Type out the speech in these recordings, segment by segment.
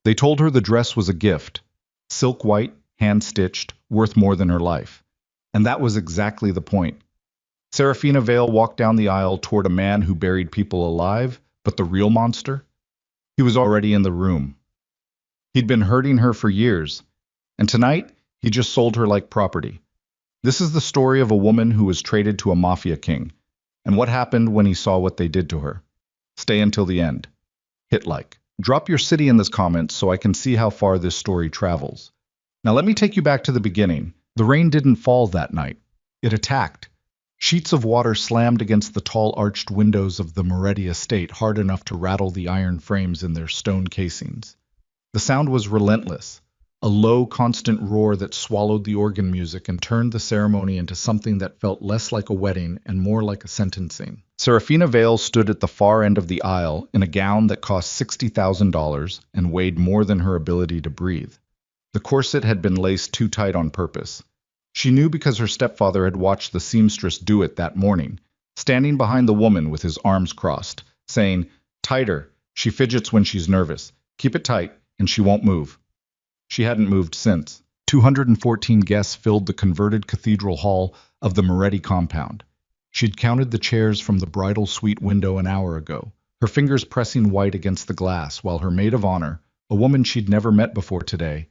They told her the dress was a gift, silk white, hand-stitched, worth more than her life. And that was exactly the point. Serafina Vale walked down the aisle toward a man who buried people alive, but the real monster? He was already in the room. He'd been hurting her for years, and tonight he just sold her like property. This is the story of a woman who was traded to a mafia king, and what happened when he saw what they did to her. Stay until the end. Hit like. Drop your city in the comments so I can see how far this story travels. Now let me take you back to the beginning. The rain didn't fall that night. It attacked. Sheets of water slammed against the tall arched windows of the Moretti estate hard enough to rattle the iron frames in their stone casings. The sound was relentless, a low, constant roar that swallowed the organ music and turned the ceremony into something that felt less like a wedding and more like a sentencing. Serafina Vale stood at the far end of the aisle in a gown that cost $60,000 and weighed more than her ability to breathe. The corset had been laced too tight on purpose. She knew because her stepfather had watched the seamstress do it that morning, standing behind the woman with his arms crossed, saying, "Tighter. She fidgets when she's nervous. Keep it tight, and she won't move." She hadn't moved since. 214 guests filled the converted cathedral hall of the Moretti compound. She'd counted the chairs from the bridal suite window an hour ago, her fingers pressing white against the glass while her maid of honor, a woman she'd never met before today,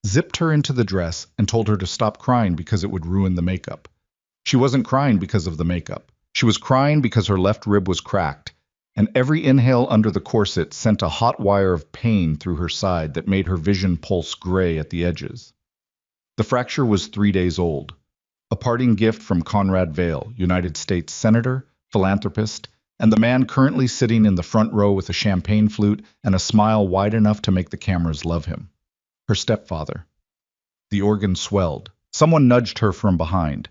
zipped her into the dress and told her to stop crying because it would ruin the makeup. She wasn't crying because of the makeup. She was crying because her left rib was cracked, and every inhale under the corset sent a hot wire of pain through her side that made her vision pulse gray at the edges. The fracture was 3 days old. A parting gift from Conrad Vale, United States Senator, philanthropist, and the man currently sitting in the front row with a champagne flute and a smile wide enough to make the cameras love him. Her stepfather. The organ swelled. Someone nudged her from behind.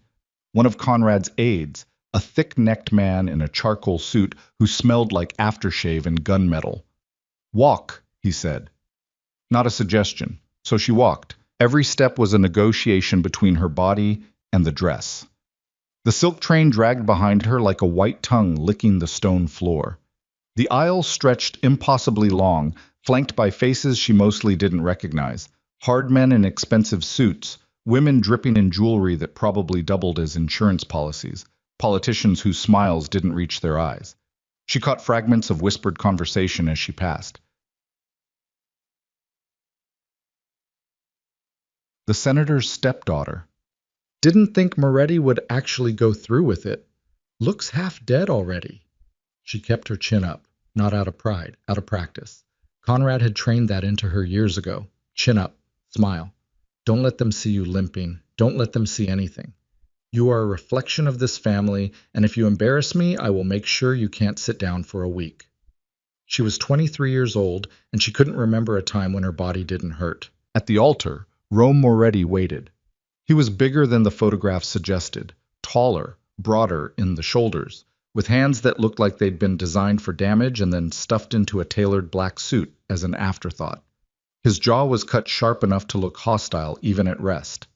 One of Conrad's aides, a thick-necked man in a charcoal suit who smelled like aftershave and gunmetal. "Walk," he said. Not a suggestion, so she walked. Every step was a negotiation between her body and the dress. The silk train dragged behind her like a white tongue licking the stone floor. The aisle stretched impossibly long, flanked by faces she mostly didn't recognize. Hard men in expensive suits, women dripping in jewelry that probably doubled as insurance policies, politicians whose smiles didn't reach their eyes. She caught fragments of whispered conversation as she passed. The senator's stepdaughter. "Didn't think Moretti would actually go through with it. Looks half dead already." She kept her chin up, not out of pride, out of practice. Conrad had trained that into her years ago. Chin up, smile. Don't let them see you limping. Don't let them see anything. You are a reflection of this family, and if you embarrass me, I will make sure you can't sit down for a week. She was 23 years old, and she couldn't remember a time when her body didn't hurt. At the altar, Rome Moretti waited. He was bigger than the photograph suggested, taller, broader in the shoulders, with hands that looked like they'd been designed for damage and then stuffed into a tailored black suit as an afterthought. His jaw was cut sharp enough to look hostile even at rest.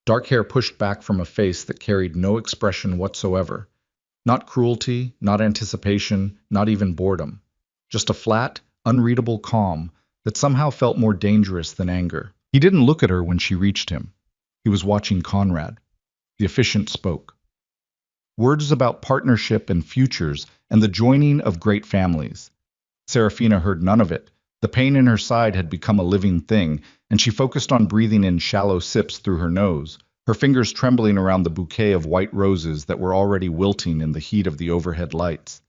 Dark hair pushed back from a face that carried no expression whatsoever. Not cruelty, not anticipation, not even boredom. Just a flat, unreadable calm that somehow felt more dangerous than anger. He didn't look at her when she reached him. He was watching Conrad. The officiant spoke. Words about partnership and futures and the joining of great families. Serafina heard none of it. The pain in her side had become a living thing, and she focused on breathing in shallow sips through her nose, her fingers trembling around the bouquet of white roses that were already wilting in the heat of the overhead lights.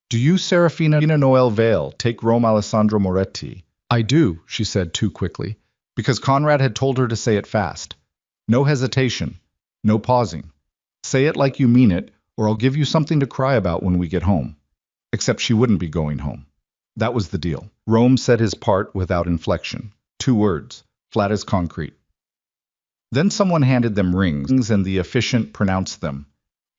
"Do you, Serafina Noel Vale, take Rome Alessandro Moretti?" "I do," she said too quickly, because Conrad had told her to say it fast. No hesitation, no pausing. Say it like you mean it, or I'll give you something to cry about when we get home. Except she wouldn't be going home. That was the deal. Rome said his part without inflection. 2 words, flat as concrete. Then someone handed them rings, and the officiant pronounced them.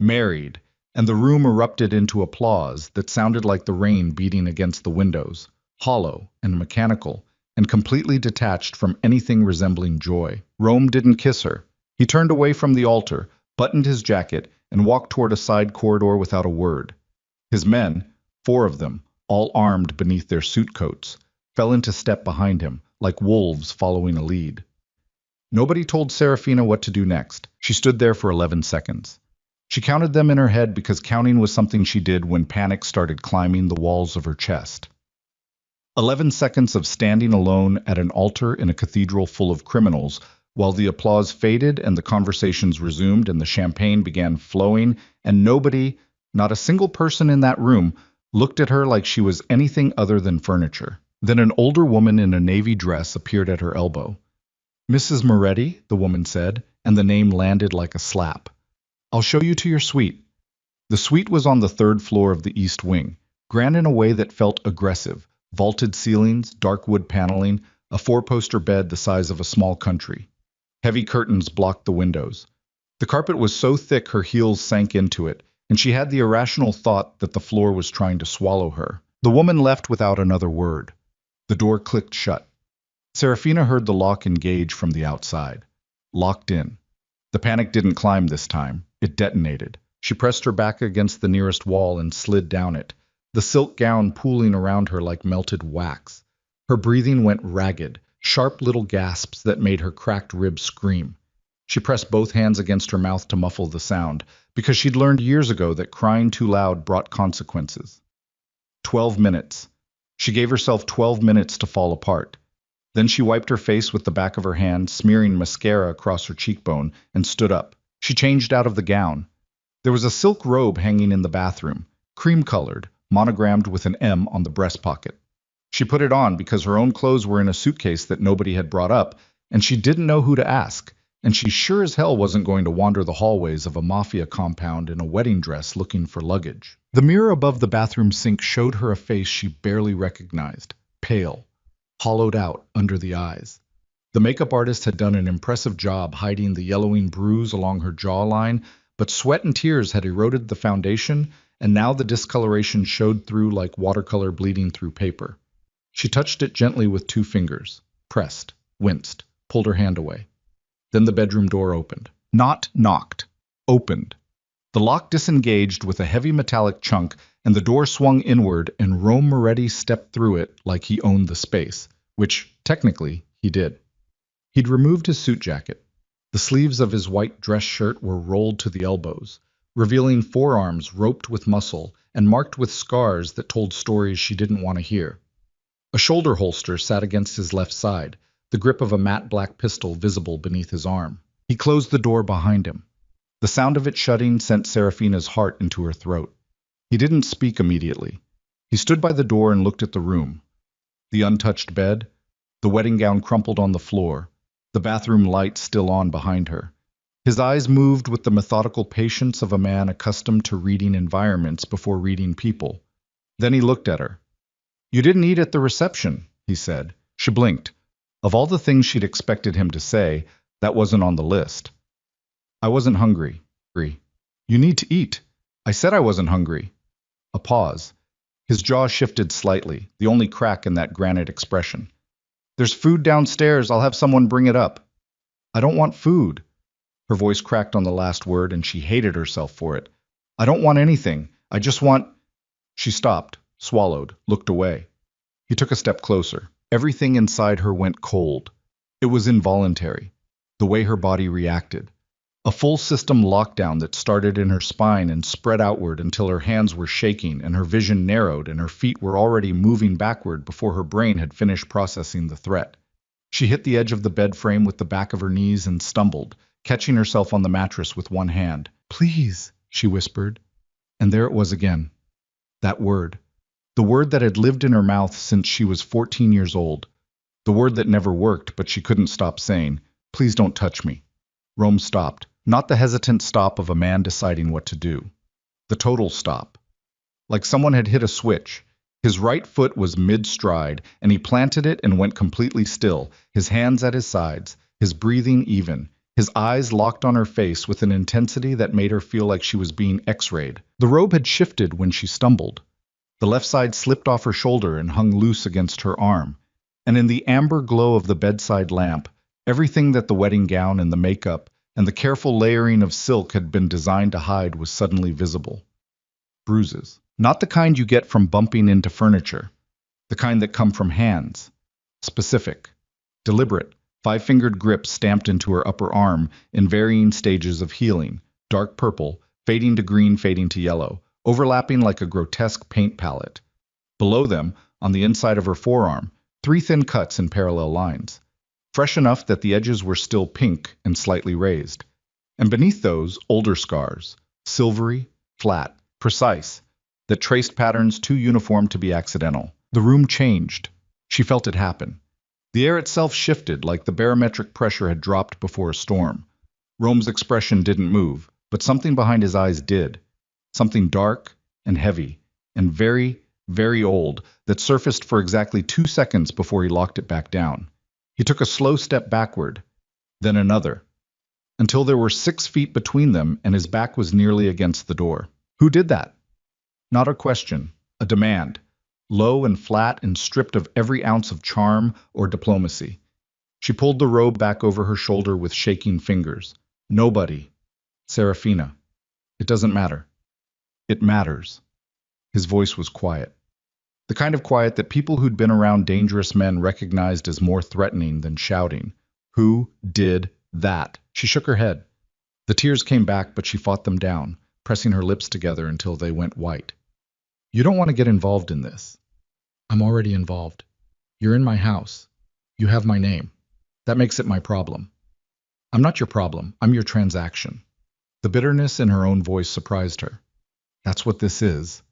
Married, and the room erupted into applause that sounded like the rain beating against the windows, hollow and mechanical, and completely detached from anything resembling joy. Rome didn't kiss her. He turned away from the altar, buttoned his jacket, and walked toward a side corridor without a word. His men, 4 of them, all armed beneath their suit coats, fell into step behind him, like wolves following a lead. Nobody told Serafina what to do next. She stood there for 11 seconds. She counted them in her head because counting was something she did when panic started climbing the walls of her chest. 11 seconds of standing alone at an altar in a cathedral full of criminals, while the applause faded and the conversations resumed and the champagne began flowing, and nobody, not a single person in that room, looked at her like she was anything other than furniture. Then an older woman in a navy dress appeared at her elbow. "Mrs. Moretti," the woman said, and the name landed like a slap. "I'll show you to your suite." The suite was on the third floor of the east wing, grand in a way that felt aggressive. Vaulted ceilings, dark wood paneling, a four-poster bed the size of a small country. Heavy curtains blocked the windows. The carpet was so thick her heels sank into it, and she had the irrational thought that the floor was trying to swallow her. The woman left without another word. The door clicked shut. Serafina heard the lock engage from the outside. Locked in. The panic didn't climb this time. It detonated. She pressed her back against the nearest wall and slid down it, the silk gown pooling around her like melted wax. Her breathing went ragged, sharp little gasps that made her cracked ribs scream. She pressed both hands against her mouth to muffle the sound, because she'd learned years ago that crying too loud brought consequences. 12 minutes. She gave herself 12 minutes to fall apart. Then she wiped her face with the back of her hand, smearing mascara across her cheekbone, and stood up. She changed out of the gown. There was a silk robe hanging in the bathroom, cream-colored, monogrammed with an M on the breast pocket. She put it on because her own clothes were in a suitcase that nobody had brought up, and she didn't know who to ask, and she sure as hell wasn't going to wander the hallways of a Mafia compound in a wedding dress looking for luggage. The mirror above the bathroom sink showed her a face she barely recognized, pale, hollowed out under the eyes. The makeup artist had done an impressive job hiding the yellowing bruise along her jawline, but sweat and tears had eroded the foundation, and now the discoloration showed through like watercolor bleeding through paper. She touched it gently with 2 fingers, pressed, winced, pulled her hand away. Then the bedroom door opened. Not knocked. Opened. The lock disengaged with a heavy metallic chunk, and the door swung inward, and Rome Moretti stepped through it like he owned the space, which, technically, he did. He'd removed his suit jacket. The sleeves of his white dress shirt were rolled to the elbows, revealing forearms roped with muscle and marked with scars that told stories she didn't want to hear. A shoulder holster sat against his left side, the grip of a matte black pistol visible beneath his arm. He closed the door behind him. The sound of it shutting sent Serafina's heart into her throat. He didn't speak immediately. He stood by the door and looked at the room. The untouched bed, the wedding gown crumpled on the floor, the bathroom light still on behind her. His eyes moved with the methodical patience of a man accustomed to reading environments before reading people. Then he looked at her. "You didn't eat at the reception," he said. She blinked. Of all the things she'd expected him to say, that wasn't on the list. "I wasn't hungry." "You need to eat." "I said I wasn't hungry." A pause. His jaw shifted slightly, the only crack in that granite expression. "There's food downstairs. I'll have someone bring it up." "I don't want food." Her voice cracked on the last word, and she hated herself for it. "I don't want anything. I just want—" She stopped, swallowed, looked away. He took a step closer. Everything inside her went cold. It was involuntary, the way her body reacted. A full system lockdown that started in her spine and spread outward until her hands were shaking and her vision narrowed and her feet were already moving backward before her brain had finished processing the threat. She hit the edge of the bed frame with the back of her knees and stumbled, catching herself on the mattress with one hand. "Please," she whispered. And there it was again. That word. The word that had lived in her mouth since she was 14 years old. The word that never worked, but she couldn't stop saying, "Please don't touch me." Rome stopped. Not the hesitant stop of a man deciding what to do. The total stop. Like someone had hit a switch. His right foot was mid-stride, and he planted it and went completely still, his hands at his sides, his breathing even, his eyes locked on her face with an intensity that made her feel like she was being x-rayed. The robe had shifted when she stumbled. The left side slipped off her shoulder and hung loose against her arm, and in the amber glow of the bedside lamp, everything that the wedding gown and the makeup and the careful layering of silk had been designed to hide was suddenly visible. Bruises. Not the kind you get from bumping into furniture. The kind that come from hands. Specific. Deliberate, five-fingered grips stamped into her upper arm in varying stages of healing, dark purple, fading to green, fading to yellow, overlapping like a grotesque paint palette. Below them, on the inside of her forearm, three thin cuts in parallel lines, fresh enough that the edges were still pink and slightly raised. And beneath those, older scars, silvery, flat, precise, that traced patterns too uniform to be accidental. The room changed. She felt it happen. The air itself shifted like the barometric pressure had dropped before a storm. Rome's expression didn't move, but something behind his eyes did. Something dark and heavy and very, very old that surfaced for exactly 2 seconds before he locked it back down. He took a slow step backward, then another, until there were 6 feet between them and his back was nearly against the door. Who did that? Not a question, a demand, low and flat and stripped of every ounce of charm or diplomacy. She pulled the robe back over her shoulder with shaking fingers. Nobody. Serafina. It doesn't matter. It matters. His voice was quiet. The kind of quiet that people who'd been around dangerous men recognized as more threatening than shouting. Who did that? She shook her head. The tears came back, but she fought them down, pressing her lips together until they went white. You don't want to get involved in this. I'm already involved. You're in my house. You have my name. That makes it my problem. I'm not your problem. I'm your transaction. The bitterness in her own voice surprised her. That's what this is.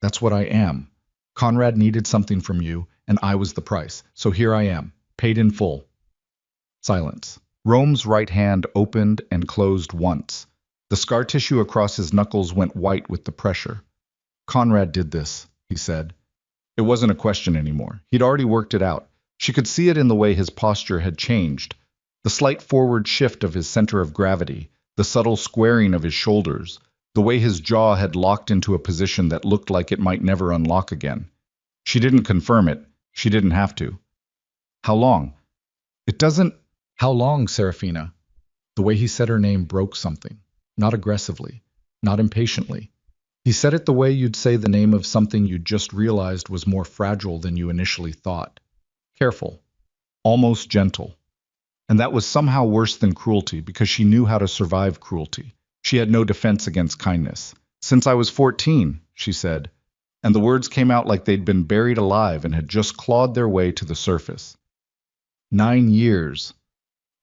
That's what I am. Conrad needed something from you, and I was the price. So here I am, paid in full. Silence. Rome's right hand opened and closed once. The scar tissue across his knuckles went white with the pressure. Conrad did this, he said. It wasn't a question anymore. He'd already worked it out. She could see it in the way his posture had changed. The slight forward shift of his center of gravity, the subtle squaring of his shoulders, the way his jaw had locked into a position that looked like it might never unlock again. She didn't confirm it. She didn't have to. How long? It doesn't... How long, Serafina? The way he said her name broke something. Not aggressively. Not impatiently. He said it the way you'd say the name of something you'd just realized was more fragile than you initially thought. Careful. Almost gentle. And that was somehow worse than cruelty because she knew how to survive cruelty. She had no defense against kindness. Since I was 14, she said, and the words came out like they'd been buried alive and had just clawed their way to the surface. 9 years.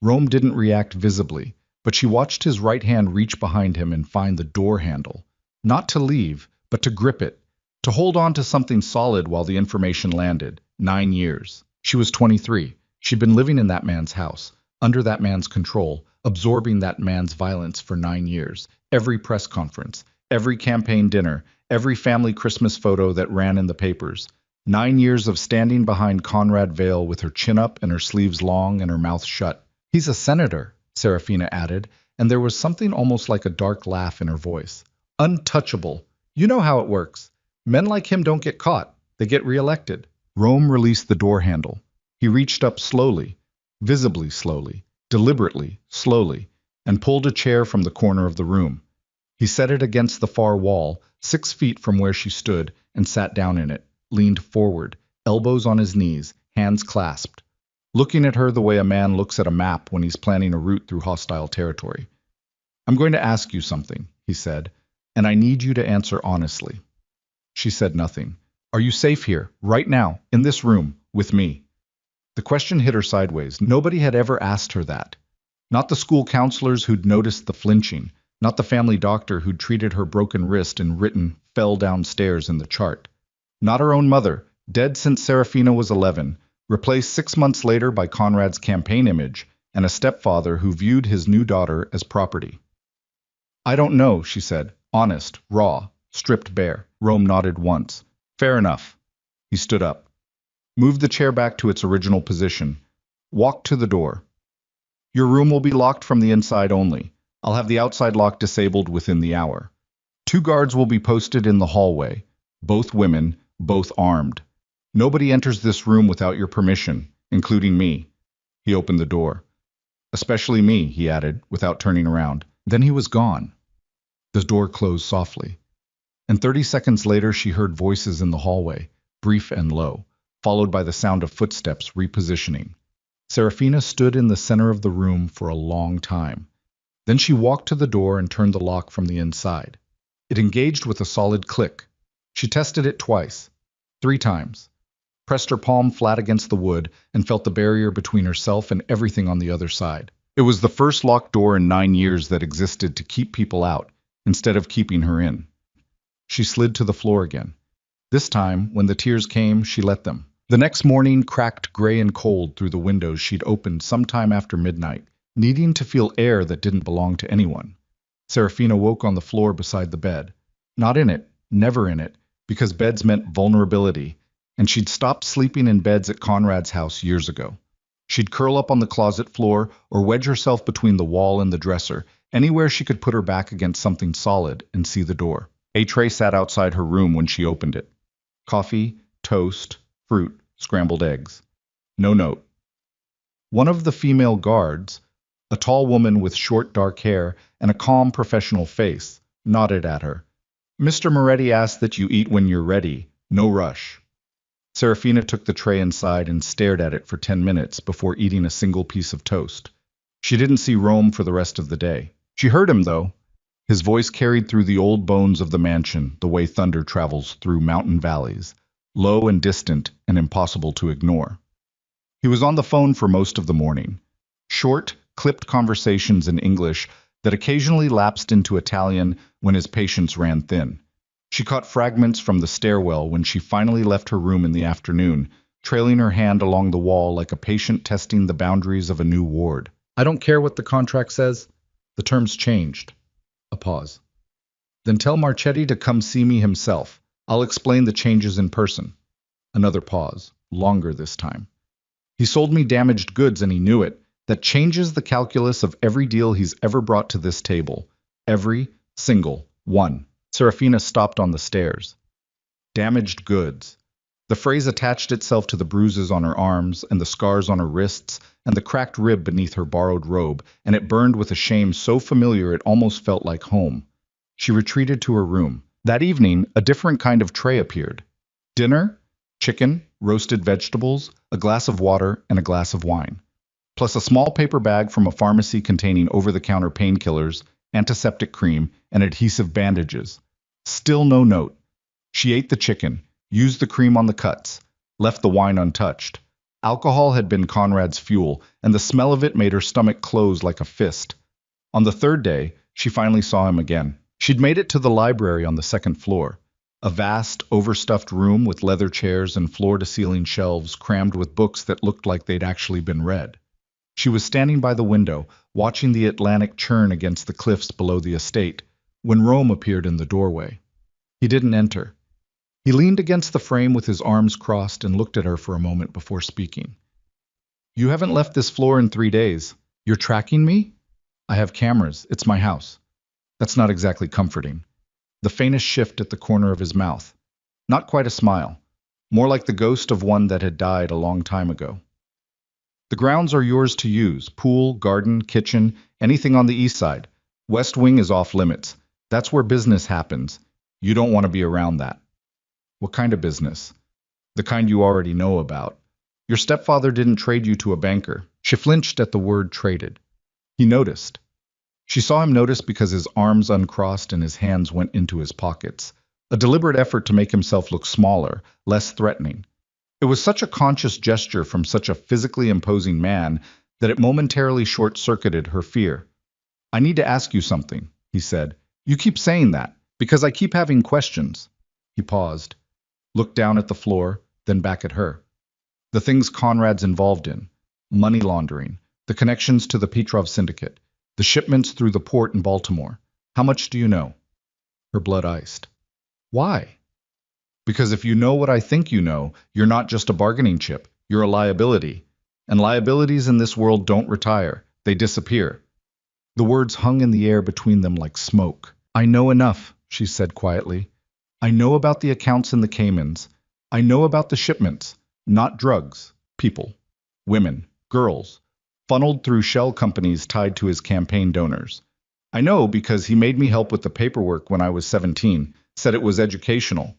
Rome didn't react visibly, but she watched his right hand reach behind him and find the door handle. Not to leave, but to grip it, to hold on to something solid while the information landed. 9 years. She was 23. She'd been living in that man's house, under that man's control, absorbing that man's violence for 9 years. Every press conference, every campaign dinner, every family Christmas photo that ran in the papers. 9 years of standing behind Conrad Vale with her chin up and her sleeves long and her mouth shut. He's a senator, Serafina added, and there was something almost like a dark laugh in her voice. Untouchable. You know how it works. Men like him don't get caught. They get reelected. Rome released the door handle. He reached up slowly, visibly slowly, deliberately, slowly, and pulled a chair from the corner of the room. He set it against the far wall, 6 feet from where she stood, and sat down in it, leaned forward, elbows on his knees, hands clasped, looking at her the way a man looks at a map when he's planning a route through hostile territory. I'm going to ask you something, he said, and I need you to answer honestly. She said nothing. Are you safe here, right now, in this room, with me? The question hit her sideways. Nobody had ever asked her that. Not the school counselors who'd noticed the flinching, not the family doctor who'd treated her broken wrist and written "fell downstairs" in the chart. Not her own mother, dead since Serafina was 11, replaced 6 months later by Conrad's campaign image, and a stepfather who viewed his new daughter as property. I don't know, she said, honest, raw, stripped bare. Rome nodded once. Fair enough. He stood up. Moved the chair back to its original position. Walked to the door. Your room will be locked from the inside only. I'll have the outside lock disabled within the hour. 2 guards will be posted in the hallway. Both women, both armed. Nobody enters this room without your permission, including me. He opened the door. Especially me, he added, without turning around. Then he was gone. The door closed softly. And 30 seconds later she heard voices in the hallway, brief and low, followed by the sound of footsteps repositioning. Serafina stood in the center of the room for a long time. Then she walked to the door and turned the lock from the inside. It engaged with a solid click. She tested it twice, 3 times, pressed her palm flat against the wood, and felt the barrier between herself and everything on the other side. It was the first locked door in 9 years that existed to keep people out, instead of keeping her in. She slid to the floor again. This time, when the tears came, she let them. The next morning cracked gray and cold through the windows she'd opened sometime after midnight, needing to feel air that didn't belong to anyone. Serafina woke on the floor beside the bed. Not in it, never in it, because beds meant vulnerability, and she'd stopped sleeping in beds at Conrad's house years ago. She'd curl up on the closet floor or wedge herself between the wall and the dresser, anywhere she could put her back against something solid and see the door. A tray sat outside her room when she opened it. Coffee, toast, fruit, scrambled eggs. No note. One of the female guards, a tall woman with short dark hair and a calm professional face, nodded at her. Mr. Moretti asked that you eat when you're ready. No rush. Serafina took the tray inside and stared at it for 10 minutes before eating a single piece of toast. She didn't see Rome for the rest of the day. She heard him, though. His voice carried through the old bones of the mansion the way thunder travels through mountain valleys, low and distant and impossible to ignore. He was on the phone for most of the morning. Short, clipped conversations in English that occasionally lapsed into Italian when his patience ran thin. She caught fragments from the stairwell when she finally left her room in the afternoon, trailing her hand along the wall like a patient testing the boundaries of a new ward. I don't care what the contract says. The terms changed. A pause. Then tell Marchetti to come see me himself. I'll explain the changes in person. Another pause, longer this time. He sold me damaged goods and he knew it. That changes the calculus of every deal he's ever brought to this table. Every single one. Serafina stopped on the stairs. Damaged goods. The phrase attached itself to the bruises on her arms and the scars on her wrists and the cracked rib beneath her borrowed robe, and it burned with a shame so familiar it almost felt like home. She retreated to her room. That evening, a different kind of tray appeared. Dinner, chicken, roasted vegetables, a glass of water, and a glass of wine, plus a small paper bag from a pharmacy containing over-the-counter painkillers, antiseptic cream, and adhesive bandages. Still no note. She ate the chicken, used the cream on the cuts, left the wine untouched. Alcohol had been Conrad's fuel, and the smell of it made her stomach close like a fist. On the third day, she finally saw him again. She'd made it to the library on the second floor, a vast, overstuffed room with leather chairs and floor-to-ceiling shelves crammed with books that looked like they'd actually been read. She was standing by the window, watching the Atlantic churn against the cliffs below the estate, when Rome appeared in the doorway. He didn't enter. He leaned against the frame with his arms crossed and looked at her for a moment before speaking. You haven't left this floor in 3 days. You're tracking me? I have cameras. It's my house. That's not exactly comforting. The faintest shift at the corner of his mouth. Not quite a smile. More like the ghost of one that had died a long time ago. The grounds are yours to use. Pool, garden, kitchen, anything on the east side. West Wing is off limits. That's where business happens. You don't want to be around that. What kind of business? The kind you already know about. Your stepfather didn't trade you to a banker. She flinched at the word traded. He noticed. She saw him notice because his arms uncrossed and his hands went into his pockets. A deliberate effort to make himself look smaller, less threatening. It was such a conscious gesture from such a physically imposing man that it momentarily short-circuited her fear. I need to ask you something, he said. You keep saying that, because I keep having questions. He paused, looked down at the floor, then back at her. The things Conrad's involved in, money laundering, the connections to the Petrov syndicate, the shipments through the port in Baltimore. How much do you know? Her blood iced. Why? Because if you know what I think you know, you're not just a bargaining chip, you're a liability. And liabilities in this world don't retire, they disappear. The words hung in the air between them like smoke. I know enough, she said quietly. I know about the accounts in the Caymans. I know about the shipments, not drugs, people, women, girls, funneled through shell companies tied to his campaign donors. I know because he made me help with the paperwork when I was 17, said it was educational.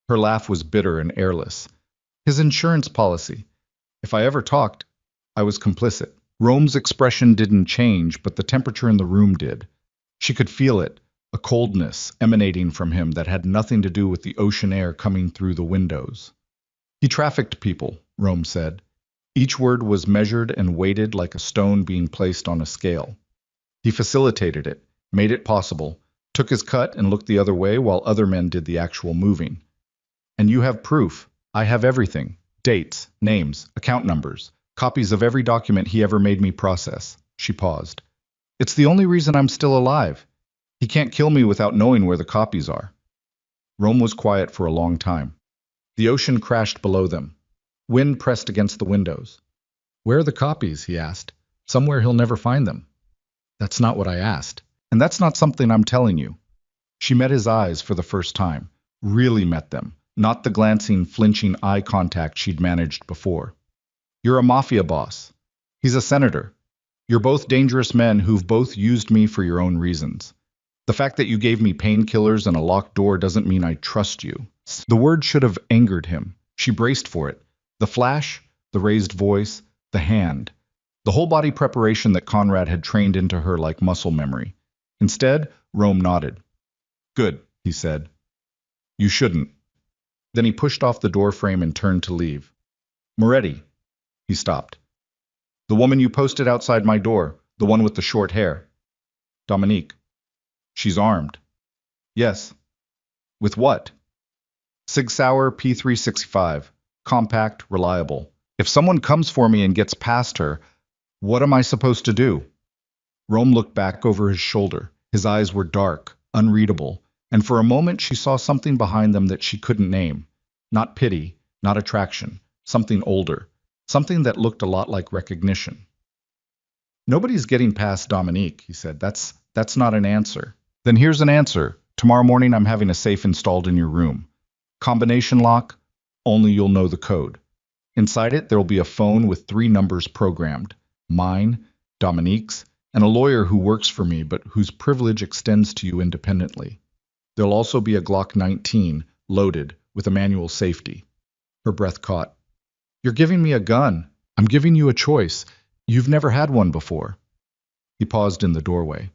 Her laugh was bitter and airless. His insurance policy. If I ever talked, I was complicit. Rome's expression didn't change, but the temperature in the room did. She could feel it, a coldness emanating from him that had nothing to do with the ocean air coming through the windows. He trafficked people, Rome said. Each word was measured and weighted like a stone being placed on a scale. He facilitated it, made it possible, took his cut and looked the other way while other men did the actual moving. And you have proof. I have everything. Dates, names, account numbers, copies of every document he ever made me process. She paused. It's the only reason I'm still alive. He can't kill me without knowing where the copies are. Rome was quiet for a long time. The ocean crashed below them. Wind pressed against the windows. Where are the copies? He asked. Somewhere he'll never find them. That's not what I asked. And that's not something I'm telling you. She met his eyes for the first time. Really met them. Not the glancing, flinching eye contact she'd managed before. You're a mafia boss. He's a senator. You're both dangerous men who've both used me for your own reasons. The fact that you gave me painkillers and a locked door doesn't mean I trust you. The word should have angered him. She braced for it. The flash, the raised voice, the hand. The whole body preparation that Conrad had trained into her like muscle memory. Instead, Rome nodded. Good, he said. You shouldn't. Then he pushed off the door frame and turned to leave. Moretti. He stopped. The woman you posted outside my door, the one with the short hair. Dominique. She's armed. Yes. With what? Sig Sauer P365. Compact, reliable. If someone comes for me and gets past her, what am I supposed to do? Rome looked back over his shoulder. His eyes were dark, unreadable, and for a moment she saw something behind them that she couldn't name. Not pity, not attraction, something older, something that looked a lot like recognition. Nobody's getting past Dominique, he said. That's not an answer. Then here's an answer. Tomorrow morning I'm having a safe installed in your room. Combination lock, only you'll know the code. Inside it there'll be a phone with 3 numbers programmed. Mine, Dominique's, and a lawyer who works for me but whose privilege extends to you independently. There'll also be a Glock 19, loaded, with a manual safety. Her breath caught. You're giving me a gun. I'm giving you a choice. You've never had one before. He paused in the doorway.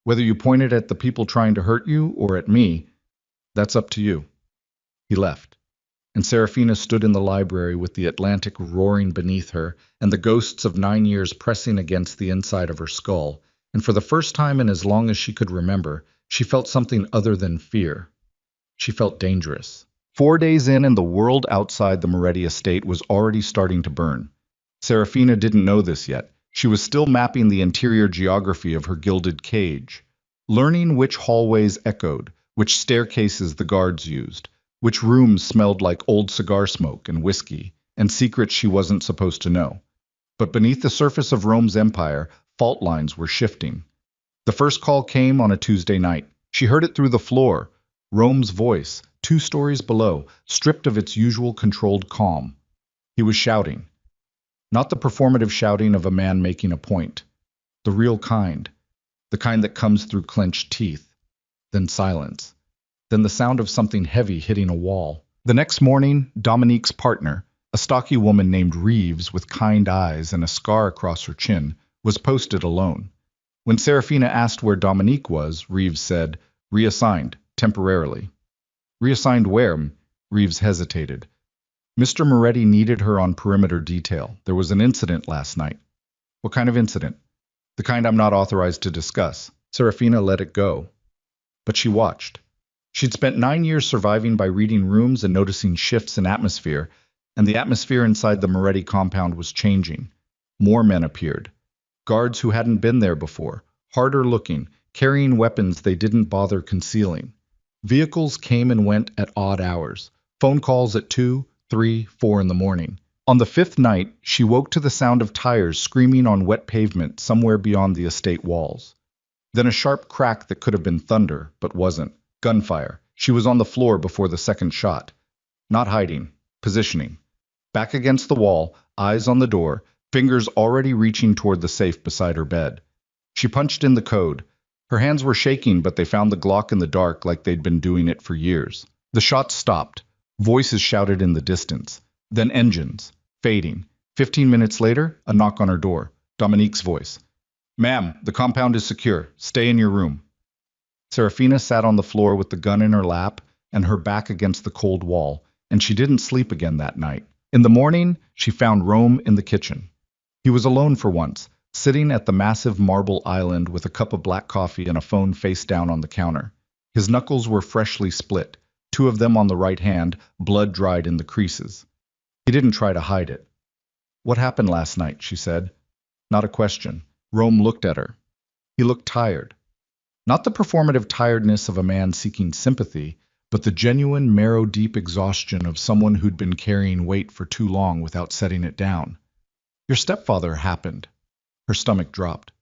Whether you point it at the people trying to hurt you or at me, that's up to you. He left, and Serafina stood in the library with the Atlantic roaring beneath her and the ghosts of 9 years pressing against the inside of her skull, and for the first time in as long as she could remember, she felt something other than fear. She felt dangerous. 4 days in and the world outside the Moretti estate was already starting to burn. Serafina didn't know this yet. She was still mapping the interior geography of her gilded cage, learning which hallways echoed, which staircases the guards used, which rooms smelled like old cigar smoke and whiskey, and secrets she wasn't supposed to know. But beneath the surface of Rome's empire, fault lines were shifting. The first call came on a Tuesday night. She heard it through the floor, Rome's voice, 2 stories below, stripped of its usual controlled calm. He was shouting. Not the performative shouting of a man making a point. The real kind. The kind that comes through clenched teeth. Then silence. Then the sound of something heavy hitting a wall. The next morning, Dominique's partner, a stocky woman named Reeves with kind eyes and a scar across her chin, was posted alone. When Serafina asked where Dominique was, Reeves said, reassigned, temporarily. Reassigned where? Reeves hesitated. Mr. Moretti needed her on perimeter detail. There was an incident last night. What kind of incident? The kind I'm not authorized to discuss. Serafina let it go. But she watched. She'd spent 9 years surviving by reading rooms and noticing shifts in atmosphere, and the atmosphere inside the Moretti compound was changing. More men appeared. Guards who hadn't been there before, harder looking, carrying weapons they didn't bother concealing. Vehicles came and went at odd hours. Phone calls at 2, 3, 4 in the morning. On the 5th night, she woke to the sound of tires screaming on wet pavement somewhere beyond the estate walls. Then a sharp crack that could have been thunder, but wasn't. Gunfire. She was on the floor before the second shot. Not hiding. Positioning. Back against the wall, eyes on the door, fingers already reaching toward the safe beside her bed. She punched in the code. Her hands were shaking, but they found the Glock in the dark like they'd been doing it for years. The shots stopped. Voices shouted in the distance. Then engines. Fading. 15 minutes later, a knock on her door. Dominique's voice. Ma'am, the compound is secure. Stay in your room. Serafina sat on the floor with the gun in her lap and her back against the cold wall, and she didn't sleep again that night. In the morning, she found Rome in the kitchen. He was alone for once, sitting at the massive marble island with a cup of black coffee and a phone face down on the counter. His knuckles were freshly split, two of them on the right hand, blood dried in the creases. He didn't try to hide it. What happened last night? She said. Not a question. Rome looked at her. He looked tired. Not the performative tiredness of a man seeking sympathy, but the genuine marrow-deep exhaustion of someone who'd been carrying weight for too long without setting it down. Your stepfather happened. Her stomach dropped.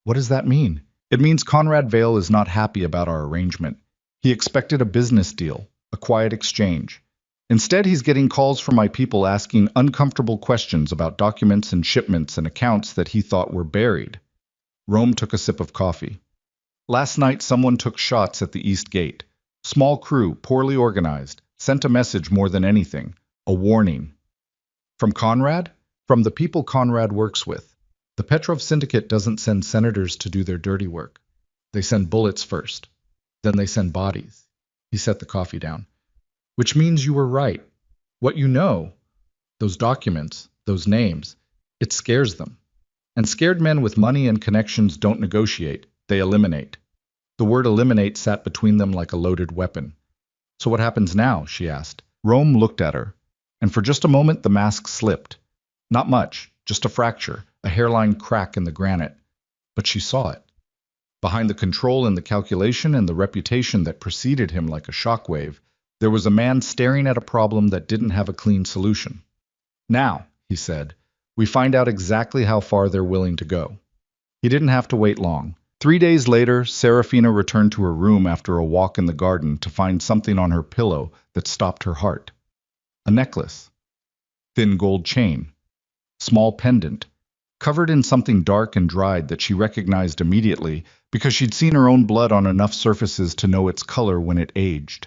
What does that mean? It means Conrad Vale is not happy about our arrangement. He expected a business deal, a quiet exchange. Instead, he's getting calls from my people asking uncomfortable questions about documents and shipments and accounts that he thought were buried. Rome took a sip of coffee. Last night, someone took shots at the East Gate. Small crew, poorly organized, sent a message more than anything, a warning. From Conrad? From the people Conrad works with. The Petrov Syndicate doesn't send senators to do their dirty work. They send bullets first. Then they send bodies. He set the coffee down. Which means you were right. What you know, those documents, those names, it scares them. And scared men with money and connections don't negotiate, they eliminate. The word eliminate sat between them like a loaded weapon. So what happens now? She asked. Rome looked at her, and for just a moment the mask slipped. Not much, just a fracture, a hairline crack in the granite. But she saw it. Behind the control and the calculation and the reputation that preceded him like a shockwave, there was a man staring at a problem that didn't have a clean solution. Now, he said, we find out exactly how far they're willing to go. He didn't have to wait long. 3 days later, Serafina returned to her room after a walk in the garden to find something on her pillow that stopped her heart. A necklace. Thin gold chain. Small pendant. Covered in something dark and dried that she recognized immediately because she'd seen her own blood on enough surfaces to know its color when it aged.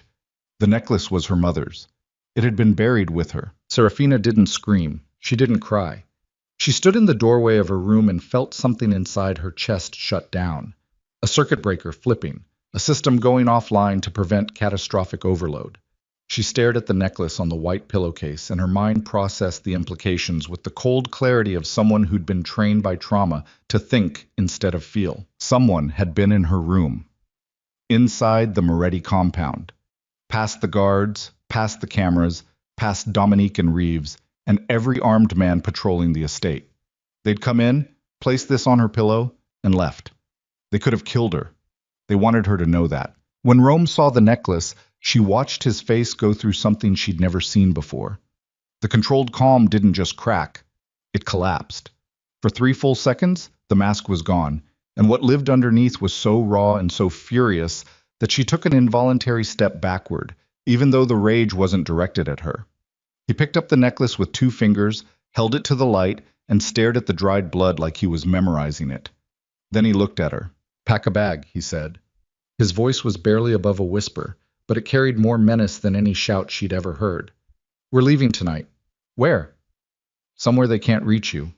The necklace was her mother's. It had been buried with her. Serafina didn't scream. She didn't cry. She stood in the doorway of her room and felt something inside her chest shut down. A circuit breaker flipping, a system going offline to prevent catastrophic overload. She stared at the necklace on the white pillowcase, and her mind processed the implications with the cold clarity of someone who'd been trained by trauma to think instead of feel. Someone had been in her room. Inside the Moretti compound. Past the guards, past the cameras, past Dominique and Reeves, and every armed man patrolling the estate. They'd come in, placed this on her pillow, and left. They could have killed her. They wanted her to know that. When Rome saw the necklace, she watched his face go through something she'd never seen before. The controlled calm didn't just crack, it collapsed. For 3 full seconds, the mask was gone, and what lived underneath was so raw and so furious that she took an involuntary step backward, even though the rage wasn't directed at her. He picked up the necklace with 2 fingers, held it to the light, and stared at the dried blood like he was memorizing it. Then he looked at her. Pack a bag, he said. His voice was barely above a whisper, but it carried more menace than any shout she'd ever heard. We're leaving tonight. Where? Somewhere they can't reach you.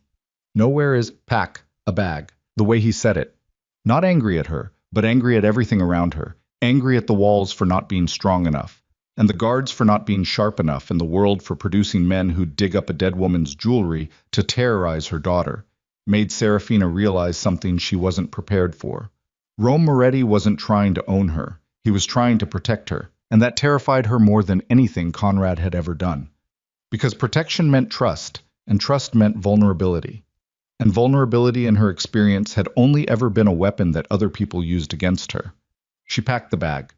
Nowhere is pack a bag, the way he said it. Not angry at her, but angry at everything around her. Angry at the walls for not being strong enough, and the guards for not being sharp enough, and the world for producing men who'd dig up a dead woman's jewelry to terrorize her daughter. Made Serafina realize something she wasn't prepared for. Rome Moretti wasn't trying to own her. He was trying to protect her, and that terrified her more than anything Conrad had ever done. Because protection meant trust, and trust meant vulnerability. And vulnerability in her experience had only ever been a weapon that other people used against her. She packed the bag.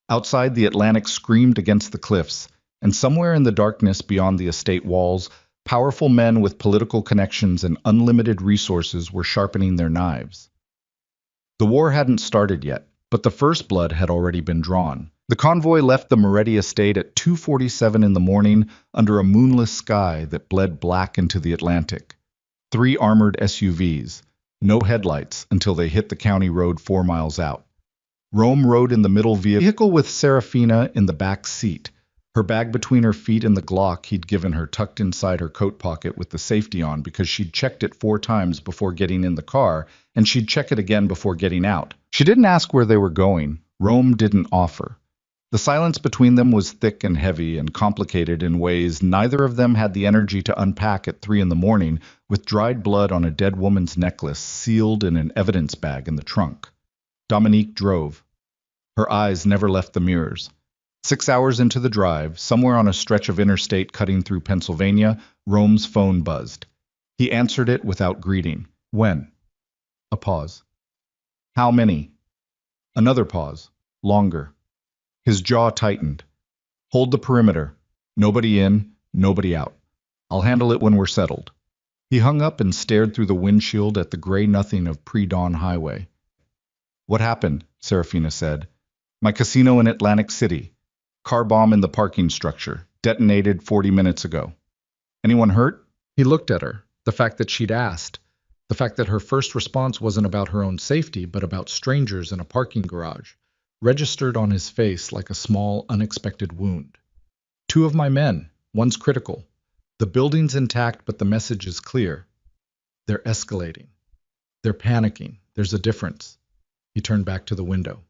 Outside, the Atlantic screamed against the cliffs, and somewhere in the darkness beyond the estate walls, powerful men with political connections and unlimited resources were sharpening their knives. The war hadn't started yet, but the first blood had already been drawn. The convoy left the Moretti estate at 2:47 in the morning under a moonless sky that bled black into the Atlantic. 3 armored SUVs, no headlights until they hit the county road 4 miles out. Rome rode in the middle vehicle with Serafina in the back seat, Her bag between her feet and the Glock he'd given her tucked inside her coat pocket with the safety on because she'd checked it 4 times before getting in the car, and she'd check it again before getting out. She didn't ask where they were going. Rome didn't offer. The silence between them was thick and heavy and complicated in ways neither of them had the energy to unpack at 3 in the morning with dried blood on a dead woman's necklace sealed in an evidence bag in the trunk. Dominique drove. Her eyes never left the mirrors. 6 hours into the drive, somewhere on a stretch of interstate cutting through Pennsylvania, Rome's phone buzzed. He answered it without greeting. When? A pause. How many? Another pause. Longer. His jaw tightened. Hold the perimeter. Nobody in, nobody out. I'll handle it when we're settled. He hung up and stared through the windshield at the gray nothing of pre-dawn highway. What happened? Serafina said. My casino in Atlantic City. Car bomb in the parking structure. Detonated 40 minutes ago. Anyone hurt? He looked at her. The fact that she'd asked. The fact that her first response wasn't about her own safety, but about strangers in a parking garage, registered on his face like a small, unexpected wound. 2 of my men. One's critical. The building's intact, but the message is clear. They're escalating. They're panicking. There's a difference. He turned back to the window.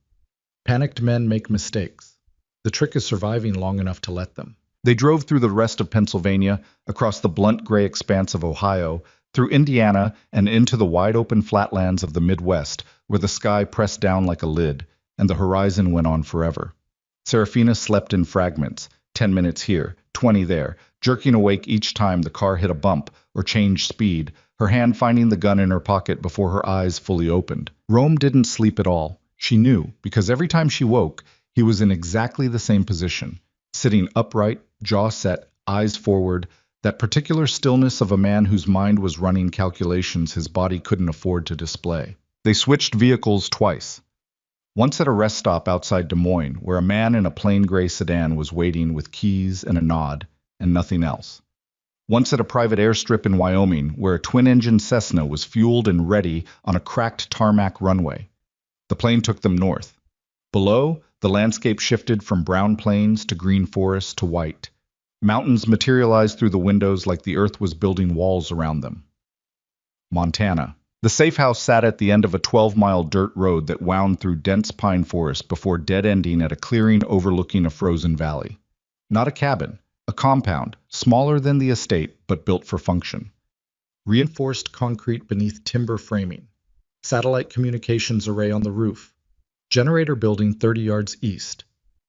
Panicked men make mistakes. The trick is surviving long enough to let them. They drove through the rest of Pennsylvania, across the blunt gray expanse of Ohio, through Indiana, and into the wide-open flatlands of the Midwest, where the sky pressed down like a lid, and the horizon went on forever. Serafina slept in fragments, 10 minutes here, 20 there, jerking awake each time the car hit a bump or changed speed, her hand finding the gun in her pocket before her eyes fully opened. Rome didn't sleep at all. She knew, because every time she woke, he was in exactly the same position, sitting upright, jaw set, eyes forward, that particular stillness of a man whose mind was running calculations his body couldn't afford to display. They switched vehicles twice. Once at a rest stop outside Des Moines, where a man in a plain gray sedan was waiting with keys and a nod, and nothing else. Once at a private airstrip in Wyoming, where a twin-engine Cessna was fueled and ready on a cracked tarmac runway. The plane took them north. Below, the landscape shifted from brown plains to green forest to white. Mountains materialized through the windows like the earth was building walls around them. Montana. The safe house sat at the end of a 12-mile dirt road that wound through dense pine forest before dead-ending at a clearing overlooking a frozen valley. Not a cabin, a compound, smaller than the estate, but built for function. Reinforced concrete beneath timber framing. Satellite communications array on the roof. Generator building 30 yards east.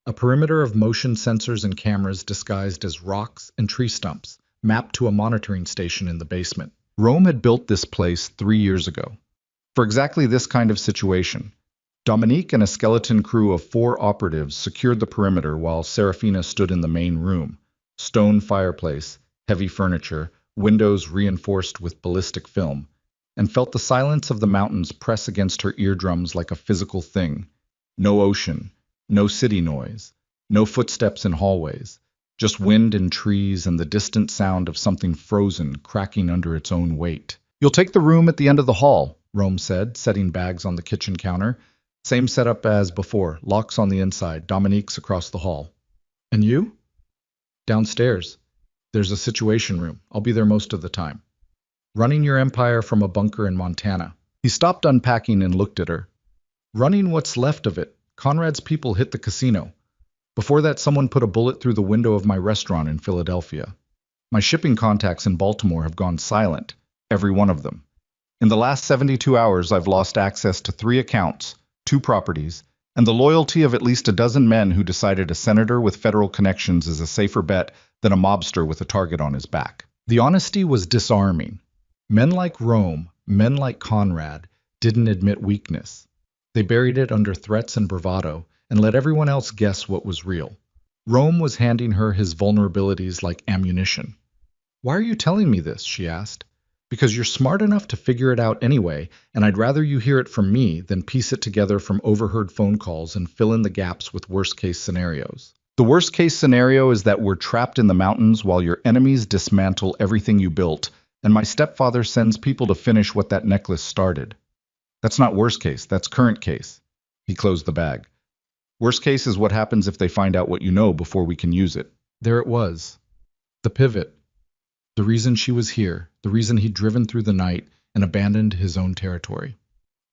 A perimeter of motion sensors and cameras disguised as rocks and tree stumps, mapped to a monitoring station in the basement. Rome had built this place 3 years ago. For exactly this kind of situation. Dominique and a skeleton crew of 4 operatives secured the perimeter while Serafina stood in the main room. Stone fireplace, heavy furniture, windows reinforced with ballistic film, and felt the silence of the mountains press against her eardrums like a physical thing. No ocean, no city noise, no footsteps in hallways, just wind and trees and the distant sound of something frozen cracking under its own weight. You'll take the room at the end of the hall, Rome said, setting bags on the kitchen counter. Same setup as before, locks on the inside, Dominique's across the hall. And you? Downstairs. There's a situation room. I'll be there most of the time. Running your empire from a bunker in Montana. He stopped unpacking and looked at her. Running what's left of it. Conrad's people hit the casino. Before that, someone put a bullet through the window of my restaurant in Philadelphia. My shipping contacts in Baltimore have gone silent, every one of them. In the last 72 hours, I've lost access to 3 accounts, 2 properties, and the loyalty of at least a dozen men who decided a senator with federal connections is a safer bet than a mobster with a target on his back. The honesty was disarming. Men like Rome, men like Conrad, didn't admit weakness. They buried it under threats and bravado, and let everyone else guess what was real. Rome was handing her his vulnerabilities like ammunition. Why are you telling me this? She asked. Because you're smart enough to figure it out anyway, and I'd rather you hear it from me than piece it together from overheard phone calls and fill in the gaps with worst-case scenarios. The worst-case scenario is that we're trapped in the mountains while your enemies dismantle everything you built, and my stepfather sends people to finish what that necklace started. That's not worst case, that's current case. He closed the bag. Worst case is what happens if they find out what you know before we can use it. There it was. The pivot. The reason she was here. The reason he'd driven through the night and abandoned his own territory.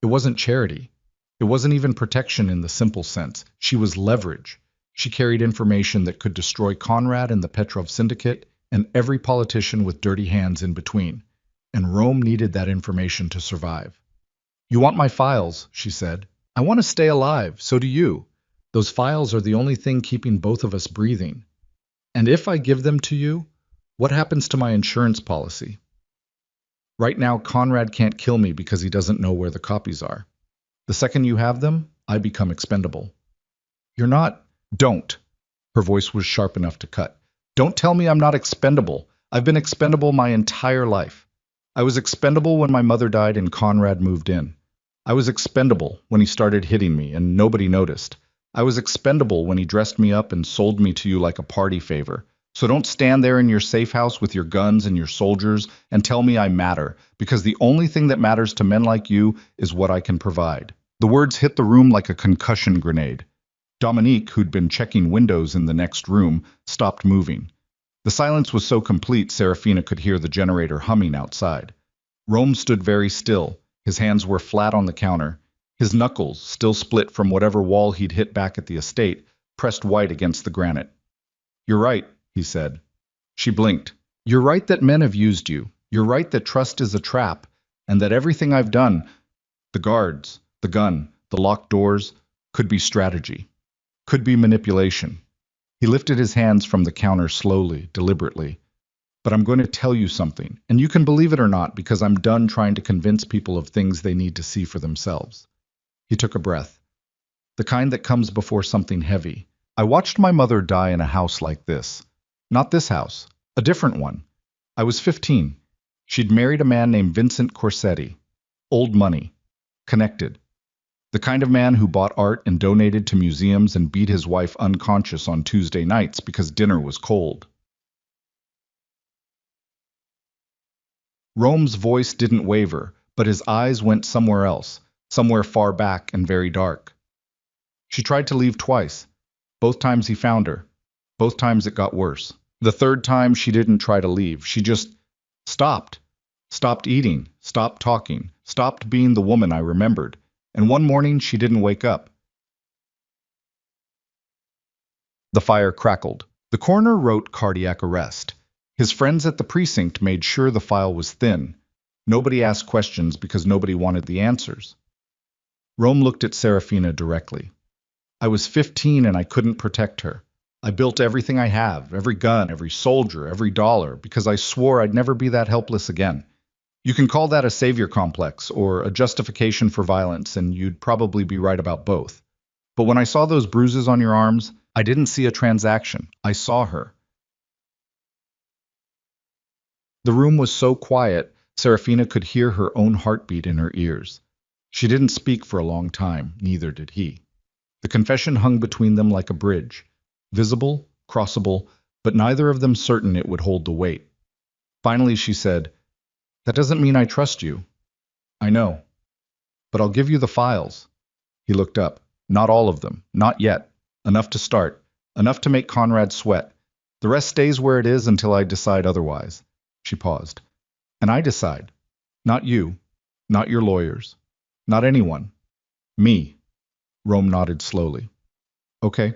It wasn't charity. It wasn't even protection in the simple sense. She was leverage. She carried information that could destroy Conrad and the Petrov Syndicate and every politician with dirty hands in between. And Rome needed that information to survive. You want my files, she said. I want to stay alive, so do you. Those files are the only thing keeping both of us breathing. And if I give them to you, what happens to my insurance policy? Right now, Conrad can't kill me because he doesn't know where the copies are. The second you have them, I become expendable. You're not. Don't. Her voice was sharp enough to cut. Don't tell me I'm not expendable. I've been expendable my entire life. I was expendable when my mother died and Conrad moved in. I was expendable when he started hitting me and nobody noticed. I was expendable when he dressed me up and sold me to you like a party favor. So don't stand there in your safe house with your guns and your soldiers and tell me I matter, because the only thing that matters to men like you is what I can provide. The words hit the room like a concussion grenade. Dominique, who'd been checking windows in the next room, stopped moving. The silence was so complete, Serafina could hear the generator humming outside. Rome stood very still. His hands were flat on the counter. His knuckles, still split from whatever wall he'd hit back at the estate, pressed white against the granite. You're right, he said. She blinked. You're right that men have used you. You're right that trust is a trap, and that everything I've done, the guards, the gun, the locked doors, could be strategy, could be manipulation. He lifted his hands from the counter slowly, deliberately. But I'm going to tell you something, and you can believe it or not because I'm done trying to convince people of things they need to see for themselves. He took a breath. The kind that comes before something heavy. I watched my mother die in a house like this. Not this house, a different one. I was 15. She'd married a man named Vincent Corsetti. Old money. Connected. The kind of man who bought art and donated to museums and beat his wife unconscious on Tuesday nights because dinner was cold. Rome's voice didn't waver, but his eyes went somewhere else, somewhere far back and very dark. She tried to leave twice. Both times he found her. Both times it got worse. The third time she didn't try to leave. She just stopped. Stopped eating. Stopped talking. Stopped being the woman I remembered. And one morning she didn't wake up. The fire crackled. The coroner wrote cardiac arrest. His friends at the precinct made sure the file was thin. Nobody asked questions because nobody wanted the answers. Rome looked at Serafina directly. I was 15 and I couldn't protect her. I built everything I have, every gun, every soldier, every dollar, because I swore I'd never be that helpless again. You can call that a savior complex or a justification for violence, and you'd probably be right about both. But when I saw those bruises on your arms, I didn't see a transaction. I saw her. The room was so quiet, Serafina could hear her own heartbeat in her ears. She didn't speak for a long time, neither did he. The confession hung between them like a bridge, visible, crossable, but neither of them certain it would hold the weight. Finally she said, That doesn't mean I trust you. I know. But I'll give you the files. He looked up. Not all of them. Not yet. Enough to start. Enough to make Conrad sweat. The rest stays where it is until I decide otherwise. She paused. And I decide. Not you. Not your lawyers. Not anyone. Me. Rome nodded slowly. Okay.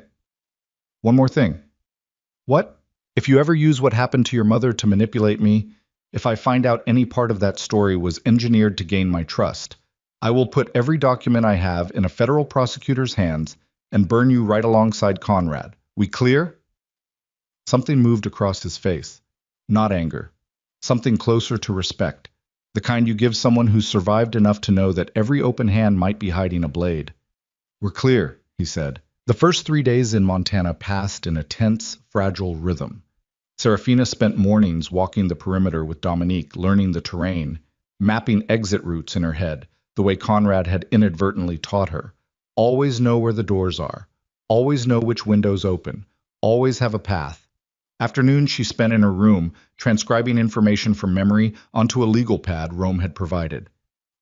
One more thing. What? If you ever use what happened to your mother to manipulate me, if I find out any part of that story was engineered to gain my trust, I will put every document I have in a federal prosecutor's hands and burn you right alongside Conrad. We clear? Something moved across his face. Not anger. Something closer to respect. The kind you give someone who's survived enough to know that every open hand might be hiding a blade. We're clear, he said. The first 3 days in Montana passed in a tense, fragile rhythm. Serafina spent mornings walking the perimeter with Dominique, learning the terrain, mapping exit routes in her head, the way Conrad had inadvertently taught her. Always know where the doors are. Always know which windows open. Always have a path. Afternoons she spent in her room, transcribing information from memory onto a legal pad Rome had provided.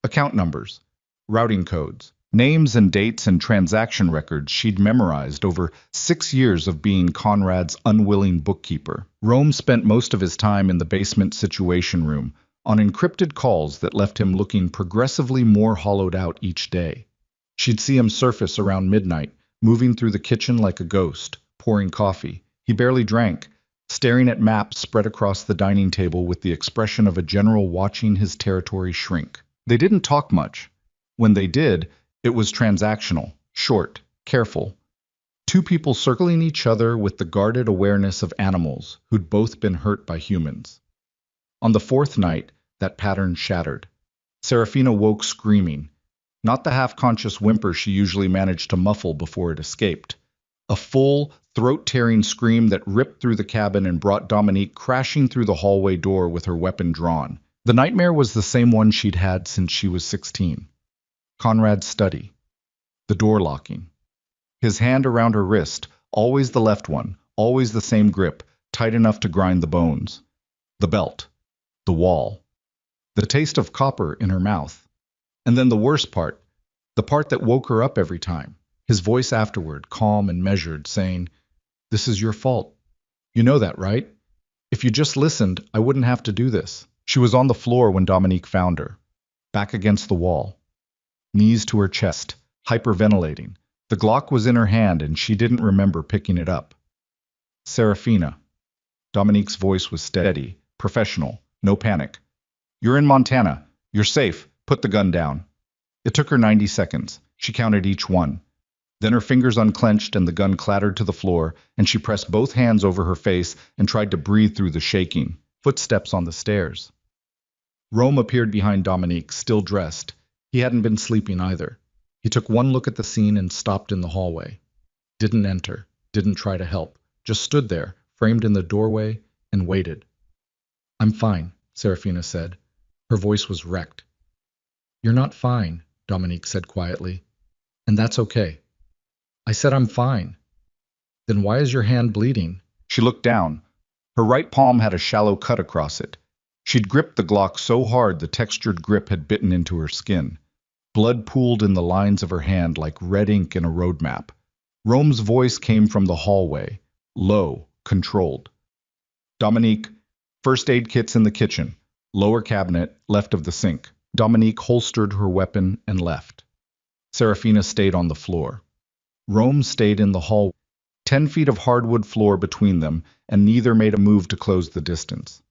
Account numbers, routing codes, Names and dates and transaction records she'd memorized over 6 years of being Conrad's unwilling bookkeeper. Rome spent most of his time in the basement situation room, on encrypted calls that left him looking progressively more hollowed out each day. She'd see him surface around midnight, moving through the kitchen like a ghost, pouring coffee. He barely drank, staring at maps spread across the dining table with the expression of a general watching his territory shrink. They didn't talk much. When they did, it was transactional, short, careful. Two people circling each other with the guarded awareness of animals who'd both been hurt by humans. On the fourth night, that pattern shattered. Serafina woke screaming, not the half-conscious whimper she usually managed to muffle before it escaped. A full, throat-tearing scream that ripped through the cabin and brought Dominique crashing through the hallway door with her weapon drawn. The nightmare was the same one she'd had since she was 16. Conrad's study. The door locking. His hand around her wrist, always the left one, always the same grip, tight enough to grind the bones. The belt. The wall. The taste of copper in her mouth. And then the worst part, the part that woke her up every time. His voice afterward, calm and measured, saying, "This is your fault. You know that, right? If you just listened, I wouldn't have to do this." She was on the floor when Dominique found her, back against the wall, knees to her chest, hyperventilating. The Glock was in her hand and she didn't remember picking it up. "Serafina." Dominique's voice was steady, professional, no panic. "You're in Montana. You're safe. Put the gun down." It took her 90 seconds. She counted each one. Then her fingers unclenched and the gun clattered to the floor, and she pressed both hands over her face and tried to breathe through the shaking. Footsteps on the stairs. Rome appeared behind Dominique, still dressed. He hadn't been sleeping either. He took one look at the scene and stopped in the hallway. Didn't enter, didn't try to help, just stood there, framed in the doorway, and waited. "I'm fine," Serafina said. Her voice was wrecked. "You're not fine," Dominique said quietly. "And that's okay." "I said I'm fine." "Then why is your hand bleeding?" She looked down. Her right palm had a shallow cut across it. She'd gripped the Glock so hard the textured grip had bitten into her skin. Blood pooled in the lines of her hand like red ink in a road map. Rome's voice came from the hallway, low, controlled. "Dominique, first aid kit's in the kitchen. Lower cabinet, left of the sink." Dominique holstered her weapon and left. Serafina stayed on the floor. Rome stayed in the hall, 10 feet of hardwood floor between them, and neither made a move to close the distance.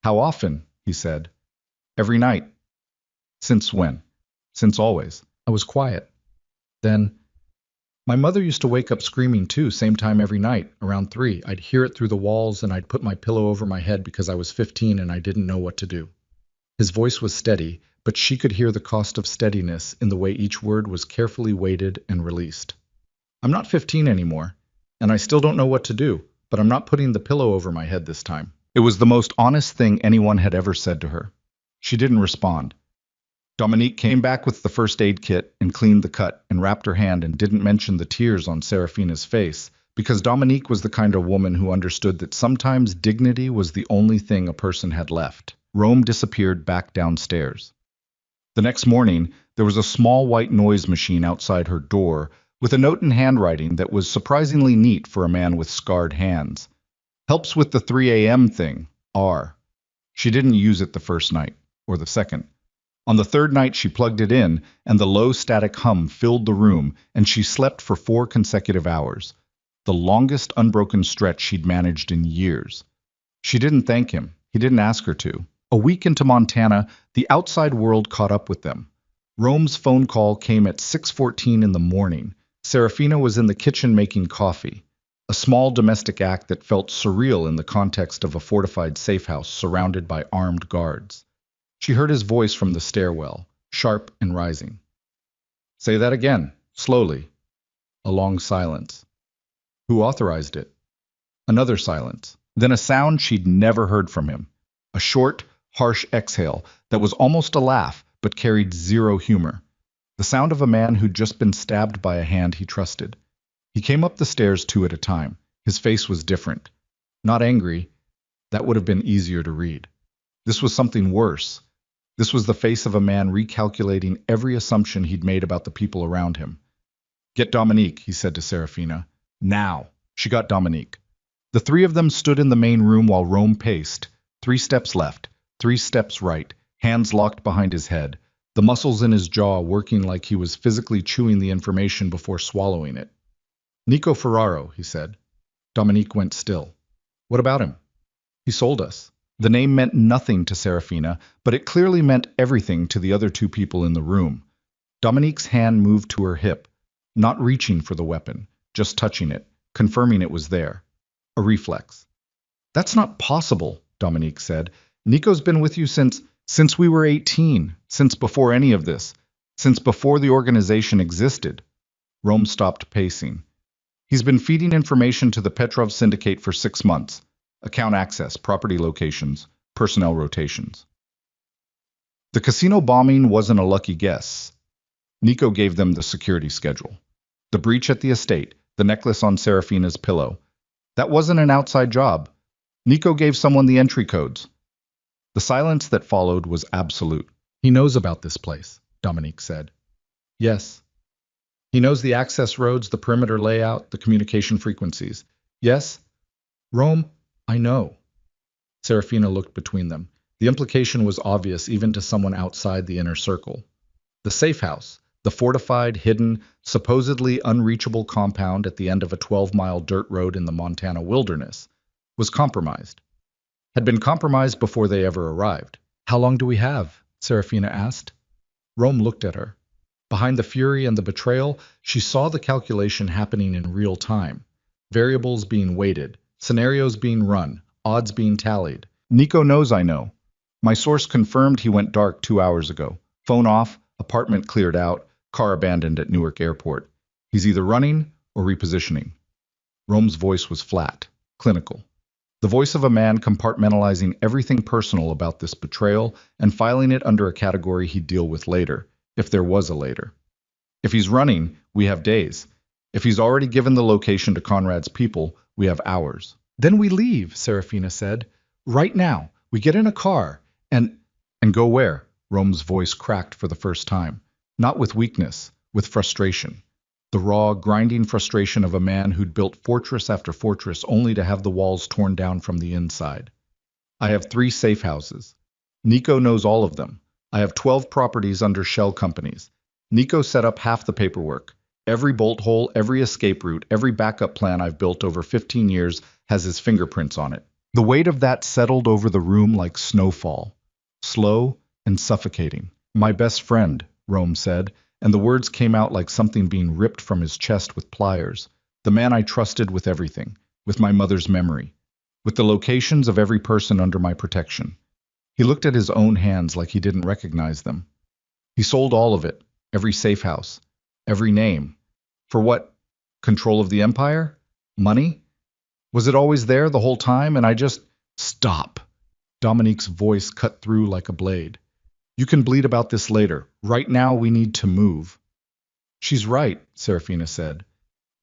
"How often?" he said. "Every night." "Since when?" "Since always." I was quiet. Then, "My mother used to wake up screaming too, same time every night, around 3. I'd hear it through the walls and I'd put my pillow over my head because I was 15 and I didn't know what to do." His voice was steady, but she could hear the cost of steadiness in the way each word was carefully weighted and released. "I'm not 15 anymore, and I still don't know what to do, but I'm not putting the pillow over my head this time." It was the most honest thing anyone had ever said to her. She didn't respond. Dominique came back with the first aid kit and cleaned the cut and wrapped her hand and didn't mention the tears on Serafina's face, because Dominique was the kind of woman who understood that sometimes dignity was the only thing a person had left. Rome disappeared back downstairs. The next morning, there was a small white noise machine outside her door with a note in handwriting that was surprisingly neat for a man with scarred hands. "Helps with the 3 a.m. thing, R." She didn't use it the first night, or the second. On the third night she plugged it in, and the low static hum filled the room, and she slept for 4 consecutive hours, the longest unbroken stretch she'd managed in years. She didn't thank him. He didn't ask her to. A week into Montana, the outside world caught up with them. Rome's phone call came at 6:14 in the morning. Serafina was in the kitchen making coffee, a small domestic act that felt surreal in the context of a fortified safe house surrounded by armed guards. She heard his voice from the stairwell, sharp and rising. "Say that again, slowly." A long silence. "Who authorized it?" Another silence. Then a sound she'd never heard from him. A short, harsh exhale that was almost a laugh, but carried zero humor. The sound of a man who'd just been stabbed by a hand he trusted. He came up the stairs 2 at a time. His face was different. Not angry. That would have been easier to read. This was something worse. This was the face of a man recalculating every assumption he'd made about the people around him. "Get Dominique," he said to Serafina. "Now." She got Dominique. The three of them stood in the main room while Rome paced. 3 steps left, 3 steps right, hands locked behind his head, the muscles in his jaw working like he was physically chewing the information before swallowing it. "Nico Ferraro," he said. Dominique went still. "What about him?" "He sold us." The name meant nothing to Serafina, but it clearly meant everything to the other 2 people in the room. Dominique's hand moved to her hip, not reaching for the weapon, just touching it, confirming it was there. A reflex. "That's not possible," Dominique said. "Nico's been with you since we were 18, since before any of this, since before the organization existed." Rome stopped pacing. "He's been feeding information to the Petrov Syndicate for 6 months. Account access, property locations, personnel rotations." The casino bombing wasn't a lucky guess. Nico gave them the security schedule. The breach at the estate, the necklace on Serafina's pillow. That wasn't an outside job. Nico gave someone the entry codes. The silence that followed was absolute. "He knows about this place," Dominique said. "Yes." "He knows the access roads, the perimeter layout, the communication frequencies." "Yes." "Rome, I know." Serafina looked between them. The implication was obvious even to someone outside the inner circle. The safe house, the fortified, hidden, supposedly unreachable compound at the end of a 12-mile dirt road in the Montana wilderness, was compromised. Had been compromised before they ever arrived. "How long do we have?" Serafina asked. Rome looked at her. Behind the fury and the betrayal, she saw the calculation happening in real time. Variables being weighted, scenarios being run, odds being tallied. "Nico knows I know. My source confirmed he went dark 2 hours ago. Phone off, apartment cleared out, car abandoned at Newark Airport. He's either running or repositioning." Rome's voice was flat, clinical. The voice of a man compartmentalizing everything personal about this betrayal and filing it under a category he'd deal with later, if there was a later. "If he's running, we have days. If he's already given the location to Conrad's people, we have hours." "Then we leave," Serafina said. "Right now. We get in a car and go where?" Rome's voice cracked for the first time. Not with weakness, with frustration. The raw, grinding frustration of a man who'd built fortress after fortress only to have the walls torn down from the inside. "I have 3 safe houses. Nico knows all of them. I have 12 properties under shell companies. Nico set up half the paperwork. Every bolt hole, every escape route, every backup plan I've built over 15 years has his fingerprints on it." The weight of that settled over the room like snowfall. Slow and suffocating. "My best friend," Rome said, and the words came out like something being ripped from his chest with pliers. "The man I trusted with everything, with my mother's memory, with the locations of every person under my protection." He looked at his own hands like he didn't recognize them. "He sold all of it, every safe house, every name. For what? Control of the empire? Money? Was it always there the whole time and I just—" "Stop!" Dominique's voice cut through like a blade. "You can bleed about this later. Right now we need to move." "She's right," Serafina said.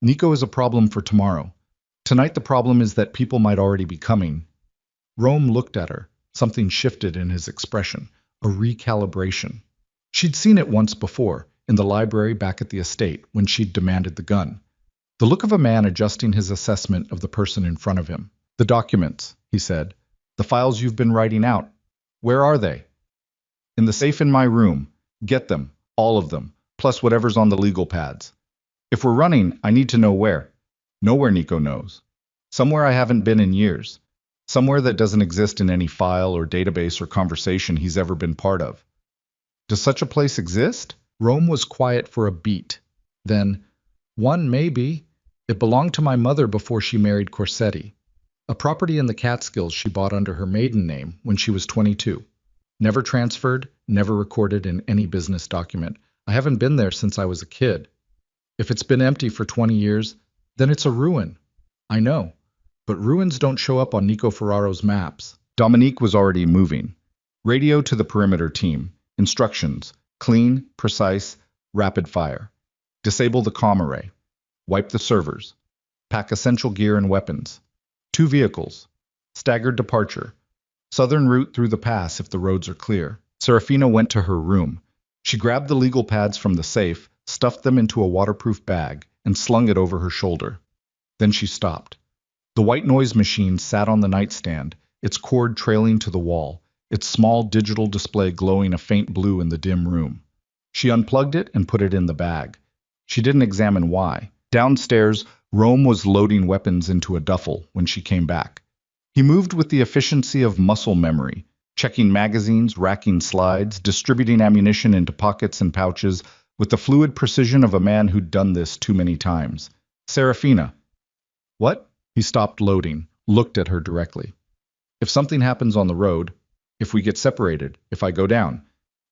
"Nico is a problem for tomorrow. Tonight the problem is that people might already be coming." Rome looked at her. Something shifted in his expression. A recalibration. She'd seen it once before, in the library back at the estate, when she'd demanded the gun. The look of a man adjusting his assessment of the person in front of him. "The documents," he said. "The files you've been writing out. Where are they?" "In the safe in my room. Get them, all of them, plus whatever's on the legal pads. If we're running, I need to know where." "Nowhere Nico knows. Somewhere I haven't been in years. Somewhere that doesn't exist in any file or database or conversation he's ever been part of." "Does such a place exist?" Rome was quiet for a beat. Then, "One maybe. It belonged to my mother before she married Corsetti. A property in the Catskills she bought under her maiden name when she was 22. Never transferred, never recorded in any business document. I haven't been there since I was a kid. If it's been empty for 20 years, then it's a ruin. I know. But ruins don't show up on Nico Ferraro's maps." Dominique was already moving. "Radio to the perimeter team. Instructions. Clean, precise, rapid fire. Disable the comm array. Wipe the servers. Pack essential gear and weapons. 2 vehicles. Staggered departure. Southern route through the pass if the roads are clear. Serafina went to her room. She grabbed the legal pads from the safe, stuffed them into a waterproof bag, and slung it over her shoulder. Then she stopped. The white noise machine sat on the nightstand, its cord trailing to the wall, its small digital display glowing a faint blue in the dim room. She unplugged it and put it in the bag. She didn't examine why. Downstairs, Rome was loading weapons into a duffel when she came back. He moved with the efficiency of muscle memory, checking magazines, racking slides, distributing ammunition into pockets and pouches with the fluid precision of a man who'd done this too many times. Serafina. What? He stopped loading, looked at her directly. If something happens on the road, if we get separated, if I go down,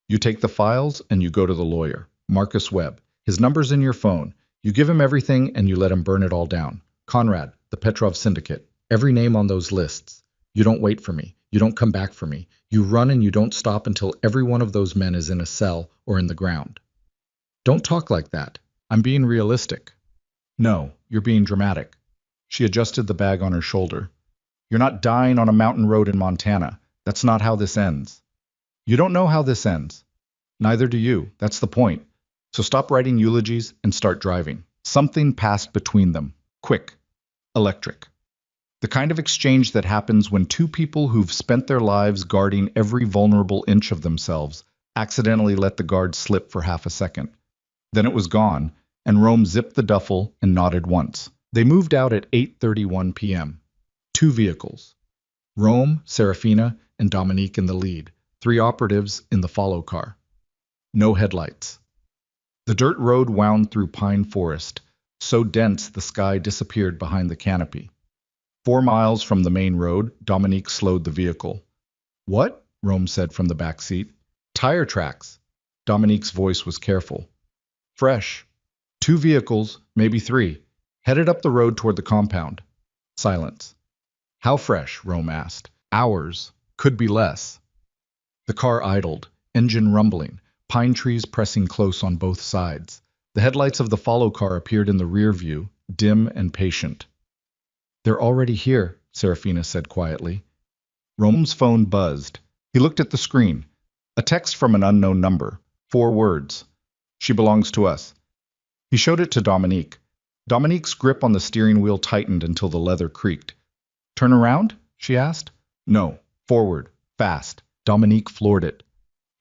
you take the files and you go to the lawyer, Marcus Webb. His number's in your phone. You give him everything and you let him burn it all down. Conrad, the Petrov Syndicate, every name on those lists. You don't wait for me. You don't come back for me. You run and you don't stop until every one of those men is in a cell or in the ground. Don't talk like that. I'm being realistic. No, you're being dramatic. She adjusted the bag on her shoulder. You're not dying on a mountain road in Montana. That's not how this ends. You don't know how this ends. Neither do you. That's the point. So stop writing eulogies and start driving. Something passed between them. Quick. Electric. The kind of exchange that happens when two people who've spent their lives guarding every vulnerable inch of themselves accidentally let the guard slip for half a second. Then it was gone, and Rome zipped the duffel and nodded once. They moved out at 8:31 p.m. 2 vehicles. Rome, Serafina, and Dominique in the lead. 3 operatives in the follow car. No headlights. The dirt road wound through pine forest, so dense the sky disappeared behind the canopy. 4 miles from the main road, Dominique slowed the vehicle. What? Rome said from the back seat. Tire tracks. Dominique's voice was careful. Fresh. 2 vehicles, maybe 3, headed up the road toward the compound. Silence. How fresh? Rome asked. Hours. Could be less. The car idled, engine rumbling, pine trees pressing close on both sides. The headlights of the follow car appeared in the rear view, dim and patient. They're already here, Serafina said quietly. Rome's phone buzzed. He looked at the screen. A text from an unknown number. 4 words. She belongs to us. He showed it to Dominique. Dominique's grip on the steering wheel tightened until the leather creaked. Turn around? She asked. No. Forward. Fast. Dominique floored it.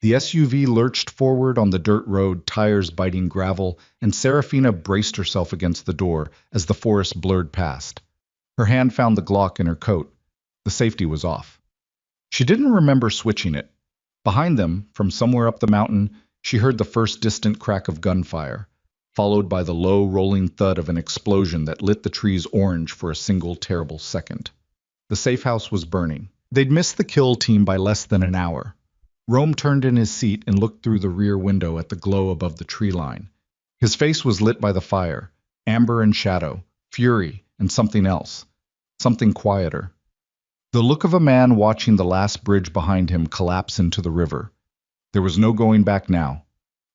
The SUV lurched forward on the dirt road, tires biting gravel, and Serafina braced herself against the door as the forest blurred past. Her hand found the Glock in her coat. The safety was off. She didn't remember switching it. Behind them, from somewhere up the mountain, she heard the first distant crack of gunfire, followed by the low, rolling thud of an explosion that lit the trees orange for a single terrible second. The safe house was burning. They'd missed the kill team by less than an hour. Rome turned in his seat and looked through the rear window at the glow above the tree line. His face was lit by the fire, amber and shadow, fury, and something else, something quieter. The look of a man watching the last bridge behind him collapse into the river. There was no going back now.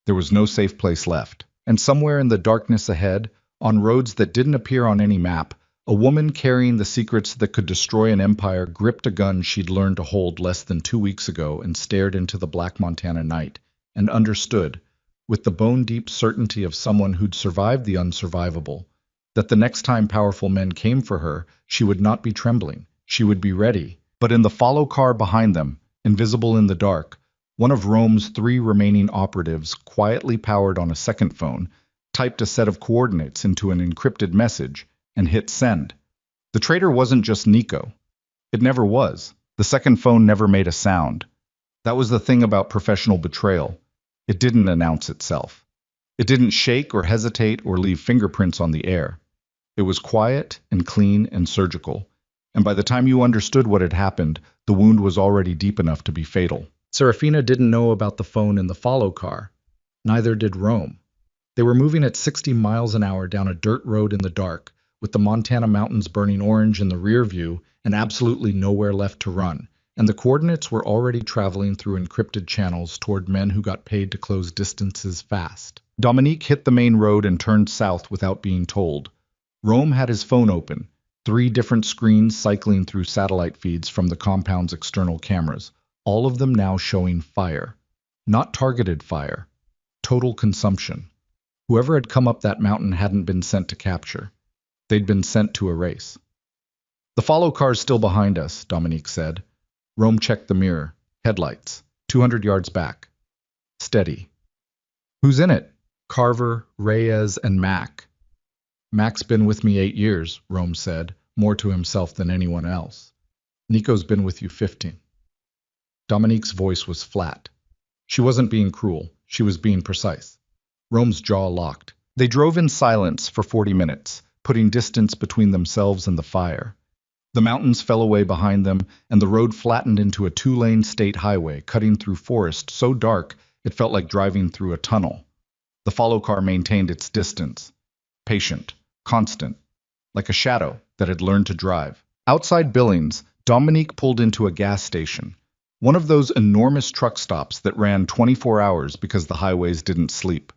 There was no safe place left. And somewhere in the darkness ahead, on roads that didn't appear on any map, a woman carrying the secrets that could destroy an empire gripped a gun she'd learned to hold less than 2 weeks ago and stared into the black Montana night, and understood, with the bone-deep certainty of someone who'd survived the unsurvivable, that the next time powerful men came for her, she would not be trembling. She would be ready. But in the follow car behind them, invisible in the dark, one of Rome's 3 remaining operatives, quietly powered on a second phone, typed a set of coordinates into an encrypted message and hit send. The traitor wasn't just Nico. It never was. The second phone never made a sound. That was the thing about professional betrayal. It didn't announce itself. It didn't shake or hesitate or leave fingerprints on the air. It was quiet and clean and surgical. And by the time you understood what had happened, the wound was already deep enough to be fatal. Serafina didn't know about the phone in the follow car. Neither did Rome. They were moving at 60 miles an hour down a dirt road in the dark, with the Montana mountains burning orange in the rear view and absolutely nowhere left to run, and the coordinates were already traveling through encrypted channels toward men who got paid to close distances fast. Dominique hit the main road and turned south without being told. Rome had his phone open, 3 different screens cycling through satellite feeds from the compound's external cameras, all of them now showing fire. Not targeted fire. Total consumption. Whoever had come up that mountain hadn't been sent to capture. They'd been sent to erase. The follow car's still behind us, Dominique said. Rome checked the mirror. Headlights. 200 yards back. Steady. Who's in it? Carver, Reyes, and Mac. Mac's been with me 8 years, Rome said, more to himself than anyone else. Nico's been with you 15. Dominique's voice was flat. She wasn't being cruel. She was being precise. Rome's jaw locked. They drove in silence for 40 minutes, putting distance between themselves and the fire. The mountains fell away behind them, and the road flattened into a 2-lane state highway cutting through forest so dark it felt like driving through a tunnel. The follow car maintained its distance. Patient, constant, like a shadow that had learned to drive. Outside Billings, Dominique pulled into a gas station, one of those enormous truck stops that ran 24 hours because the highways didn't sleep.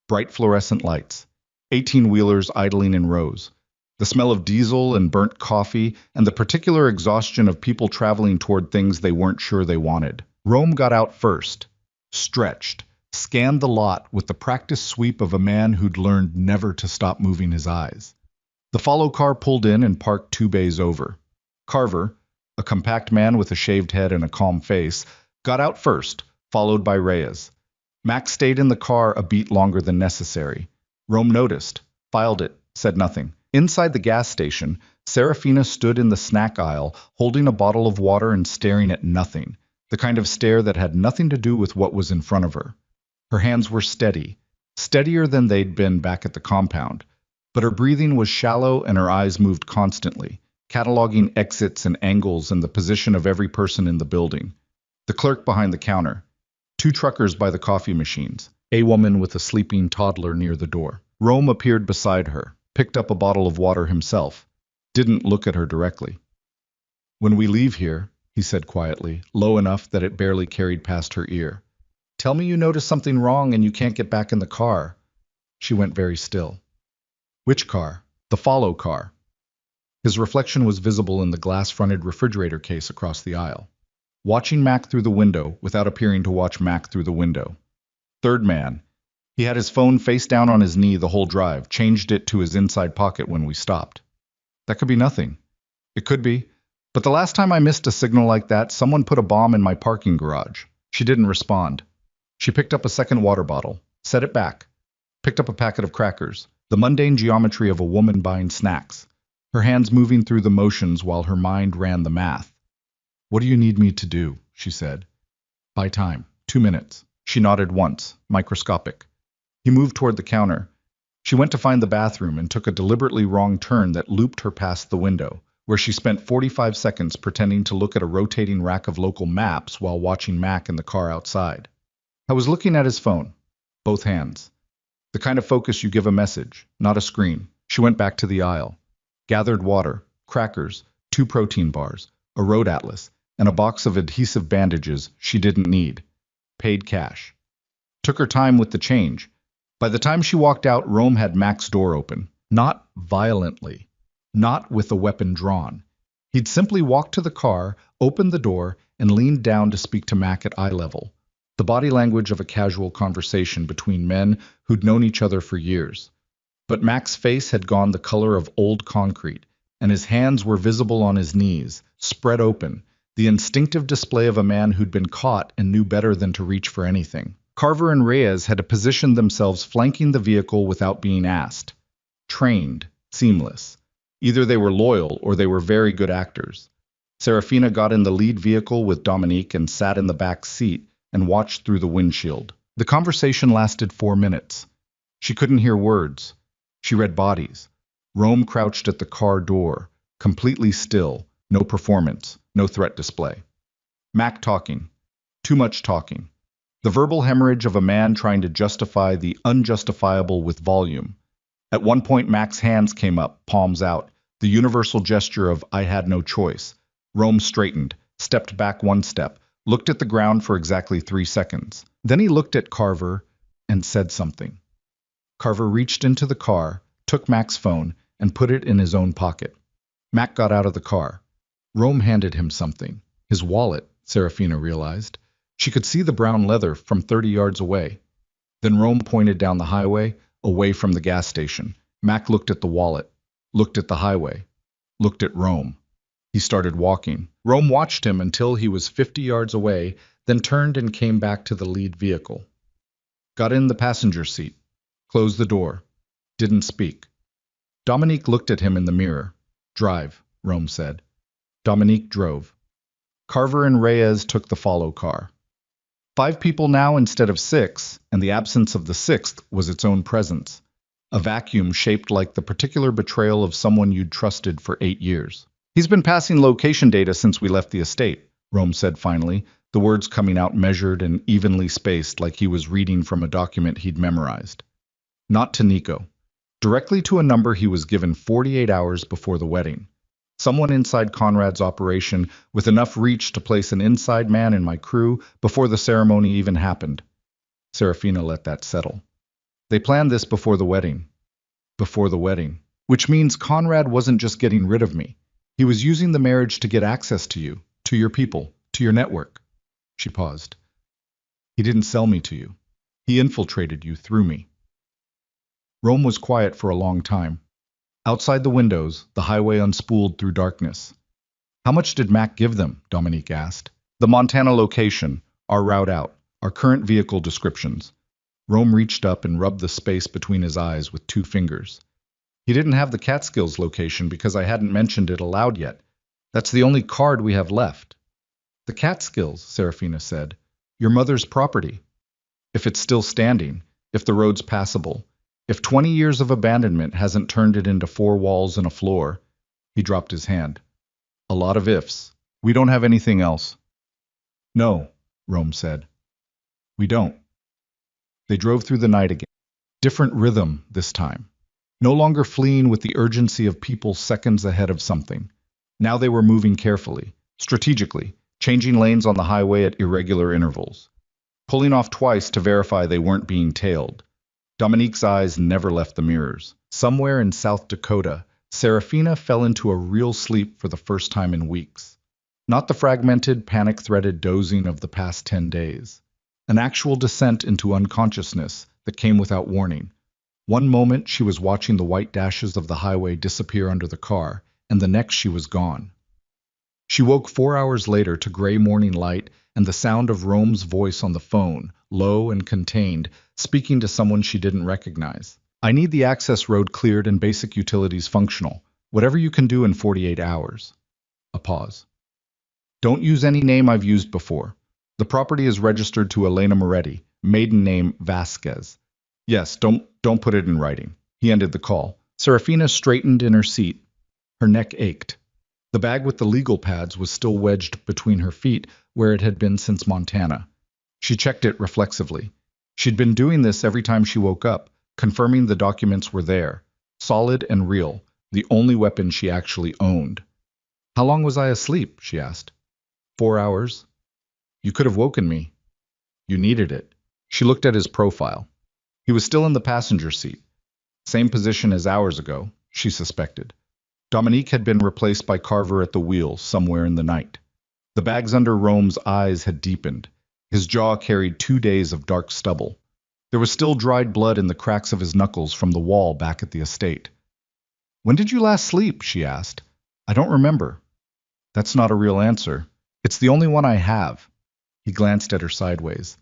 Bright fluorescent lights, 18-wheelers idling in rows, the smell of diesel and burnt coffee, and the particular exhaustion of people traveling toward things they weren't sure they wanted. Rome got out first, stretched, scanned the lot with the practiced sweep of a man who'd learned never to stop moving his eyes. The follow car pulled in and parked 2 bays over. Carver, a compact man with a shaved head and a calm face, got out first, followed by Reyes. Max stayed in the car a beat longer than necessary. Rome noticed, filed it, said nothing. Inside the gas station, Serafina stood in the snack aisle, holding a bottle of water and staring at nothing, the kind of stare that had nothing to do with what was in front of her. Her hands were steady, steadier than they'd been back at the compound, but her breathing was shallow and her eyes moved constantly, cataloging exits and angles and the position of every person in the building. The clerk behind the counter, 2 truckers by the coffee machines, a woman with a sleeping toddler near the door. Rome appeared beside her, picked up a bottle of water himself, didn't look at her directly. "When we leave here," he said quietly, low enough that it barely carried past her ear, "tell me you notice something wrong and you can't get back in the car." She went very still. "Which car?" "The follow car." His reflection was visible in the glass-fronted refrigerator case across the aisle. Watching Mac through the window without appearing to watch Mac through the window. Third man. He had his phone face down on his knee the whole drive, changed it to his inside pocket when we stopped. That could be nothing. It could be. But the last time I missed a signal like that, someone put a bomb in my parking garage. She didn't respond. She picked up a second water bottle, set it back, picked up a packet of crackers, the mundane geometry of a woman buying snacks, her hands moving through the motions while her mind ran the math. "What do you need me to do?" she said. "Buy time. 2 minutes." She nodded once, microscopic. He moved toward the counter. She went to find the bathroom and took a deliberately wrong turn that looped her past the window, where she spent 45 seconds pretending to look at a rotating rack of local maps while watching Mac in the car outside. I was looking at his phone, both hands. The kind of focus you give a message, not a screen. She went back to the aisle, gathered water, crackers, 2 protein bars, a road atlas, and a box of adhesive bandages she didn't need. Paid cash. Took her time with the change. By the time she walked out, Rome had Mac's door open. Not violently. Not with a weapon drawn. He'd simply walked to the car, opened the door, and leaned down to speak to Mac at eye level. The body language of a casual conversation between men who'd known each other for years. But Mac's face had gone the color of old concrete, and his hands were visible on his knees, spread open, the instinctive display of a man who'd been caught and knew better than to reach for anything. Carver and Reyes had positioned themselves flanking the vehicle without being asked. Trained, seamless. Either they were loyal or they were very good actors. Serafina got in the lead vehicle with Dominique and sat in the back seat and watched through the windshield. The conversation lasted 4 minutes. She couldn't hear words. She read bodies. Rome crouched at the car door, completely still, no performance, no threat display. Mac talking. Too much talking. The verbal hemorrhage of a man trying to justify the unjustifiable with volume. At one point, Mac's hands came up, palms out, the universal gesture of "I had no choice." Rome straightened, stepped back 1 step, looked at the ground for exactly 3 seconds. Then he looked at Carver and said something. Carver reached into the car, took Mac's phone, and put it in his own pocket. Mac got out of the car. Rome handed him something. His wallet, Serafina realized. She could see the brown leather from 30 yards away. Then Rome pointed down the highway, away from the gas station. Mac looked at the wallet, looked at the highway, looked at Rome. He started walking. Rome watched him until he was 50 yards away, then turned and came back to the lead vehicle. Got in the passenger seat, closed the door, didn't speak. Dominique looked at him in the mirror. Drive, Rome said. Dominique drove. Carver and Reyes took the follow car. 5 people now instead of 6, and the absence of the 6th was its own presence. A vacuum shaped like the particular betrayal of someone you'd trusted for 8 years. He's been passing location data since we left the estate, Rome said finally, the words coming out measured and evenly spaced like he was reading from a document he'd memorized. Not to Nico. Directly to a number he was given 48 hours before the wedding. Someone inside Conrad's operation with enough reach to place an inside man in my crew before the ceremony even happened. Serafina let that settle. They planned this before the wedding. Before the wedding. Which means Conrad wasn't just getting rid of me. He was using the marriage to get access to you, to your people, to your network. She paused. He didn't sell me to you. He infiltrated you through me. Rome was quiet for a long time. Outside the windows, the highway unspooled through darkness. How much did Mac give them? Dominique asked. The Montana location, our route out, our current vehicle descriptions. Rome reached up and rubbed the space between his eyes with 2 fingers. He didn't have the Catskills location because I hadn't mentioned it aloud yet. That's the only card we have left. The Catskills, Serafina said. Your mother's property. If it's still standing, if the road's passable, if 20 years of abandonment hasn't turned it into 4 walls and a floor. He dropped his hand. A lot of ifs. We don't have anything else. No, Rome said. We don't. They drove through the night again. Different rhythm this time. No longer fleeing with the urgency of people seconds ahead of something. Now they were moving carefully, strategically, changing lanes on the highway at irregular intervals. Pulling off twice to verify they weren't being tailed. Dominique's eyes never left the mirrors. Somewhere in South Dakota, Serafina fell into a real sleep for the first time in weeks. Not the fragmented, panic-threaded dozing of the past 10 days. An actual descent into unconsciousness that came without warning. One moment she was watching the white dashes of the highway disappear under the car, and the next she was gone. She woke 4 hours later to gray morning light and the sound of Rome's voice on the phone, low and contained, speaking to someone she didn't recognize. I need the access road cleared and basic utilities functional. Whatever you can do in 48 hours. A pause. Don't use any name I've used before. The property is registered to Elena Moretti, maiden name Vasquez. Yes, don't put it in writing. He ended the call. Serafina straightened in her seat. Her neck ached. The bag with the legal pads was still wedged between her feet where it had been since Montana. She checked it reflexively. She'd been doing this every time she woke up, confirming the documents were there, solid and real, the only weapon she actually owned. How long was I asleep? She asked. 4 hours. You could have woken me. You needed it. She looked at his profile. He was still in the passenger seat. Same position as hours ago, she suspected. Dominique had been replaced by Carver at the wheel somewhere in the night. The bags under Rome's eyes had deepened. His jaw carried 2 days of dark stubble. There was still dried blood in the cracks of his knuckles from the wall back at the estate. When did you last sleep? She asked. I don't remember. That's not a real answer. It's the only one I have. He glanced at her sideways.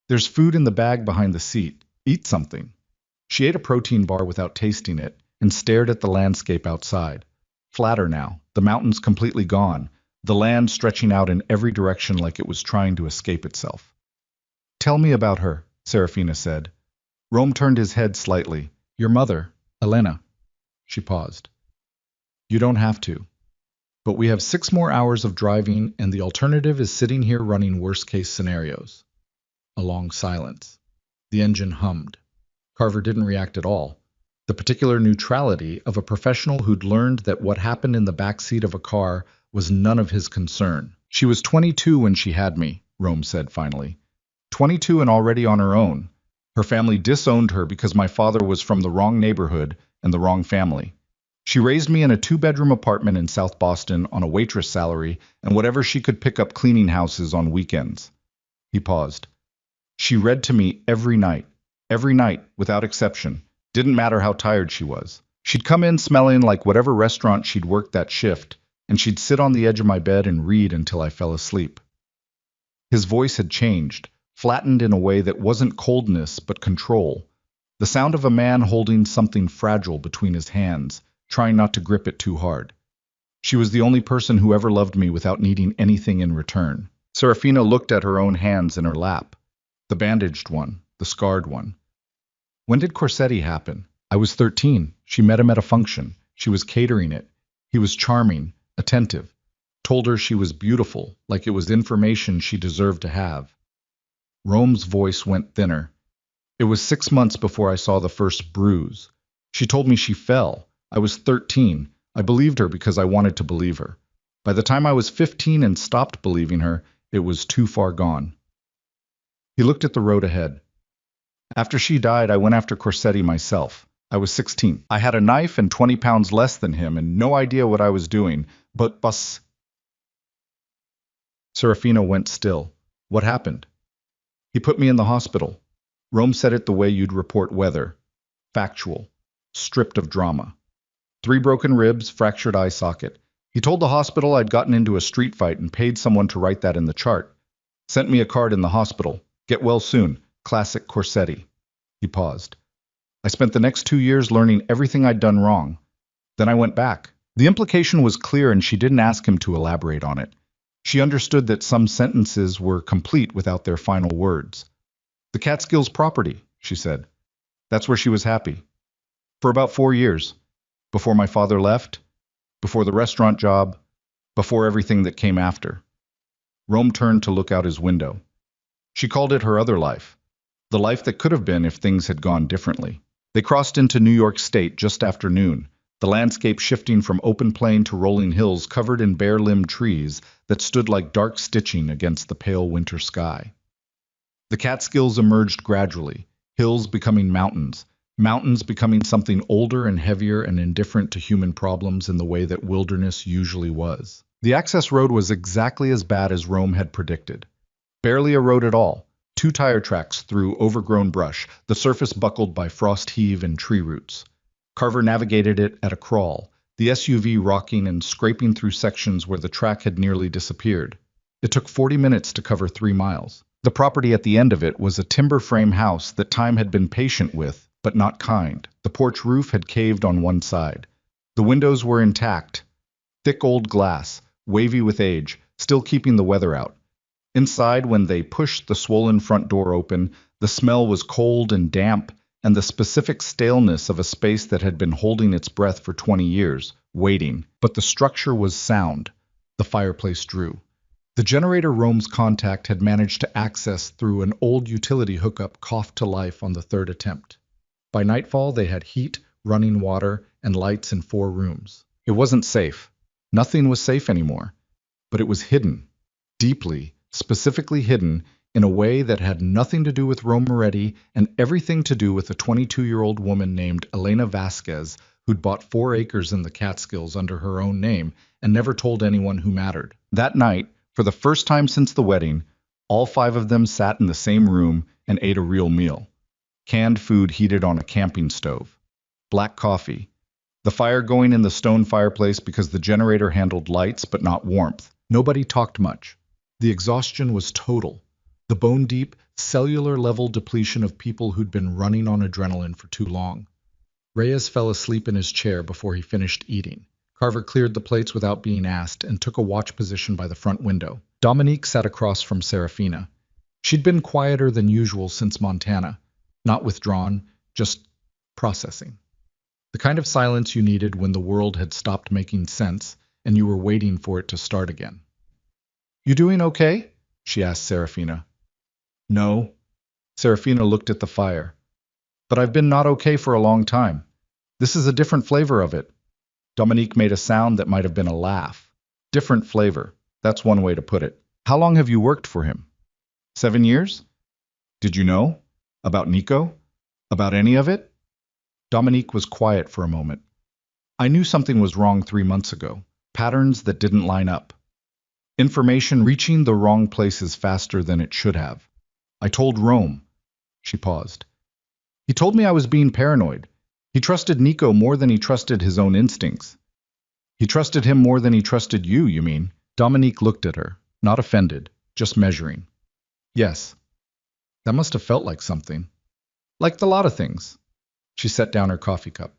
There's food in the bag behind the seat. Eat something. She ate a protein bar without tasting it and stared at the landscape outside. Flatter now, the mountains completely gone, the land stretching out in every direction like it was trying to escape itself. Tell me about her, Serafina said. Rome turned his head slightly. Your mother, Elena. She paused. You don't have to. But we have 6 more hours of driving, and the alternative is sitting here running worst-case scenarios. A long silence. The engine hummed. Carver didn't react at all. The particular neutrality of a professional who'd learned that what happened in the back seat of a car was none of his concern. She was 22 when she had me, Rome said finally. 22 and already on her own. Her family disowned her because my father was from the wrong neighborhood and the wrong family. She raised me in a 2-bedroom apartment in South Boston on a waitress salary and whatever she could pick up cleaning houses on weekends. He paused. She read to me every night, without exception. Didn't matter how tired she was. She'd come in smelling like whatever restaurant she'd worked that shift, and she'd sit on the edge of my bed and read until I fell asleep. His voice had changed, flattened in a way that wasn't coldness but control. The sound of a man holding something fragile between his hands, trying not to grip it too hard. She was the only person who ever loved me without needing anything in return. Serafina looked at her own hands in her lap. The bandaged one, the scarred one. When did Corsetti happen? I was 13. She met him at a function. She was catering it. He was charming, attentive. Told her she was beautiful, like it was information she deserved to have. Rome's voice went thinner. It was 6 months before I saw the first bruise. She told me she fell. I was 13. I believed her because I wanted to believe her. By the time I was 15 and stopped believing her, it was too far gone. He looked at the road ahead. After she died, I went after Corsetti myself. I was 16. I had a knife and 20 pounds less than him and no idea what I was doing. But Serafina went still. What happened? He put me in the hospital. Rome said it the way you'd report weather. Factual. Stripped of drama. 3 broken ribs, fractured eye socket. He told the hospital I'd gotten into a street fight and paid someone to write that in the chart. Sent me a card in the hospital. Get well soon. Classic Corsetti. He paused. I spent the next 2 years learning everything I'd done wrong. Then I went back. The implication was clear and she didn't ask him to elaborate on it. She understood that some sentences were complete without their final words. The Catskills property, she said. That's where she was happy. For about 4 years. Before my father left, before the restaurant job, before everything that came after. Rome turned to look out his window. She called it her other life. The life that could have been if things had gone differently. They crossed into New York State just after noon, the landscape shifting from open plain to rolling hills covered in bare-limbed trees that stood like dark stitching against the pale winter sky. The Catskills emerged gradually, hills becoming mountains, mountains becoming something older and heavier and indifferent to human problems in the way that wilderness usually was. The access road was exactly as bad as Rome had predicted. Barely a road at all. 2 tire tracks through overgrown brush, the surface buckled by frost heave and tree roots. Carver navigated it at a crawl, the SUV rocking and scraping through sections where the track had nearly disappeared. It took 40 minutes to cover 3 miles. The property at the end of it was a timber frame house that time had been patient with, but not kind. The porch roof had caved on one side. The windows were intact. Thick old glass, wavy with age, still keeping the weather out. Inside, when they pushed the swollen front door open, the smell was cold and damp, and the specific staleness of a space that had been holding its breath for 20 years, waiting. But the structure was sound. The fireplace drew. The generator Rome's contact had managed to access through an old utility hookup coughed to life on the 3rd attempt. By nightfall, they had heat, running water, and lights in 4 rooms. It wasn't safe. Nothing was safe anymore. But it was hidden. Deeply, specifically hidden, in a way that had nothing to do with Rome Moretti and everything to do with a 22-year-old woman named Elena Vasquez who'd bought 4 acres in the Catskills under her own name and never told anyone who mattered. That night, for the first time since the wedding, all 5 of them sat in the same room and ate a real meal. Canned food heated on a camping stove. Black coffee. The fire going in the stone fireplace because the generator handled lights but not warmth. Nobody talked much. The exhaustion was total. The bone-deep, cellular-level depletion of people who'd been running on adrenaline for too long. Reyes fell asleep in his chair before he finished eating. Carver cleared the plates without being asked and took a watch position by the front window. Dominique sat across from Serafina. She'd been quieter than usual since Montana. Not withdrawn, just processing. The kind of silence you needed when the world had stopped making sense and you were waiting for it to start again. "You doing okay?" she asked Serafina. "No." Serafina looked at the fire. "But I've been not okay for a long time. This is a different flavor of it." Dominique made a sound that might have been a laugh. "Different flavor. That's one way to put it. How long have you worked for him?" 7 years? "Did you know? About Nico? About any of it?" Dominique was quiet for a moment. "I knew something was wrong 3 months ago. Patterns that didn't line up." Information reaching the wrong places faster than it should have. I told Rome. She paused. He told me I was being paranoid. He trusted Nico more than he trusted his own instincts. He trusted him more than he trusted you, you mean? Dominique looked at her, not offended, just measuring. Yes. That must have felt like something. Like a lot of things. She set down her coffee cup.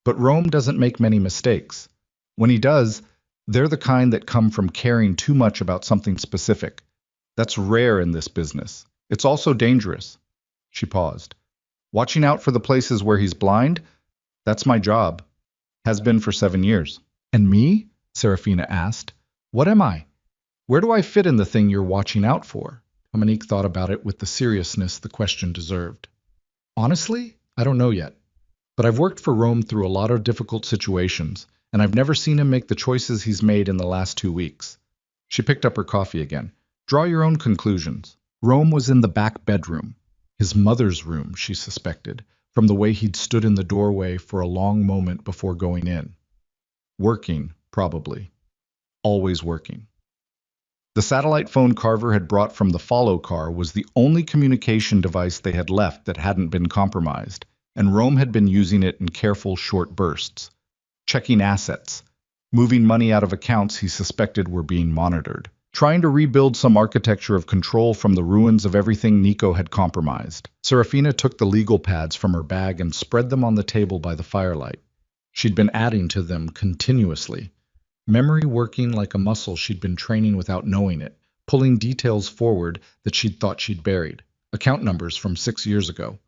But Rome doesn't make many mistakes. When he does, they're the kind that come from caring too much about something specific. That's rare in this business. It's also dangerous. She paused. Watching out for the places where he's blind? That's my job. Has been for 7 years. And me? Serafina asked. What am I? Where do I fit in the thing you're watching out for? Dominique thought about it with the seriousness the question deserved. Honestly, I don't know yet. But I've worked for Rome through a lot of difficult situations, and I've never seen him make the choices he's made in the last 2 weeks. She picked up her coffee again. Draw your own conclusions. Rome was in the back bedroom. His mother's room, she suspected, from the way he'd stood in the doorway for a long moment before going in. Working, probably. Always working. The satellite phone Carver had brought from the follow car was the only communication device they had left that hadn't been compromised, and Rome had been using it in careful, short bursts, checking assets, moving money out of accounts he suspected were being monitored, trying to rebuild some architecture of control from the ruins of everything Nico had compromised. Serafina took the legal pads from her bag and spread them on the table by the firelight. She'd been adding to them continuously. Memory working like a muscle she'd been training without knowing it, pulling details forward that she'd thought she'd buried. Account numbers from 6 years ago.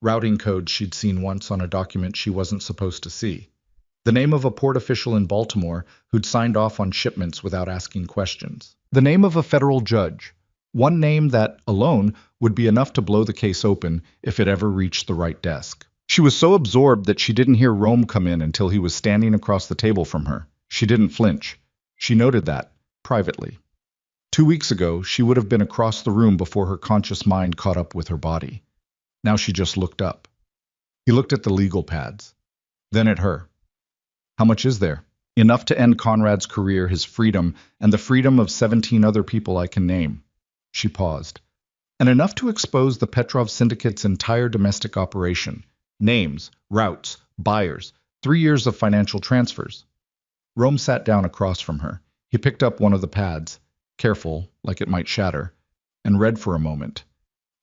Routing codes she'd seen once on a document she wasn't supposed to see. The name of a port official in Baltimore who'd signed off on shipments without asking questions. The name of a federal judge. One name that, alone, would be enough to blow the case open if it ever reached the right desk. She was so absorbed that she didn't hear Rome come in until he was standing across the table from her. She didn't flinch. She noted that, privately. 2 weeks ago, she would have been across the room before her conscious mind caught up with her body. Now she just looked up. He looked at the legal pads. Then at her. How much is there? Enough to end Conrad's career, his freedom, and the freedom of 17 other people I can name. She paused. And enough to expose the Petrov Syndicate's entire domestic operation. Names, routes, buyers, 3 years of financial transfers. Rome sat down across from her. He picked up one of the pads, careful, like it might shatter, and read for a moment.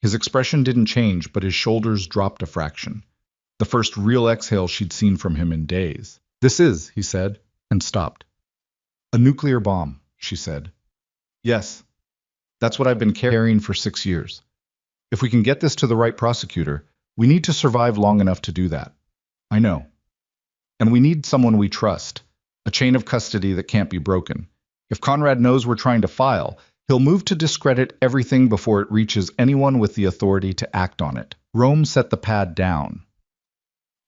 His expression didn't change, but his shoulders dropped a fraction. The first real exhale she'd seen from him in days. This is, he said, and stopped. A nuclear bomb, she said. Yes, that's what I've been carrying for 6 years. If we can get this to the right prosecutor, we need to survive long enough to do that. I know. And we need someone we trust. A chain of custody that can't be broken. If Conrad knows we're trying to file, he'll move to discredit everything before it reaches anyone with the authority to act on it. Rome set the pad down,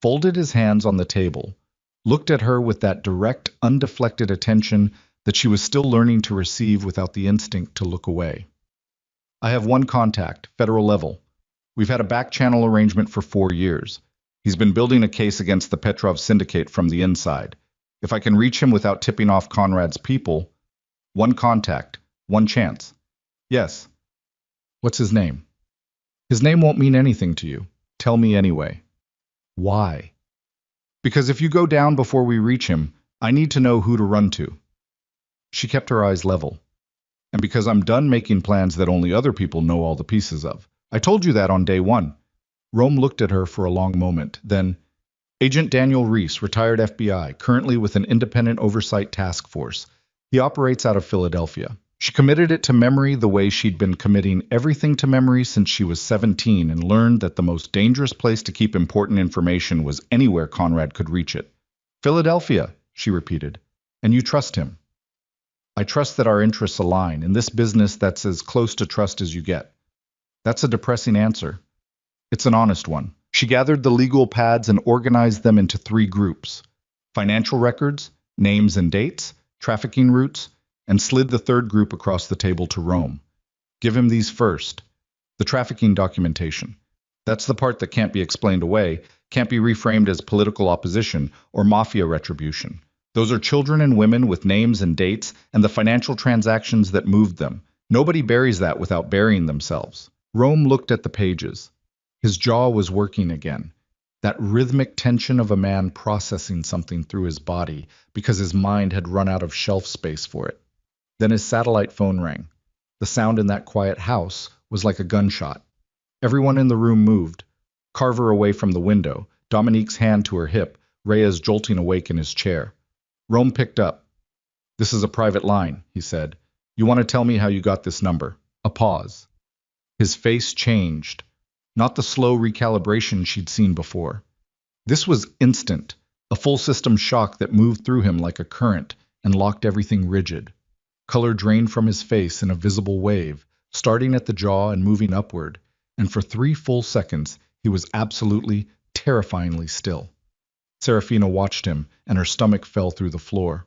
folded his hands on the table, looked at her with that direct, undeflected attention that she was still learning to receive without the instinct to look away. I have one contact, federal level. We've had a back-channel arrangement for 4 years. He's been building a case against the Petrov Syndicate from the inside. If I can reach him without tipping off Conrad's people, one contact, one chance. Yes. What's his name? His name won't mean anything to you. Tell me anyway. Why? Because if you go down before we reach him, I need to know who to run to. She kept her eyes level. And because I'm done making plans that only other people know all the pieces of. I told you that on day 1. Rome looked at her for a long moment, then, Agent Daniel Reese, retired FBI, currently with an independent oversight task force. He operates out of Philadelphia. She committed it to memory the way she'd been committing everything to memory since she was 17 and learned that the most dangerous place to keep important information was anywhere Conrad could reach it. Philadelphia, she repeated. And you trust him. I trust that our interests align. In this business, that's as close to trust as you get. That's a depressing answer. It's an honest one. She gathered the legal pads and organized them into 3 groups. Financial records, names and dates, trafficking routes, and slid the 3rd group across the table to Rome. Give him these first. The trafficking documentation. That's the part that can't be explained away, can't be reframed as political opposition or mafia retribution. Those are children and women with names and dates and the financial transactions that moved them. Nobody buries that without burying themselves. Rome looked at the pages. His jaw was working again. That rhythmic tension of a man processing something through his body because his mind had run out of shelf space for it. Then his satellite phone rang. The sound in that quiet house was like a gunshot. Everyone in the room moved. Carver away from the window, Dominique's hand to her hip, Reyes jolting awake in his chair. Rome picked up. "This is a private line," he said. "You want to tell me how you got this number?" A pause. His face changed. Not the slow recalibration she'd seen before. This was instant, a full system shock that moved through him like a current and locked everything rigid. Color drained from his face in a visible wave, starting at the jaw and moving upward, and for 3 full seconds he was absolutely, terrifyingly still. Serafina watched him, and her stomach fell through the floor.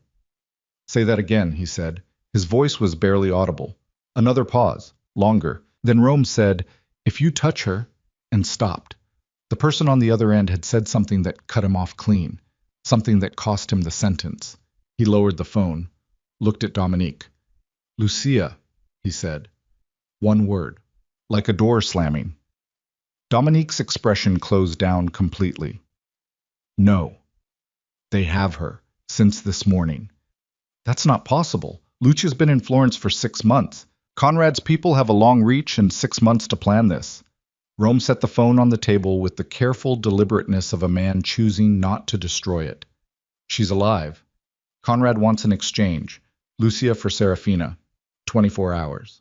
"Say that again," he said. His voice was barely audible. Another pause, longer. Then Rome said, "If you touch her," and stopped. The person on the other end had said something that cut him off clean, something that cost him the sentence. He lowered the phone, looked at Dominique. "Lucia," he said. One word, like a door slamming. Dominique's expression closed down completely. "No. They have her, since this morning." "That's not possible. Lucia's been in Florence for 6 months. Conrad's people have a long reach and 6 months to plan this." Rome set the phone on the table with the careful deliberateness of a man choosing not to destroy it. "She's alive. Conrad wants an exchange. Lucia for Serafina. 24 hours.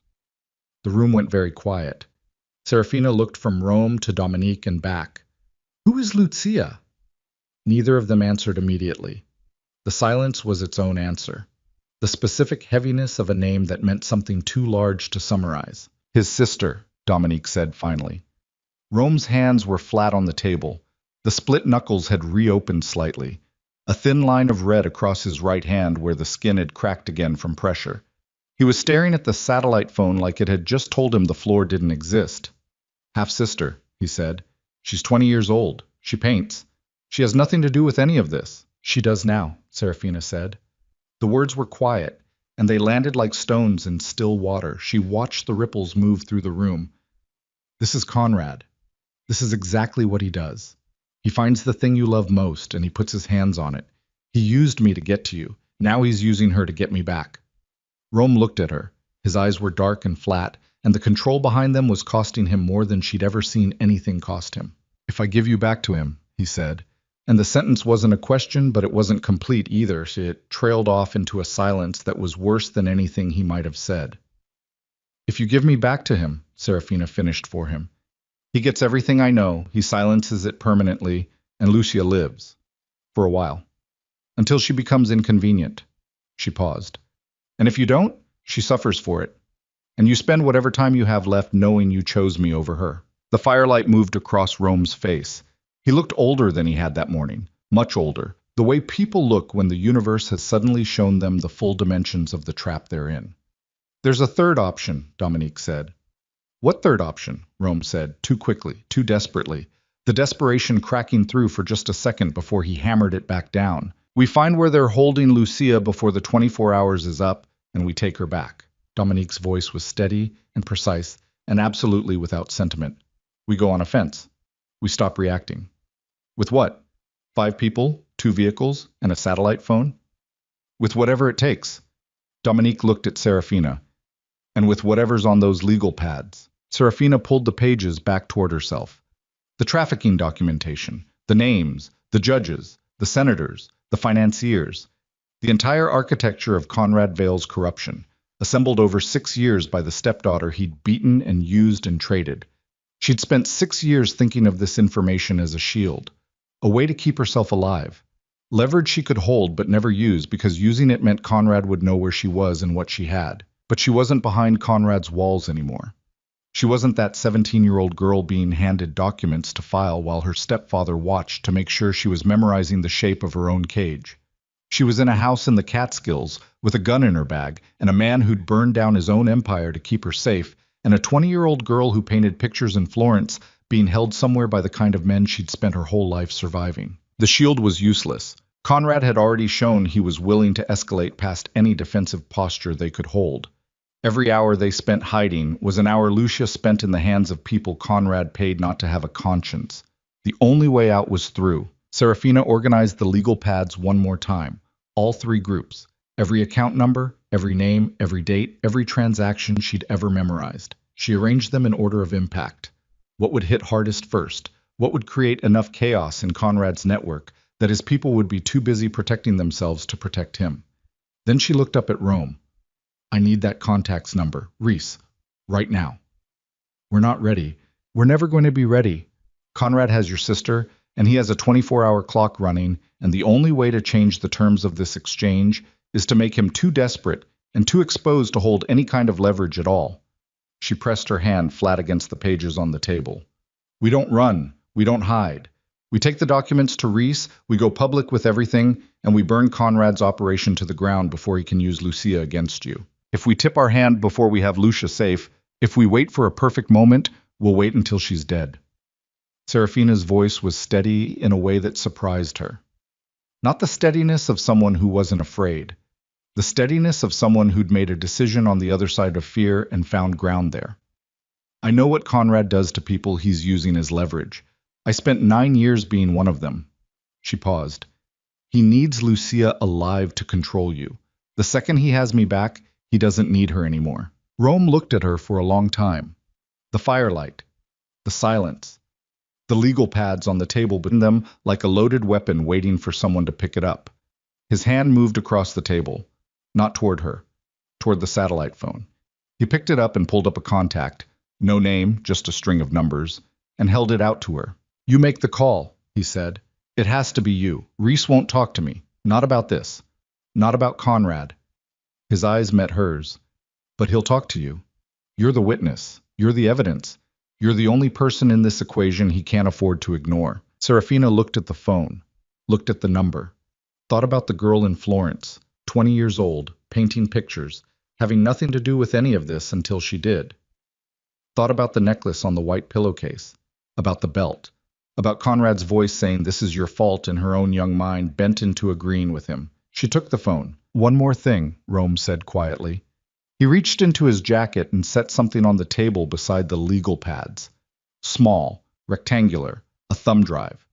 The room went very quiet. Serafina looked from Rome to Dominique and back. "Who is Lucia?" Neither of them answered immediately. The silence was its own answer. The specific heaviness of a name that meant something too large to summarize. "His sister," Dominique said finally. Rome's hands were flat on the table. The split knuckles had reopened slightly. A thin line of red across his right hand where the skin had cracked again from pressure. He was staring at the satellite phone like it had just told him the floor didn't exist. "Half-sister," he said. "She's 20 years old. She paints. She has nothing to do with any of this." "She does now," Serafina said. The words were quiet, and they landed like stones in still water. She watched the ripples move through the room. "This is Conrad. This is exactly what he does. He finds the thing you love most, and he puts his hands on it. He used me to get to you. Now he's using her to get me back." Rome looked at her. His eyes were dark and flat, and the control behind them was costing him more than she'd ever seen anything cost him. "If I give you back to him," he said. And the sentence wasn't a question, but it wasn't complete either. It trailed off into a silence that was worse than anything he might have said. "If you give me back to him," Serafina finished for him, "he gets everything I know, he silences it permanently, and Lucia lives. For a while. Until she becomes inconvenient." She paused. "And if you don't, she suffers for it. And you spend whatever time you have left knowing you chose me over her." The firelight moved across Rome's face. He looked older than he had that morning, much older, the way people look when the universe has suddenly shown them the full dimensions of the trap they're in. "There's a third option," Dominique said. "What third option?" Rome said, too quickly, too desperately, the desperation cracking through for just a second before he hammered it back down. "We find where they're holding Lucia before the 24 hours is up, and we take her back." Dominique's voice was steady and precise and absolutely without sentiment. "We go on a fence. We stop reacting." "With what? 5 people, 2 vehicles, and a satellite phone?" "With whatever it takes." Dominique looked at Serafina. "And with whatever's on those legal pads." Serafina pulled the pages back toward herself. The trafficking documentation, the names, the judges, the senators, the financiers, the entire architecture of Conrad Vale's corruption, assembled over 6 years by the stepdaughter he'd beaten and used and traded. She'd spent 6 years thinking of this information as a shield, a way to keep herself alive. Leverage she could hold but never use because using it meant Conrad would know where she was and what she had. But she wasn't behind Conrad's walls anymore. She wasn't that 17-year-old girl being handed documents to file while her stepfather watched to make sure she was memorizing the shape of her own cage. She was in a house in the Catskills with a gun in her bag and a man who'd burned down his own empire to keep her safe, and a 20-year-old girl who painted pictures in Florence being held somewhere by the kind of men she'd spent her whole life surviving. The shield was useless. Conrad had already shown he was willing to escalate past any defensive posture they could hold. Every hour they spent hiding was an hour Lucia spent in the hands of people Conrad paid not to have a conscience. The only way out was through. Serafina organized the legal pads one more time. All three groups. Every account number, every name, every date, every transaction she'd ever memorized. She arranged them in order of impact. What would hit hardest first? What would create enough chaos in Conrad's network that his people would be too busy protecting themselves to protect him? Then she looked up at Rome. I need that contact's number. Reese. Right now. We're not ready. We're never going to be ready. Conrad has your sister, and he has a 24-hour clock running, and the only way to change the terms of this exchange is to make him too desperate and too exposed to hold any kind of leverage at all. She pressed her hand flat against the pages on the table. We don't run. We don't hide. We take the documents to Reese, we go public with everything, and we burn Conrad's operation to the ground before he can use Lucia against you. If we tip our hand before we have Lucia safe, if we wait for a perfect moment, we'll wait until she's dead. Serafina's voice was steady in a way that surprised her. Not the steadiness of someone who wasn't afraid. The steadiness of someone who'd made a decision on the other side of fear and found ground there. I know what Conrad does to people he's using as leverage. I spent 9 years being one of them. She paused. He needs Lucia alive to control you. The second he has me back, he doesn't need her anymore. Rome looked at her for a long time. The firelight. The silence. The legal pads on the table between them like a loaded weapon waiting for someone to pick it up. His hand moved across the table. Not toward her. Toward the satellite phone. He picked it up and pulled up a contact. No name, just a string of numbers. And held it out to her. You make the call, he said. It has to be you. Reese won't talk to me. Not about this. Not about Conrad. His eyes met hers. But he'll talk to you. You're the witness. You're the evidence. You're the only person in this equation he can't afford to ignore. Serafina looked at the phone. Looked at the number. Thought about the girl in Florence, 20 years old, painting pictures, having nothing to do with any of this until she did. Thought about the necklace on the white pillowcase. About the belt. About Conrad's voice saying this is your fault in her own young mind bent into agreeing with him. She took the phone. One more thing, Rome said quietly. He reached into his jacket and set something on the table beside the legal pads. Small, rectangular, a thumb drive.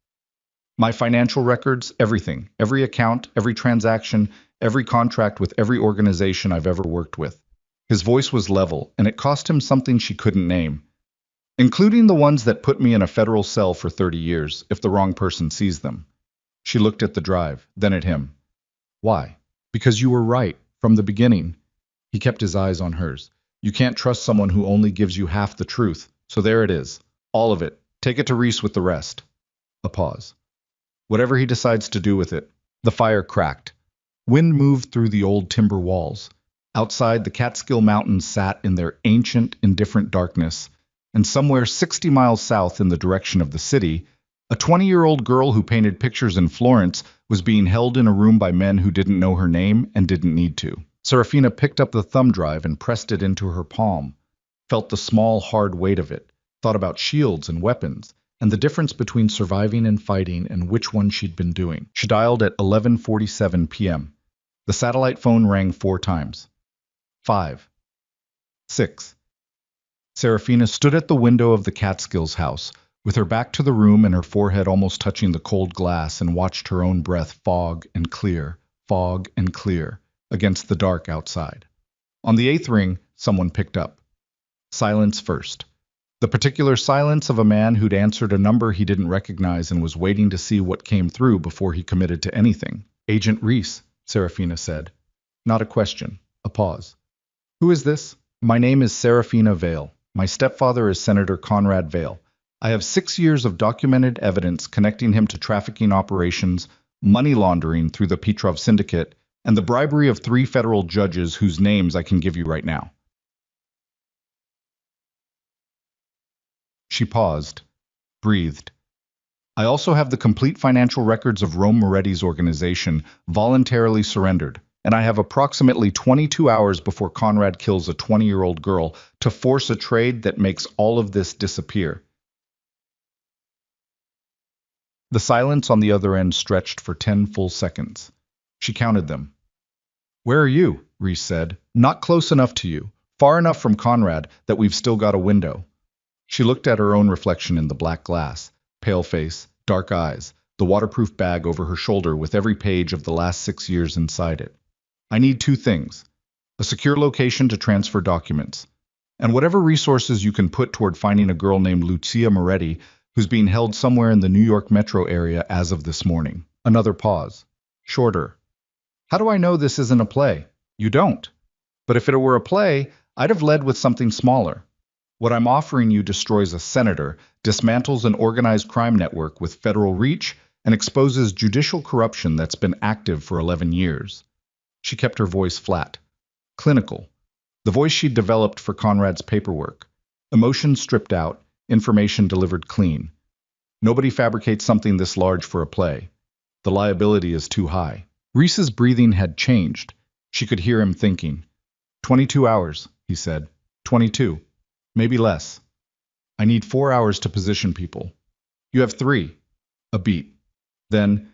My financial records, everything, every account, every transaction, every contract with every organization I've ever worked with. His voice was level, and it cost him something she couldn't name. Including the ones that put me in a federal cell for 30 years, if the wrong person sees them. She looked at the drive, then at him. Why? Because you were right, from the beginning. He kept his eyes on hers. You can't trust someone who only gives you half the truth, so there it is. All of it. Take it to Reese with the rest. A pause. Whatever he decides to do with it. The fire cracked. Wind moved through the old timber walls. Outside, the Catskill Mountains sat in their ancient, indifferent darkness, and somewhere 60 miles south in the direction of the city, a 20-year-old girl who painted pictures in Florence was being held in a room by men who didn't know her name and didn't need to. Serafina picked up the thumb drive and pressed it into her palm, felt the small, hard weight of it, thought about shields and weapons, and the difference between surviving and fighting and which one she'd been doing. She dialed at 11:47 p.m. The satellite phone rang 4 times. 5. 6. Serafina stood at the window of the Catskills house, with her back to the room and her forehead almost touching the cold glass, and watched her own breath fog and clear, against the dark outside. On the 8th ring, someone picked up. Silence first. The particular silence of a man who'd answered a number he didn't recognize and was waiting to see what came through before he committed to anything. Agent Reese, Serafina said. Not a question, a pause. Who is this? My name is Serafina Vale. My stepfather is Senator Conrad Vale. I have 6 years of documented evidence connecting him to trafficking operations, money laundering through the Petrov Syndicate, and the bribery of 3 federal judges whose names I can give you right now. She paused, breathed. I also have the complete financial records of Rome Moretti's organization, voluntarily surrendered, and I have approximately 22 hours before Conrad kills a 20-year-old girl to force a trade that makes all of this disappear. The silence on the other end stretched for 10 full seconds. She counted them. "Where are you?" Reese said. "Not close enough to you. Far enough from Conrad that we've still got a window." She looked at her own reflection in the black glass. Pale face, dark eyes, the waterproof bag over her shoulder with every page of the last 6 years inside it. "I need 2 things. A secure location to transfer documents, and whatever resources you can put toward finding a girl named Lucia Moretti who's being held somewhere in the New York metro area as of this morning." Another pause. Shorter. "How do I know this isn't a play?" "You don't. But if it were a play, I'd have led with something smaller. What I'm offering you destroys a senator, dismantles an organized crime network with federal reach, and exposes judicial corruption that's been active for 11 years. She kept her voice flat. Clinical. The voice she'd developed for Conrad's paperwork. Emotion stripped out, information delivered clean. Nobody fabricates something this large for a play. The liability is too high. Reese's breathing had changed. She could hear him thinking. 22 hours, he said. 22. Maybe less. I need 4 hours to position people. You have 3. A beat. Then,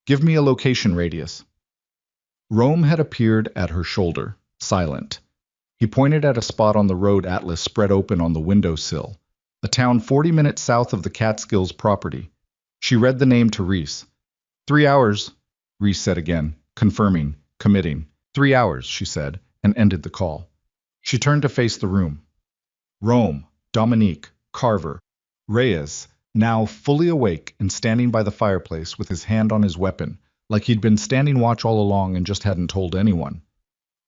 give me a location radius. Rome had appeared at her shoulder, silent. He pointed at a spot on the road atlas spread open on the windowsill, a town 40 minutes south of the Catskills property. She read the name to Reese. 3 hours, Reese said again, confirming, committing. 3 hours, she said, and ended the call. She turned to face the room. Rome, Dominique, Carver, Reyes, now fully awake and standing by the fireplace with his hand on his weapon, like he'd been standing watch all along and just hadn't told anyone.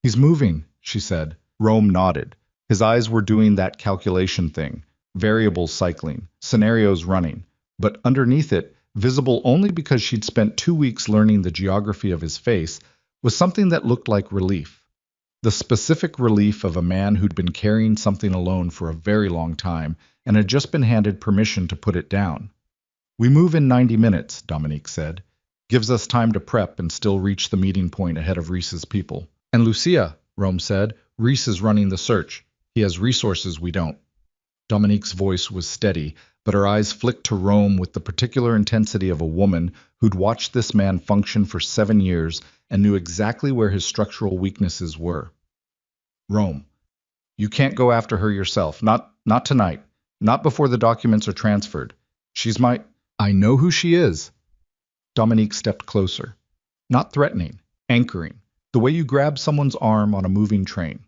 He's moving, she said. Rome nodded. His eyes were doing that calculation thing, variables cycling, scenarios running, but underneath it, visible only because she'd spent 2 weeks learning the geography of his face, was something that looked like relief. The specific relief of a man who'd been carrying something alone for a very long time and had just been handed permission to put it down. We move in 90 minutes, Dominique said. Gives us time to prep and still reach the meeting point ahead of Reese's people. And Lucia, Rome said, Reese is running the search. He has resources we don't. Dominique's voice was steady, but her eyes flicked to Rome with the particular intensity of a woman who'd watched this man function for 7 years and knew exactly where his structural weaknesses were. Rome, you can't go after her yourself. Not tonight. Not before the documents are transferred. She's my... I know who she is. Dominique stepped closer. Not threatening, anchoring, the way you grab someone's arm on a moving train.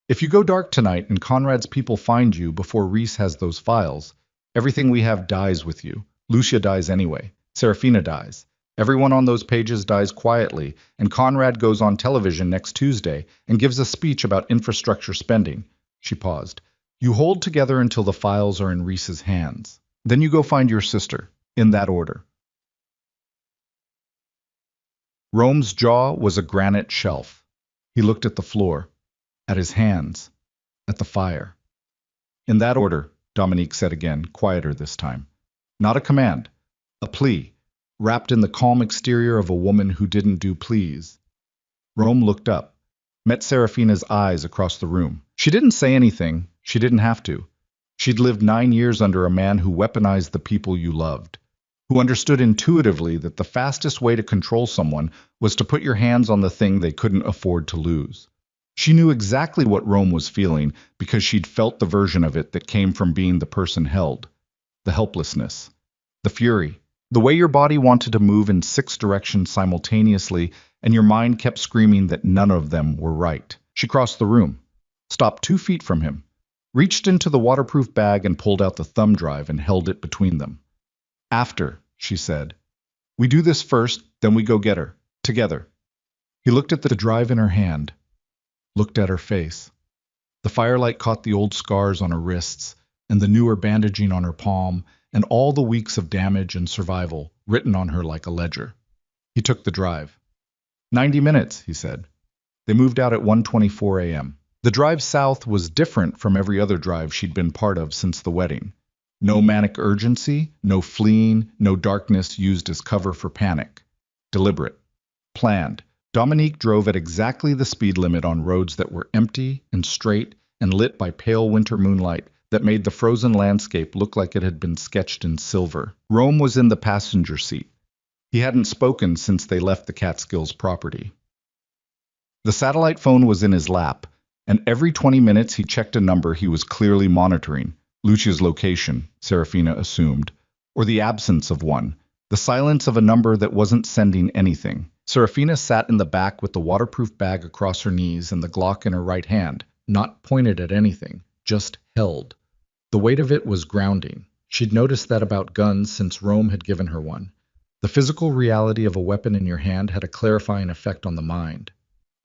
If you go dark tonight and Conrad's people find you before Reese has those files, everything we have dies with you. Lucia dies anyway. Serafina dies. Everyone on those pages dies quietly, and Conrad goes on television next Tuesday and gives a speech about infrastructure spending. She paused. You hold together until the files are in Reese's hands. Then you go find your sister, in that order. Rome's jaw was a granite shelf. He looked at the floor, at his hands, at the fire. In that order, Dominique said again, quieter this time. Not a command, a plea, wrapped in the calm exterior of a woman who didn't do please. Rome looked up, met Serafina's eyes across the room. She didn't say anything. She didn't have to. She'd lived 9 years under a man who weaponized the people you loved, who understood intuitively that the fastest way to control someone was to put your hands on the thing they couldn't afford to lose. She knew exactly what Rome was feeling because she'd felt the version of it that came from being the person held. The helplessness, the fury, the way your body wanted to move in 6 directions simultaneously and your mind kept screaming that none of them were right. She crossed the room, stopped 2 feet from him, reached into the waterproof bag and pulled out the thumb drive and held it between them. After, she said. We do this first, then we go get her. Together. He looked at the drive in her hand, looked at her face. The firelight caught the old scars on her wrists and the newer bandaging on her palm and all the weeks of damage and survival written on her like a ledger. He took the drive. 90 minutes, he said. They moved out at 1:24 a.m. The drive south was different from every other drive she'd been part of since the wedding. No manic urgency, no fleeing, no darkness used as cover for panic. Deliberate. Planned. Dominique drove at exactly the speed limit on roads that were empty and straight and lit by pale winter moonlight that made the frozen landscape look like it had been sketched in silver. Rome was in the passenger seat. He hadn't spoken since they left the Catskills property. The satellite phone was in his lap, and every 20 minutes he checked a number he was clearly monitoring. Lucia's location, Serafina assumed, or the absence of one, the silence of a number that wasn't sending anything. Serafina sat in the back with the waterproof bag across her knees and the Glock in her right hand, not pointed at anything, just held. The weight of it was grounding. She'd noticed that about guns since Rome had given her one. The physical reality of a weapon in your hand had a clarifying effect on the mind.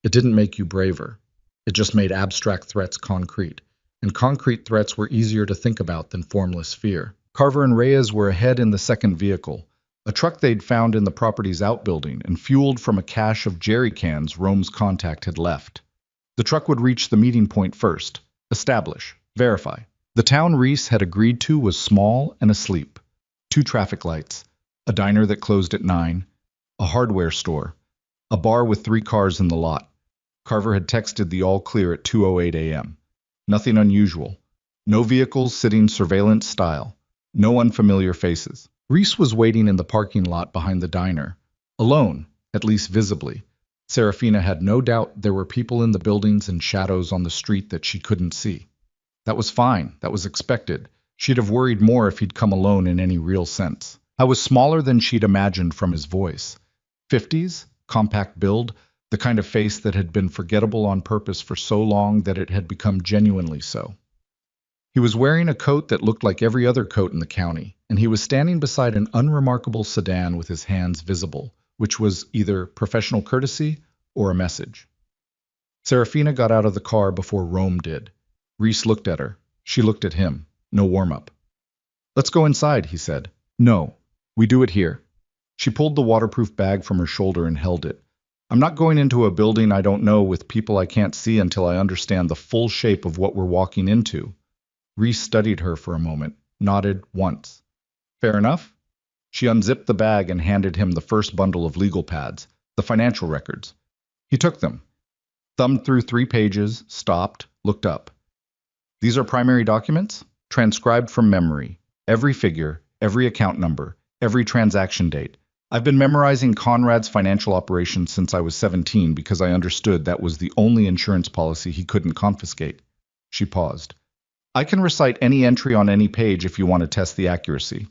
It didn't make you braver. It just made abstract threats concrete, and concrete threats were easier to think about than formless fear. Carver and Reyes were ahead in the second vehicle, a truck they'd found in the property's outbuilding and fueled from a cache of jerry cans Rome's contact had left. The truck would reach the meeting point first, establish, verify. The town Reese had agreed to was small and asleep. 2 traffic lights, a diner that closed at 9, a hardware store, a bar with 3 cars in the lot. Carver had texted the all clear at 2:08 a.m. Nothing unusual. No vehicles sitting surveillance style. No unfamiliar faces. Reese was waiting in the parking lot behind the diner, alone, at least visibly. Serafina had no doubt there were people in the buildings and shadows on the street that she couldn't see. That was fine. That was expected. She'd have worried more if he'd come alone in any real sense. I was smaller than she'd imagined from his voice. 50s, compact build, the kind of face that had been forgettable on purpose for so long that it had become genuinely so. He was wearing a coat that looked like every other coat in the county, and he was standing beside an unremarkable sedan with his hands visible, which was either professional courtesy or a message. Serafina got out of the car before Rome did. Reese looked at her. She looked at him. No warm-up. "Let's go inside," he said. "No, we do it here." She pulled the waterproof bag from her shoulder and held it. "I'm not going into a building I don't know with people I can't see until I understand the full shape of what we're walking into." Reese studied her for a moment, nodded once. "Fair enough?" She unzipped the bag and handed him the first bundle of legal pads, the financial records. He took them, thumbed through 3 pages, stopped, looked up. "These are primary documents? Transcribed from memory. Every figure, every account number, every transaction date. I've been memorizing Conrad's financial operations since I was 17 because I understood that was the only insurance policy he couldn't confiscate." She paused. "I can recite any entry on any page if you want to test the accuracy.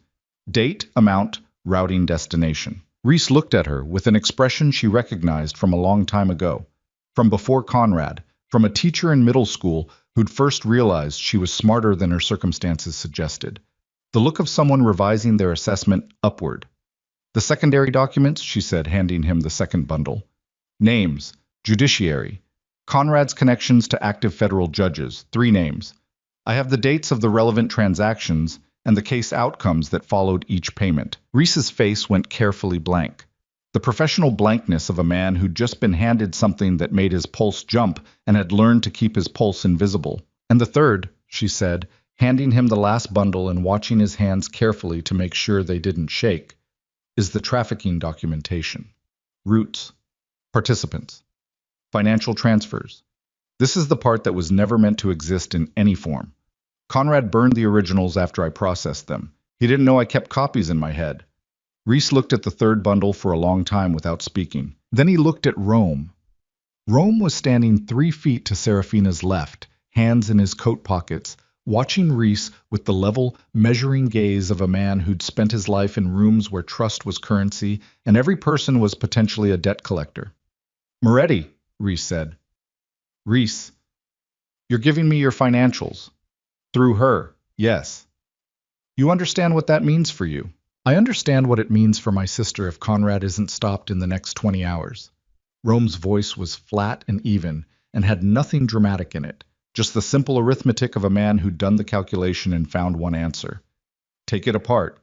Date, amount, routing destination." Reese looked at her with an expression she recognized from a long time ago, from before Conrad, from a teacher in middle school who'd first realized she was smarter than her circumstances suggested. The look of someone revising their assessment upward. "The secondary documents," she said, handing him the second bundle. "Names, judiciary. Conrad's connections to active federal judges, 3 names. I have the dates of the relevant transactions and the case outcomes that followed each payment." Reese's face went carefully blank. The professional blankness of a man who'd just been handed something that made his pulse jump and had learned to keep his pulse invisible. "And the third," she said, handing him the last bundle and watching his hands carefully to make sure they didn't shake, "is the trafficking documentation. Routes, participants, financial transfers. This is the part that was never meant to exist in any form. Conrad burned the originals after I processed them. He didn't know I kept copies in my head." Reese looked at the third bundle for a long time without speaking. Then he looked at Rome. Rome was standing 3 feet to Serafina's left, hands in his coat pockets, watching Reese with the level, measuring gaze of a man who'd spent his life in rooms where trust was currency and every person was potentially a debt collector. "Moretti," Reese said. "Reese, you're giving me your financials. Through her, yes. You understand what that means for you." "I understand what it means for my sister if Conrad isn't stopped in the next 20 hours. Rome's voice was flat and even and had nothing dramatic in it, just the simple arithmetic of a man who'd done the calculation and found one answer. "Take it apart.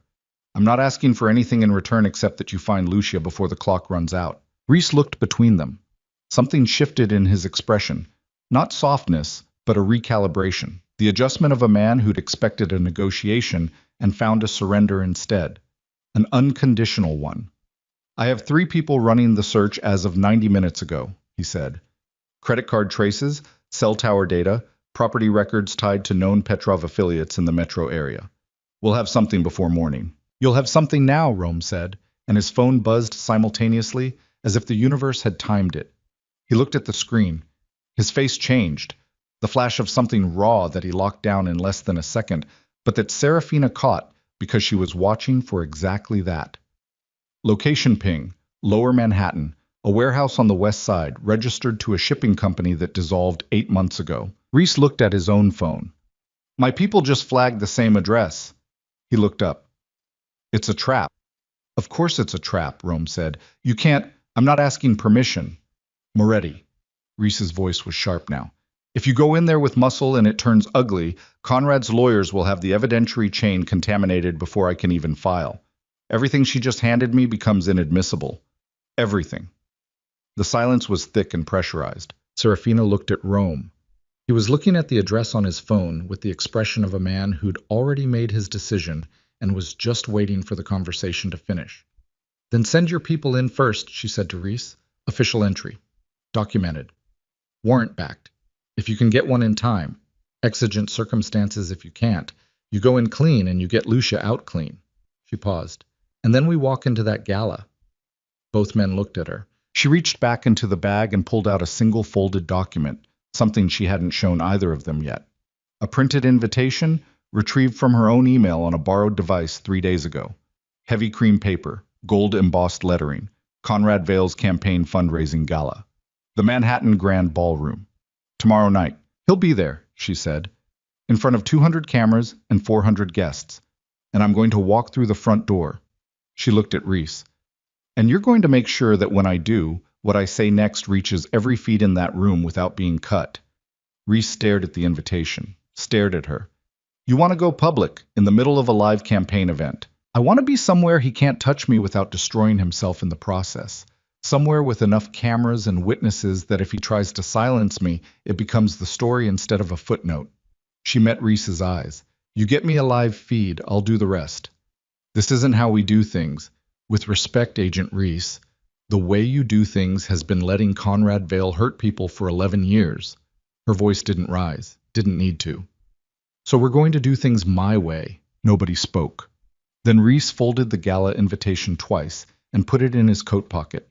I'm not asking for anything in return except that you find Lucia before the clock runs out." Reese looked between them. Something shifted in his expression. Not softness, but a recalibration. The adjustment of a man who'd expected a negotiation and found a surrender instead. An unconditional one. "I have 3 people running the search as of 90 minutes ago," he said. "Credit card traces, cell tower data, property records tied to known Petrov affiliates in the metro area. We'll have something before morning. You'll have something now, Rome said, and his phone buzzed simultaneously as if the universe had timed it. He looked at the screen. His face changed, the flash of something raw that he locked down in less than a second, but that Serafina caught because she was watching for exactly that. Location ping, Lower Manhattan, a warehouse on the west side, registered to a shipping company that dissolved 8 months ago. Reese looked at his own phone. My people just flagged the same address. He looked up. It's a trap. Of course it's a trap, Rome said. You can't. I'm not asking permission. Moretti. Reese's voice was sharp now. If you go in there with muscle and it turns ugly, Conrad's lawyers will have the evidentiary chain contaminated before I can even file. Everything she just handed me becomes inadmissible. Everything. The silence was thick and pressurized. Serafina looked at Rome. He was looking at the address on his phone with the expression of a man who'd already made his decision and was just waiting for the conversation to finish. Then send your people in first, she said to Reese. Official entry. Documented. Warrant backed. If you can get one in time. Exigent circumstances if you can't. You go in clean and you get Lucia out clean. She paused. And then we walk into that gala. Both men looked at her. She reached back into the bag and pulled out a single folded document, something she hadn't shown either of them yet. A printed invitation, retrieved from her own email on a borrowed device 3 days ago. Heavy cream paper, gold embossed lettering, Conrad Vale's campaign fundraising gala. The Manhattan Grand Ballroom. Tomorrow night. He'll be there, she said, in front of 200 cameras and 400 guests. And I'm going to walk through the front door. She looked at Reese. And you're going to make sure that when I do, what I say next reaches every feet in that room without being cut. Reese stared at the invitation, stared at her. You want to go public, in the middle of a live campaign event. I want to be somewhere he can't touch me without destroying himself in the process. Somewhere with enough cameras and witnesses that if he tries to silence me, it becomes the story instead of a footnote. She met Reese's eyes. You get me a live feed, I'll do the rest. This isn't how we do things. With respect, Agent Reese, the way you do things has been letting Conrad Vale hurt people for 11 years. Her voice didn't rise, didn't need to. So we're going to do things my way. Nobody spoke. Then Reese folded the gala invitation twice and put it in his coat pocket.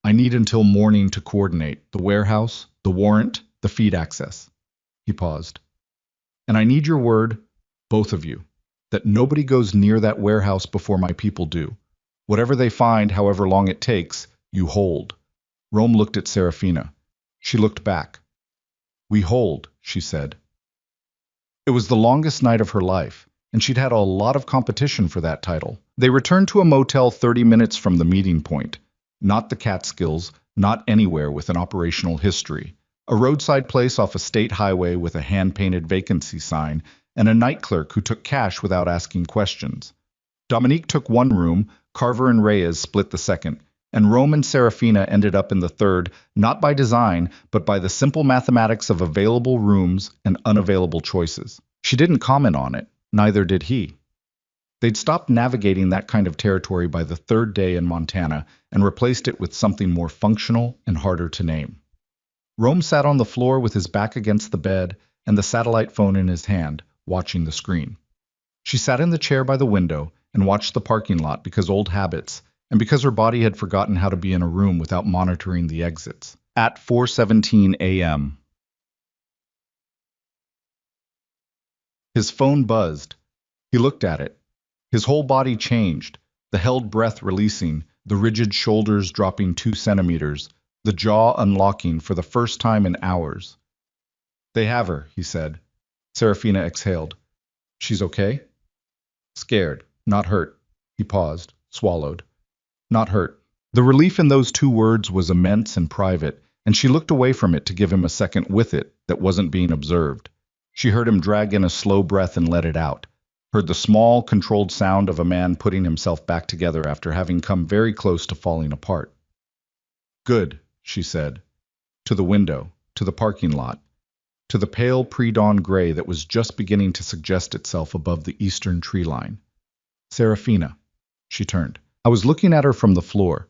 I need until morning to coordinate the warehouse, the warrant, the feed access. He paused. And I need your word, both of you, that nobody goes near that warehouse before my people do. Whatever they find, however long it takes, you hold. Rome looked at Serafina. She looked back. We hold, she said. It was the longest night of her life, and she'd had a lot of competition for that title. They returned to a motel 30 minutes from the meeting point. Not the Catskills, not anywhere with an operational history. A roadside place off a state highway with a hand-painted vacancy sign, and a night clerk who took cash without asking questions. Dominique took one room, Carver and Reyes split the second, and Rome and Serafina ended up in the third, not by design, but by the simple mathematics of available rooms and unavailable choices. She didn't comment on it, neither did he. They'd stopped navigating that kind of territory by the third day in Montana and replaced it with something more functional and harder to name. Rome sat on the floor with his back against the bed and the satellite phone in his hand, watching the screen. She sat in the chair by the window and watched the parking lot because old habits, and because her body had forgotten how to be in a room without monitoring the exits. At 4:17 a.m. His phone buzzed. He looked at it. His whole body changed, the held breath releasing, the rigid shoulders dropping 2 centimeters, the jaw unlocking for the first time in hours. They have her, he said. Serafina exhaled. She's okay? Scared, not hurt. He paused, swallowed. Not hurt. The relief in those 2 words was immense and private, and she looked away from it to give him a second with it that wasn't being observed. She heard him drag in a slow breath and let it out. Heard the small, controlled sound of a man putting himself back together after having come very close to falling apart. Good, she said. To the window, to the parking lot, to the pale pre-dawn gray that was just beginning to suggest itself above the eastern tree line. Serafina. She turned. I was looking at her from the floor,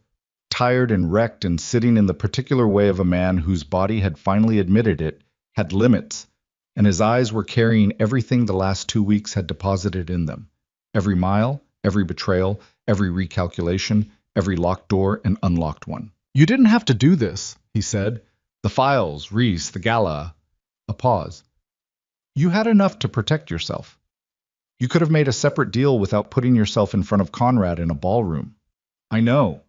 tired and wrecked and sitting in the particular way of a man whose body had finally admitted it, had limits, and his eyes were carrying everything the last 2 weeks had deposited in them. Every mile, every betrayal, every recalculation, every locked door and unlocked one. "You didn't have to do this," he said. "The files, Reese, the gala." A pause. "You had enough to protect yourself. You could have made a separate deal without putting yourself in front of Conrad in a ballroom." "I know."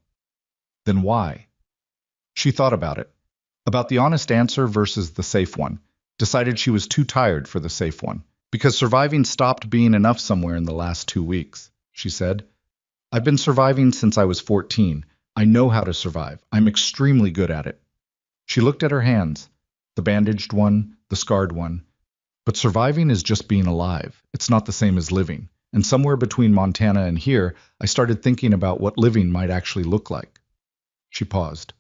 "Then why?" She thought about the honest answer versus the safe one, decided she was too tired for the safe one, because surviving stopped being enough somewhere in the last 2 weeks. She said, "I've been surviving since I was 14. I know how to survive. I'm extremely good at it." She looked at her hands, the bandaged one, the scarred one. "But surviving is just being alive. It's not the same as living. And somewhere between Montana and here, I started thinking about what living might actually look like." She paused.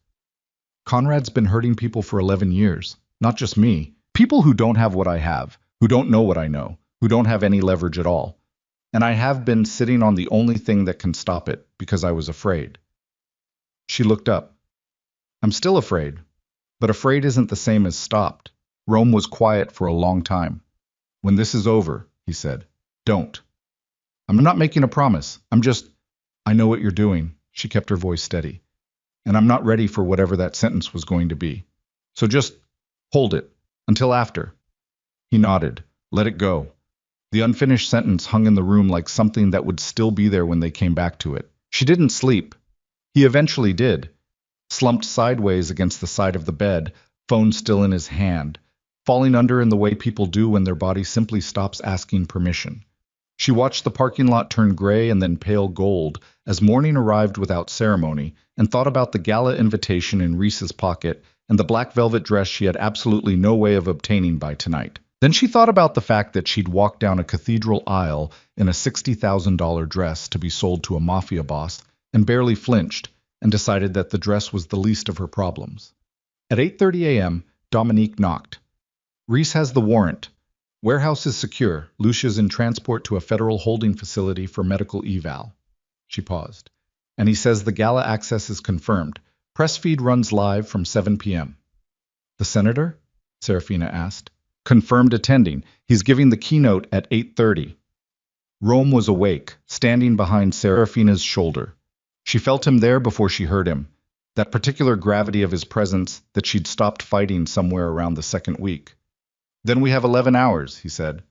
"Conrad's been hurting people for 11 years. Not just me. People who don't have what I have, who don't know what I know, who don't have any leverage at all. And I have been sitting on the only thing that can stop it, because I was afraid." She looked up. "I'm still afraid. But afraid isn't the same as stopped." Rome was quiet for a long time. "When this is over," he said, "don't." "I'm not making a promise. I know what you're doing." She kept her voice steady. "And I'm not ready for whatever that sentence was going to be. So just hold it until after." He nodded. "Let it go." The unfinished sentence hung in the room like something that would still be there when they came back to it. She didn't sleep. He eventually did. Slumped sideways against the side of the bed, phone still in his hand, falling under in the way people do when their body simply stops asking permission. She watched the parking lot turn gray and then pale gold as morning arrived without ceremony, and thought about the gala invitation in Reese's pocket and the black velvet dress she had absolutely no way of obtaining by tonight. Then she thought about the fact that she'd walked down a cathedral aisle in a $60,000 dress to be sold to a Mafia boss and barely flinched, and decided that the dress was the least of her problems. At 8:30 a.m., Dominique knocked. "Reese has the warrant. Warehouse is secure. Lucia's in transport to a federal holding facility for medical eval." She paused. "And he says the gala access is confirmed. Press feed runs live from 7 p.m. "The senator?" Serafina asked. "Confirmed attending. He's giving the keynote at 8:30. Rome was awake, standing behind Serafina's shoulder. She felt him there before she heard him. That particular gravity of his presence that she'd stopped fighting somewhere around the second week. "Then we have 11 hours, he said.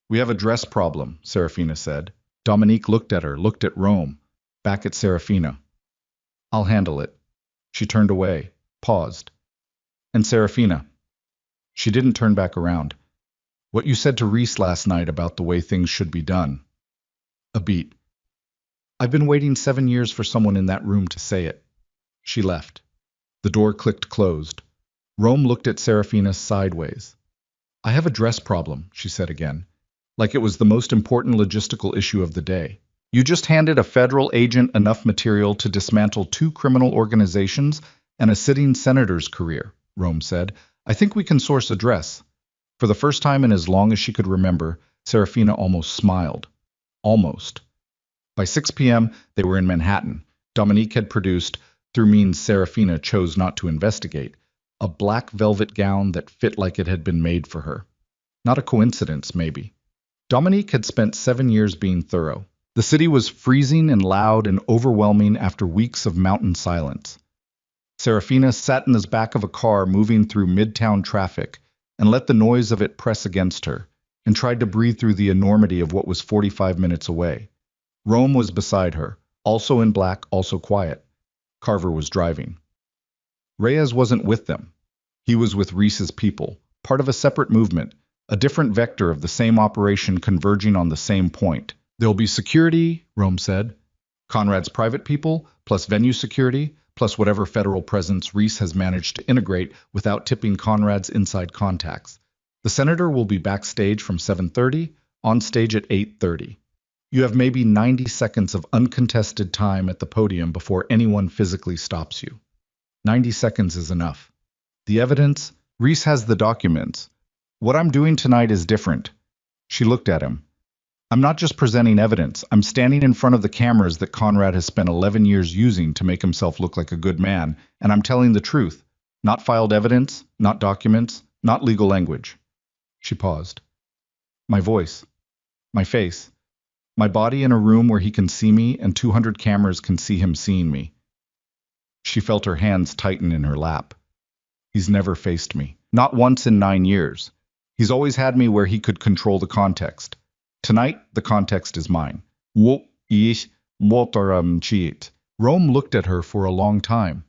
"We have a dress problem," Serafina said. Dominique looked at her, looked at Rome, back at Serafina. "I'll handle it." She turned away, paused. "And Serafina." She didn't turn back around. "What you said to Reese last night about the way things should be done." A beat. "I've been waiting 7 years for someone in that room to say it." She left. The door clicked closed. Rome looked at Serafina sideways. "I have a dress problem," she said again, like it was the most important logistical issue of the day. "You just handed a federal agent enough material to dismantle 2 criminal organizations and a sitting senator's career," Rome said. "I think we can source a dress." For the first time in as long as she could remember, Serafina almost smiled. Almost. By 6 p.m., they were in Manhattan. Dominique had produced, through means Serafina chose not to investigate, a black velvet gown that fit like it had been made for her. Not a coincidence, maybe. Dominique had spent 7 years being thorough. The city was freezing and loud and overwhelming after weeks of mountain silence. Serafina sat in the back of a car moving through midtown traffic and let the noise of it press against her, and tried to breathe through the enormity of what was 45 minutes away. Rome was beside her, also in black, also quiet. Carver was driving. Reyes wasn't with them. He was with Reese's people, part of a separate movement, a different vector of the same operation converging on the same point. "There'll be security," Rome said. "Conrad's private people, plus venue security, plus whatever federal presence Reese has managed to integrate without tipping Conrad's inside contacts. The senator will be backstage from 7:30, on stage at 8:30. You have maybe 90 seconds of uncontested time at the podium before anyone physically stops you. 90 seconds is enough. The evidence? Reese has the documents. What I'm doing tonight is different." She looked at him. "I'm not just presenting evidence. I'm standing in front of the cameras that Conrad has spent 11 years using to make himself look like a good man, and I'm telling the truth. Not filed evidence, not documents, not legal language." She paused. My voice. My face. My body in a room where he can see me and 200 cameras can see him seeing me. She felt her hands tighten in her lap. He's never faced me. Not once in 9 years. He's always had me where he could control the context. Tonight, the context is mine. Wo ich motoram cheat. Rome looked at her for a long time.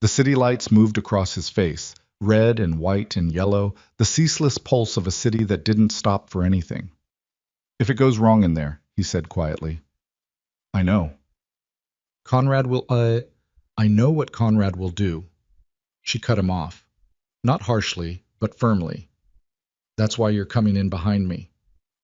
The city lights moved across his face, red and white and yellow, the ceaseless pulse of a city that didn't stop for anything. If it goes wrong in there, he said quietly. I know. I know what Conrad will do. She cut him off. Not harshly, but firmly. That's why you're coming in behind me.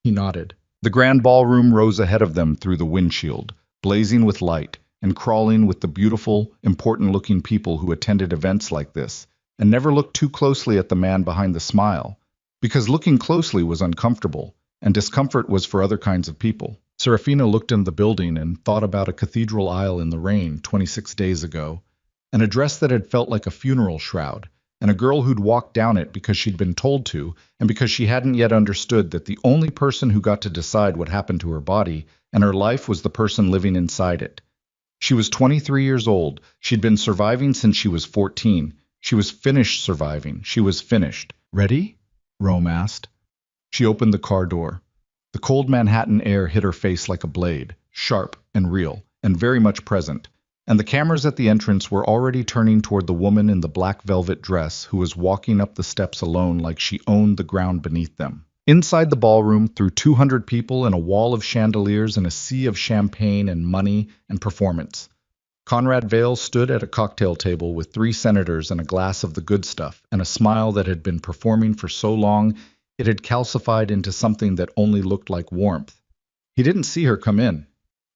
He nodded. The grand ballroom rose ahead of them through the windshield, blazing with light and crawling with the beautiful, important-looking people who attended events like this, and never looked too closely at the man behind the smile, because looking closely was uncomfortable, and discomfort was for other kinds of people. Serafina looked in the building and thought about a cathedral aisle in the rain 26 days ago, and a dress that had felt like a funeral shroud, and a girl who'd walked down it because she'd been told to, and because she hadn't yet understood that the only person who got to decide what happened to her body and her life was the person living inside it. She was 23 years old. She'd been surviving since she was 14. She was finished surviving. She was finished. Ready? Rome asked. She opened the car door. The cold Manhattan air hit her face like a blade, sharp and real, and very much present. And the cameras at the entrance were already turning toward the woman in the black velvet dress who was walking up the steps alone like she owned the ground beneath them. Inside the ballroom, through 200 people and a wall of chandeliers and a sea of champagne and money and performance, Conrad Vale stood at a cocktail table with 3 senators and a glass of the good stuff and a smile that had been performing for so long it had calcified into something that only looked like warmth. He didn't see her come in.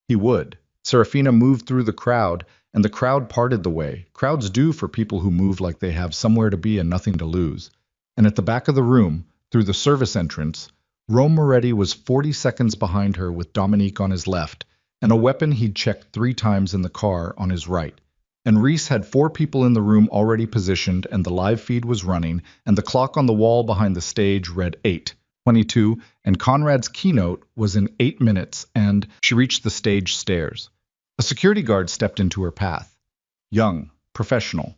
He would. Serafina moved through the crowd, and the crowd parted the way. Crowds do for people who move like they have somewhere to be and nothing to lose. And at the back of the room, through the service entrance, Rome Moretti was 40 seconds behind her with Dominique on his left, and a weapon he'd checked 3 times in the car on his right. And Reese had 4 people in the room already positioned, and the live feed was running, and the clock on the wall behind the stage read 8:22, and Conrad's keynote was in 8 minutes, and she reached the stage stairs. A security guard stepped into her path. Young, professional,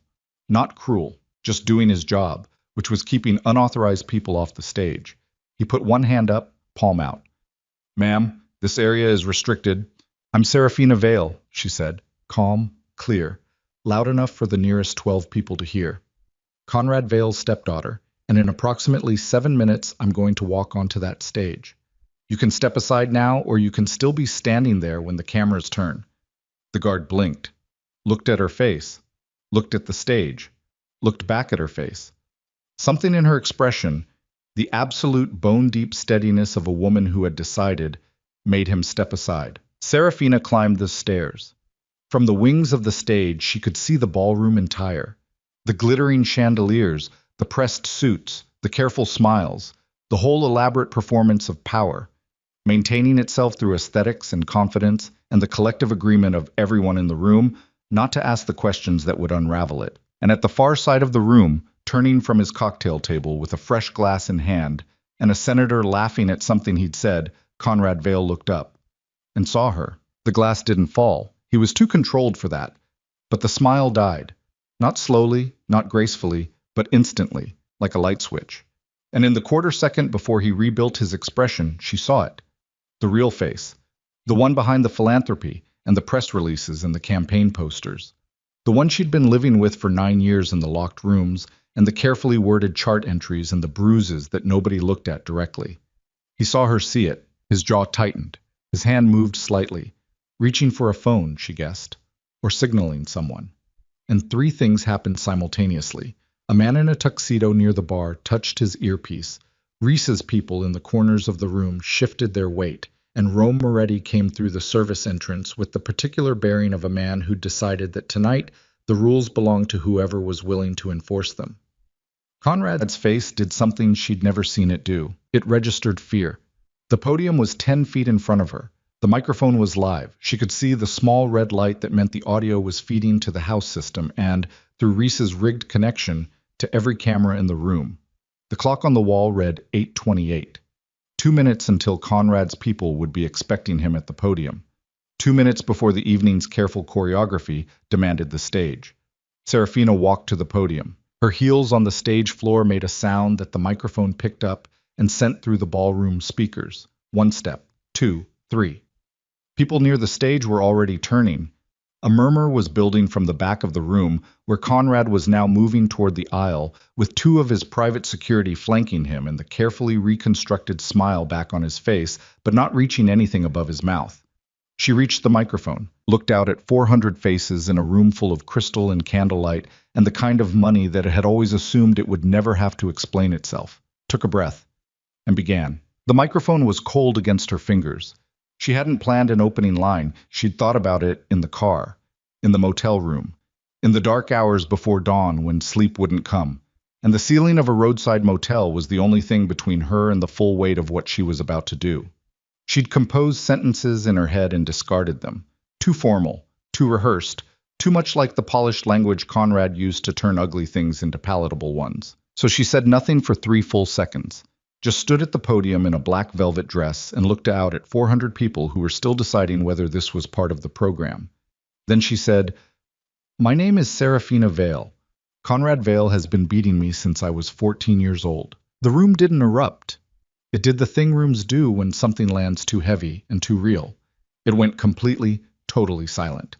not cruel, just doing his job, which was keeping unauthorized people off the stage. He put one hand up, palm out. Ma'am, this area is restricted. I'm Serafina Vale, she said, calm, clear, loud enough for the nearest 12 people to hear. Conrad Vale's stepdaughter, and in approximately 7 minutes I'm going to walk onto that stage. You can step aside now, or you can still be standing there when the cameras turn. The guard blinked, looked at her face, looked at the stage, looked back at her face. Something in her expression, the absolute bone-deep steadiness of a woman who had decided, made him step aside. Serafina climbed the stairs. From the wings of the stage she could see the ballroom entire. The glittering chandeliers, the pressed suits, the careful smiles, the whole elaborate performance of power, maintaining itself through aesthetics and confidence and the collective agreement of everyone in the room not to ask the questions that would unravel it. And at the far side of the room, turning from his cocktail table with a fresh glass in hand, and a senator laughing at something he'd said, Conrad Vale looked up and saw her. The glass didn't fall. He was too controlled for that. But the smile died. Not slowly, not gracefully, but instantly, like a light switch. And in the quarter second before he rebuilt his expression, she saw it. The real face. The one behind the philanthropy and the press releases and the campaign posters. The one she'd been living with for 9 years in the locked rooms and the carefully worded chart entries and the bruises that nobody looked at directly. He saw her see it. His jaw tightened. His hand moved slightly, reaching for a phone, she guessed, or signaling someone. And 3 things happened simultaneously. A man in a tuxedo near the bar touched his earpiece. Reese's people in the corners of the room shifted their weight, and Rome Moretti came through the service entrance with the particular bearing of a man who'd decided that tonight the rules belonged to whoever was willing to enforce them. Conrad's face did something she'd never seen it do. It registered fear. The podium was 10 feet in front of her. The microphone was live. She could see the small red light that meant the audio was feeding to the house system and, through Reese's rigged connection, to every camera in the room. The clock on the wall read 8:28. 2 minutes until Conrad's people would be expecting him at the podium. 2 minutes before the evening's careful choreography demanded the stage. Serafina walked to the podium. Her heels on the stage floor made a sound that the microphone picked up and sent through the ballroom speakers. 1 step, 2, 3. People near the stage were already turning. A murmur was building from the back of the room, where Conrad was now moving toward the aisle, with 2 of his private security flanking him and the carefully reconstructed smile back on his face, but not reaching anything above his mouth. She reached the microphone, looked out at 400 faces in a room full of crystal and candlelight, and the kind of money that it had always assumed it would never have to explain itself, took a breath, and began. The microphone was cold against her fingers. She hadn't planned an opening line. She'd thought about it in the car, in the motel room, in the dark hours before dawn when sleep wouldn't come, and the ceiling of a roadside motel was the only thing between her and the full weight of what she was about to do. She'd composed sentences in her head and discarded them. Too formal, too rehearsed, too much like the polished language Conrad used to turn ugly things into palatable ones. So she said nothing for 3 full seconds. Just stood at the podium in a black velvet dress and looked out at 400 people who were still deciding whether this was part of the program. Then she said, "My name is Serafina Vale. Conrad Vale has been beating me since I was 14 years old." The room didn't erupt. It did the thing rooms do when something lands too heavy and too real. It went completely, totally silent.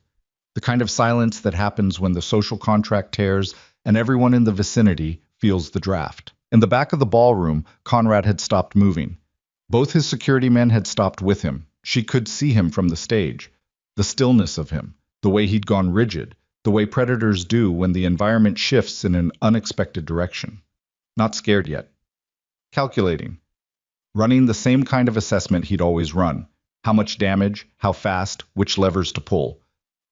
The kind of silence that happens when the social contract tears and everyone in the vicinity feels the draft. In the back of the ballroom, Conrad had stopped moving. Both his security men had stopped with him. She could see him from the stage. The stillness of him, the way he'd gone rigid, the way predators do when the environment shifts in an unexpected direction. Not scared yet. Calculating. Running the same kind of assessment he'd always run. How much damage, how fast, which levers to pull.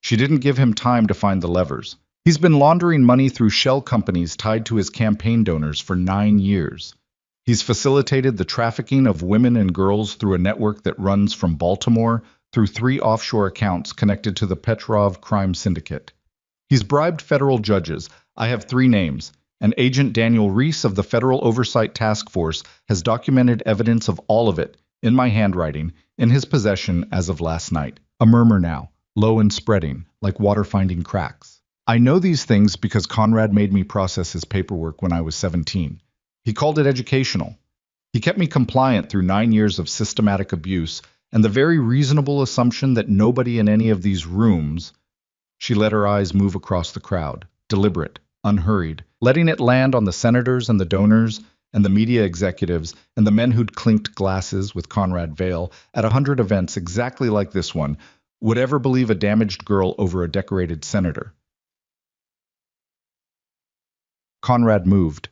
She didn't give him time to find the levers. He's been laundering money through shell companies tied to his campaign donors for 9 years. He's facilitated the trafficking of women and girls through a network that runs from Baltimore through 3 offshore accounts connected to the Petrov crime syndicate. He's bribed federal judges. I have 3 names. And Agent Daniel Reese of the Federal Oversight Task Force has documented evidence of all of it, in my handwriting, in his possession as of last night. A murmur now, low and spreading, like water finding cracks. I know these things because Conrad made me process his paperwork when I was 17. He called it educational. He kept me compliant through 9 years of systematic abuse and the very reasonable assumption that nobody in any of these rooms. She let her eyes move across the crowd, deliberate, unhurried, letting it land on the senators and the donors and the media executives and the men who'd clinked glasses with Conrad Vale at 100 events exactly like this one, would ever believe a damaged girl over a decorated senator. Conrad moved.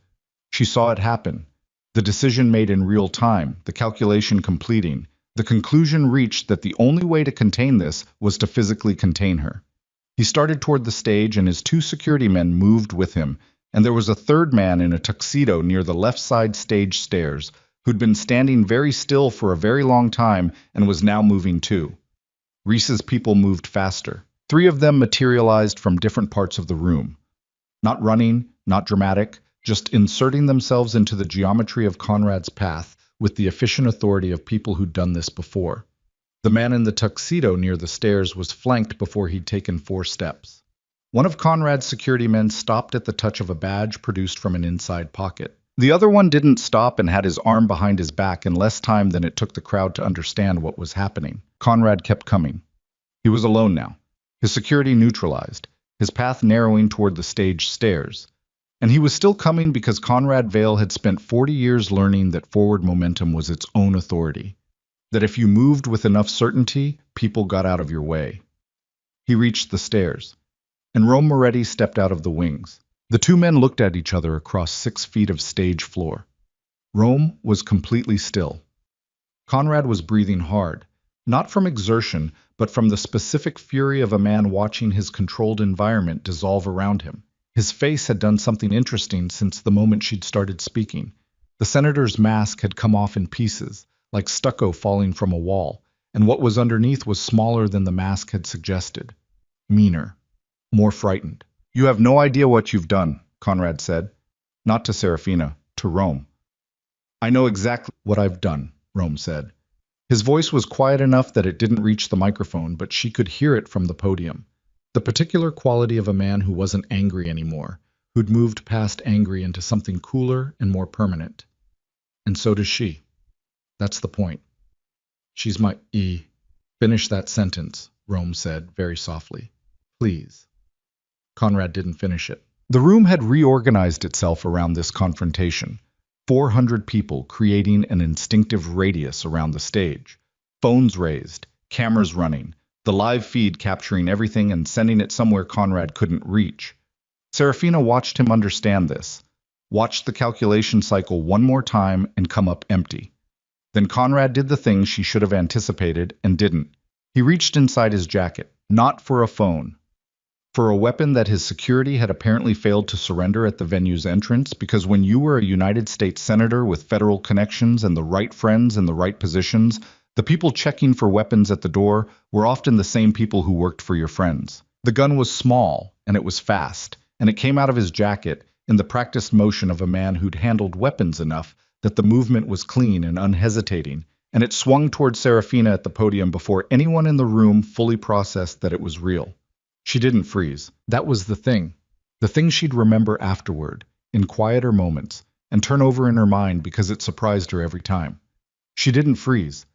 She saw it happen. The decision made in real time, the calculation completing, the conclusion reached that the only way to contain this was to physically contain her. He started toward the stage and his 2 security men moved with him, and there was a 3rd man in a tuxedo near the left side stage stairs who'd been standing very still for a very long time and was now moving too. Reese's people moved faster. 3 of them materialized from different parts of the room. Not running, not dramatic, just inserting themselves into the geometry of Conrad's path with the efficient authority of people who'd done this before. The man in the tuxedo near the stairs was flanked before he'd taken 4 steps. One of Conrad's security men stopped at the touch of a badge produced from an inside pocket. The other one didn't stop and had his arm behind his back in less time than it took the crowd to understand what was happening. Conrad kept coming. He was alone now, his security neutralized, his path narrowing toward the stage stairs. And he was still coming because Conrad Vale had spent 40 years learning that forward momentum was its own authority, that if you moved with enough certainty, people got out of your way. He reached the stairs, and Rome Moretti stepped out of the wings. The 2 men looked at each other across 6 feet of stage floor. Rome was completely still. Conrad was breathing hard, not from exertion, but from the specific fury of a man watching his controlled environment dissolve around him. His face had done something interesting since the moment she'd started speaking. The senator's mask had come off in pieces, like stucco falling from a wall, and what was underneath was smaller than the mask had suggested. Meaner. More frightened. "You have no idea what you've done," Conrad said. Not to Serafina, to Rome. I know exactly what I've done, Rome said. His voice was quiet enough that it didn't reach the microphone, but she could hear it from the podium. The particular quality of a man who wasn't angry anymore, who'd moved past angry into something cooler and more permanent. And so does she. That's the point. She's my Finish that sentence, Rome said very softly. Please. Conrad didn't finish it. The room had reorganized itself around this confrontation. 400 people creating an instinctive radius around the stage. Phones raised, cameras running, the live feed capturing everything and sending it somewhere Conrad couldn't reach. Serafina watched him understand this, watched the calculation cycle one more time and come up empty. Then Conrad did the thing she should have anticipated and didn't. He reached inside his jacket, not for a phone, for a weapon that his security had apparently failed to surrender at the venue's entrance, because when you were a United States senator with federal connections and the right friends in the right positions, the people checking for weapons at the door were often the same people who worked for your friends. The gun was small, and it was fast, and it came out of his jacket in the practiced motion of a man who'd handled weapons enough that the movement was clean and unhesitating, and it swung toward Serafina at the podium before anyone in the room fully processed that it was real. She didn't freeze. That was the thing she'd remember afterward, in quieter moments, and turn over in her mind because it surprised her every time. She didn't freeze.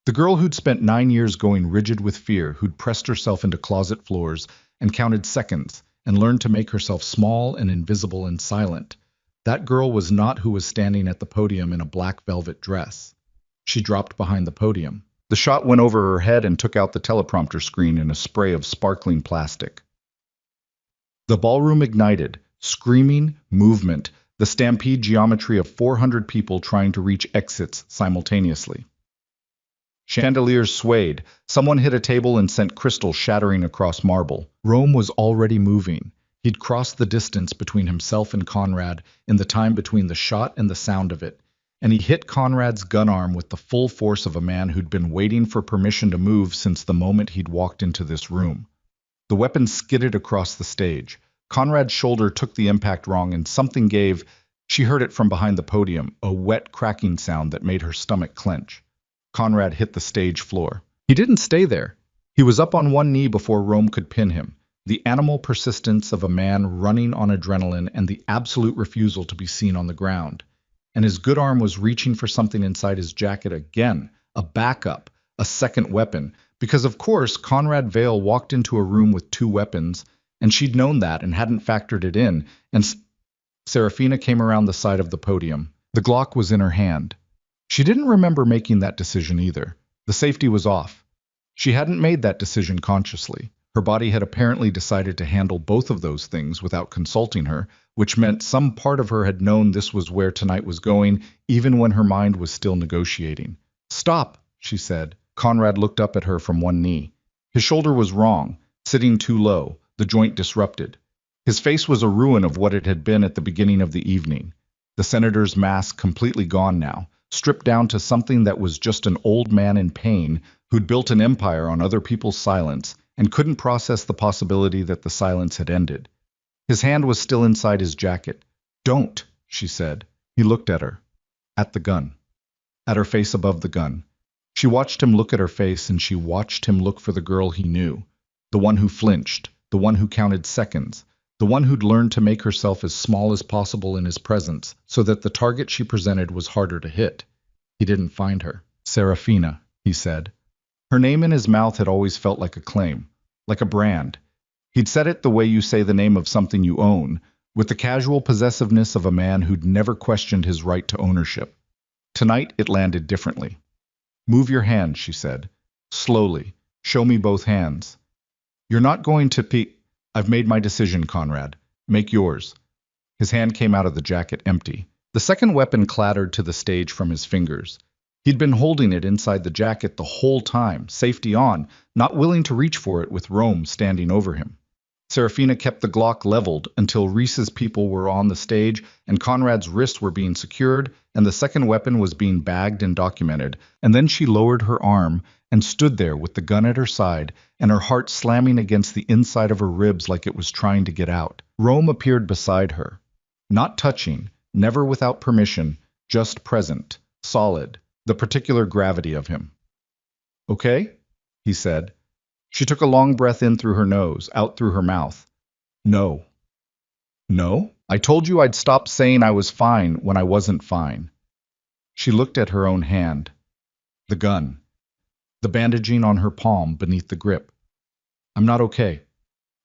The girl who'd spent 9 years going rigid with fear, who'd pressed herself into closet floors and counted seconds and learned to make herself small and invisible and silent, that girl was not who was standing at the podium in a black velvet dress. She dropped behind the podium. The shot went over her head and took out the teleprompter screen in a spray of sparkling plastic. The ballroom ignited, screaming, movement, the stampede geometry of 400 people trying to reach exits simultaneously. Chandeliers swayed. Someone hit a table and sent crystal shattering across marble. Rome was already moving. He'd crossed the distance between himself and Conrad in the time between the shot and the sound of it, and he hit Conrad's gun arm with the full force of a man who'd been waiting for permission to move since the moment he'd walked into this room. The weapon skidded across the stage. Conrad's shoulder took the impact wrong and something gave. She heard it from behind the podium, a wet cracking sound that made her stomach clench. Conrad hit the stage floor. He didn't stay there. He was up on one knee before Rome could pin him. The animal persistence of a man running on adrenaline and the absolute refusal to be seen on the ground. And his good arm was reaching for something inside his jacket again, a backup, a second weapon, because of course Conrad Vale walked into a room with 2 weapons, and she'd known that and hadn't factored it in, and Serafina came around the side of the podium. The Glock was in her hand. She didn't remember making that decision either. The safety was off. She hadn't made that decision consciously. Her body had apparently decided to handle both of those things without consulting her, which meant some part of her had known this was where tonight was going, even when her mind was still negotiating. Stop, she said. Conrad looked up at her from one knee. His shoulder was wrong, sitting too low, the joint disrupted. His face was a ruin of what it had been at the beginning of the evening. The senator's mask completely gone now, stripped down to something that was just an old man in pain who'd built an empire on other people's silence and couldn't process the possibility that the silence had ended. His hand was still inside his jacket. Don't, she said. He looked at her. At the gun. At her face above the gun. She watched him look at her face, and she watched him look for the girl he knew. The one who flinched. The one who counted seconds. The one who'd learned to make herself as small as possible in his presence, so that the target she presented was harder to hit. He didn't find her. Serafina, he said. Her name in his mouth had always felt like a claim, like a brand. He'd said it the way you say the name of something you own, with the casual possessiveness of a man who'd never questioned his right to ownership. Tonight it landed differently. Move your hand, she said. Slowly. Show me both hands. You're not going to peek. I've made my decision, Conrad. Make yours. His hand came out of the jacket empty. The second weapon clattered to the stage from his fingers. He'd been holding it inside the jacket the whole time, safety on, not willing to reach for it with Rome standing over him. Serafina kept the Glock leveled until Reese's people were on the stage and Conrad's wrists were being secured and the second weapon was being bagged and documented, and then she lowered her arm and stood there with the gun at her side and her heart slamming against the inside of her ribs like it was trying to get out. Rome appeared beside her. Not touching, never without permission, just present. solid, the particular gravity of him. Okay? He said. She took a long breath in through her nose, out through her mouth. No. No? I told you I'd stop saying I was fine when I wasn't fine. She looked at her own hand. The gun. The bandaging on her palm beneath the grip. I'm not okay.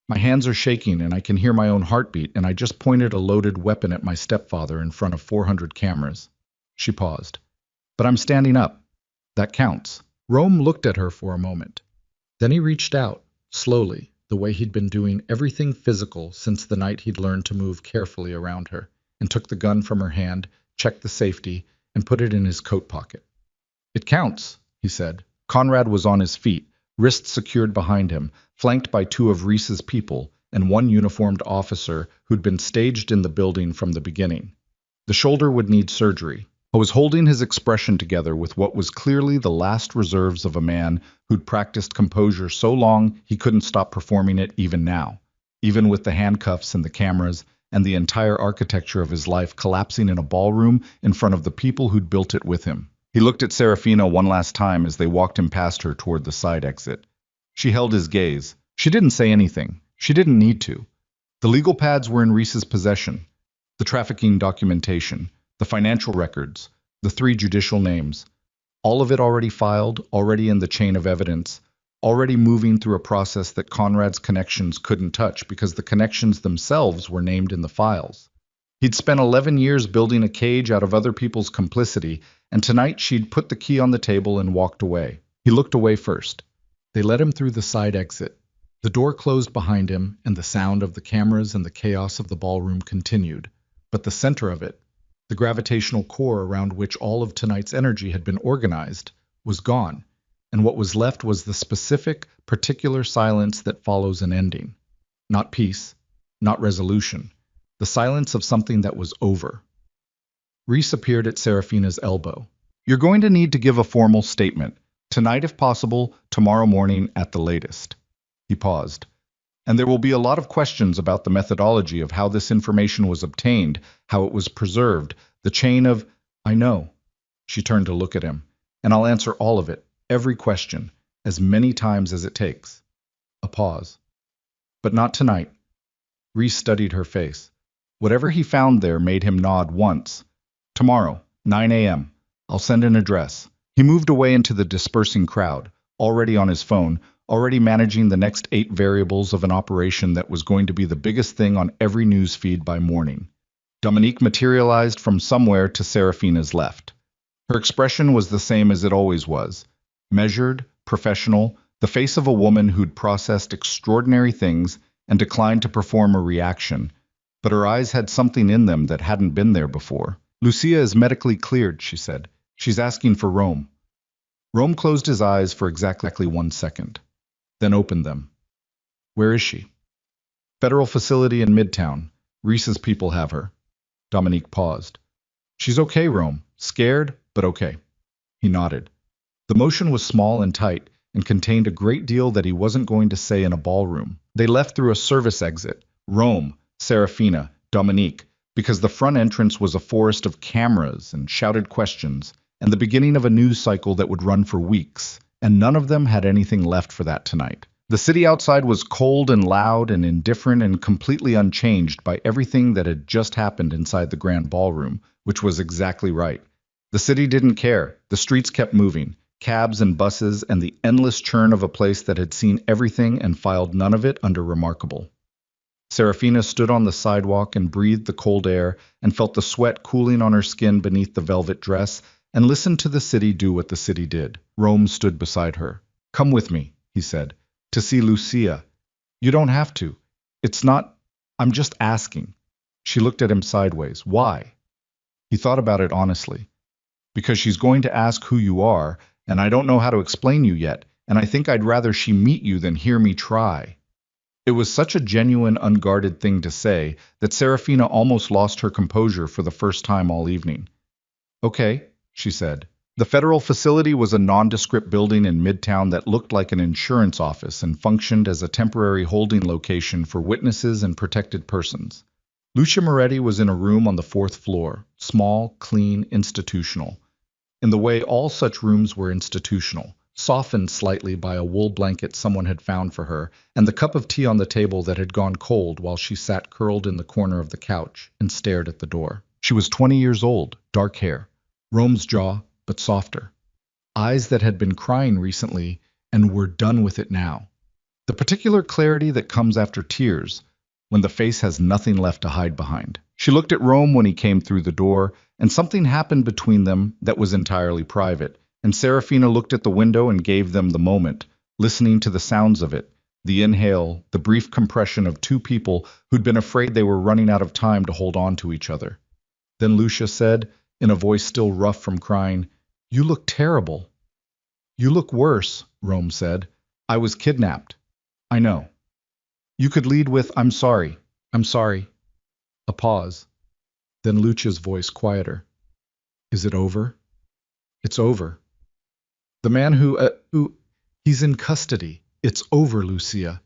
My hands are shaking and I can hear my own heartbeat, and I just pointed a loaded weapon at my stepfather in front of 400 cameras. She paused. But I'm standing up. That counts. Rome looked at her for a moment. Then he reached out, slowly, the way he'd been doing everything physical since the night he'd learned to move carefully around her, and took the gun from her hand, checked the safety, and put it in his coat pocket. It counts, he said. Conrad was on his feet, wrists secured behind him, flanked by two of Reese's people and one uniformed officer who'd been staged in the building from the beginning. The shoulder would need surgery. I was holding his expression together with what was clearly the last reserves of a man who'd practiced composure so long he couldn't stop performing it even now, even with the handcuffs and the cameras and the entire architecture of his life collapsing in a ballroom in front of the people who'd built it with him. He looked at Serafina one last time as they walked him past her toward the side exit. She held his gaze. She didn't say anything. She didn't need to. The legal pads were in Reese's possession. The trafficking documentation, the financial records, the 3 judicial names. All of it already filed, already in the chain of evidence, already moving through a process that Conrad's connections couldn't touch because the connections themselves were named in the files. He'd spent 11 years building a cage out of other people's complicity, and tonight she'd put the key on the table and walked away. He looked away first. They led him through the side exit. The door closed behind him, and the sound of the cameras and the chaos of the ballroom continued. But the center of it, the gravitational core around which all of tonight's energy had been organized, was gone, and what was left was the specific, particular silence that follows an ending. Not peace, not resolution. The silence of something that was over. Reese appeared at Serafina's elbow. You're going to need to give a formal statement. Tonight if possible, tomorrow morning at the latest. He paused. And there will be a lot of questions about the methodology of how this information was obtained, how it was preserved, the chain of... I know. She turned to look at him. And I'll answer all of it, every question, as many times as it takes. A pause. But not tonight. Reese studied her face. Whatever he found there made him nod once. Tomorrow, 9 a.m. I'll send an address. He moved away into the dispersing crowd, already on his phone, already managing the next 8 variables of an operation that was going to be the biggest thing on every news feed by morning. Dominique materialized from somewhere to Serafina's left. Her expression was the same as it always was. Measured, professional, the face of a woman who'd processed extraordinary things and declined to perform a reaction, but her eyes had something in them that hadn't been there before. Lucia is medically cleared, she said. She's asking for Rome. Rome closed his eyes for exactly 1 second, then opened them. Where is she? Federal facility in Midtown. Reese's people have her. Dominique paused. She's okay, Rome. Scared, but okay. He nodded. The motion was small and tight, and contained a great deal that he wasn't going to say in a ballroom. They left through a service exit. Rome, Serafina, Dominique, because the front entrance was a forest of cameras and shouted questions, and the beginning of a news cycle that would run for weeks, and none of them had anything left for that tonight. The city outside was cold and loud and indifferent and completely unchanged by everything that had just happened inside the grand ballroom, which was exactly right. The city didn't care. The streets kept moving, cabs and buses, and the endless churn of a place that had seen everything and filed none of it under remarkable. Serafina stood on the sidewalk and breathed the cold air and felt the sweat cooling on her skin beneath the velvet dress and listened to the city do what the city did. Rome stood beside her. Come with me, he said, to see Lucia. You don't have to. It's not... I'm just asking. She looked at him sideways. Why? He thought about it honestly. Because she's going to ask who you are, and I don't know how to explain you yet, and I think I'd rather she meet you than hear me try. It was such a genuine, unguarded thing to say that Serafina almost lost her composure for the first time all evening. Okay, she said. The federal facility was a nondescript building in Midtown that looked like an insurance office and functioned as a temporary holding location for witnesses and protected persons. Lucia Moretti was in a room on the 4th floor, small, clean, institutional. in the way all such rooms were institutional, softened slightly by a wool blanket someone had found for her, and the cup of tea on the table that had gone cold while she sat curled in the corner of the couch and stared at the door. She was 20 years old, dark hair, Rome's jaw, but softer. Eyes that had been crying recently and were done with it now. The particular clarity that comes after tears, when the face has nothing left to hide behind. She looked at Rome when he came through the door, and something happened between them that was entirely private, and Serafina looked at the window and gave them the moment, listening to the sounds of it, the inhale, the brief compression of two people who'd been afraid they were running out of time to hold on to each other. Then Lucia said, in a voice still rough from crying, "You look terrible." "You look worse," Rome said. "I was kidnapped." "I know." "You could lead with, 'I'm sorry. I'm sorry.'" A pause. Then Lucia's voice quieter. "Is it over?" "It's over." "The man he's in custody. It's over, Lucia."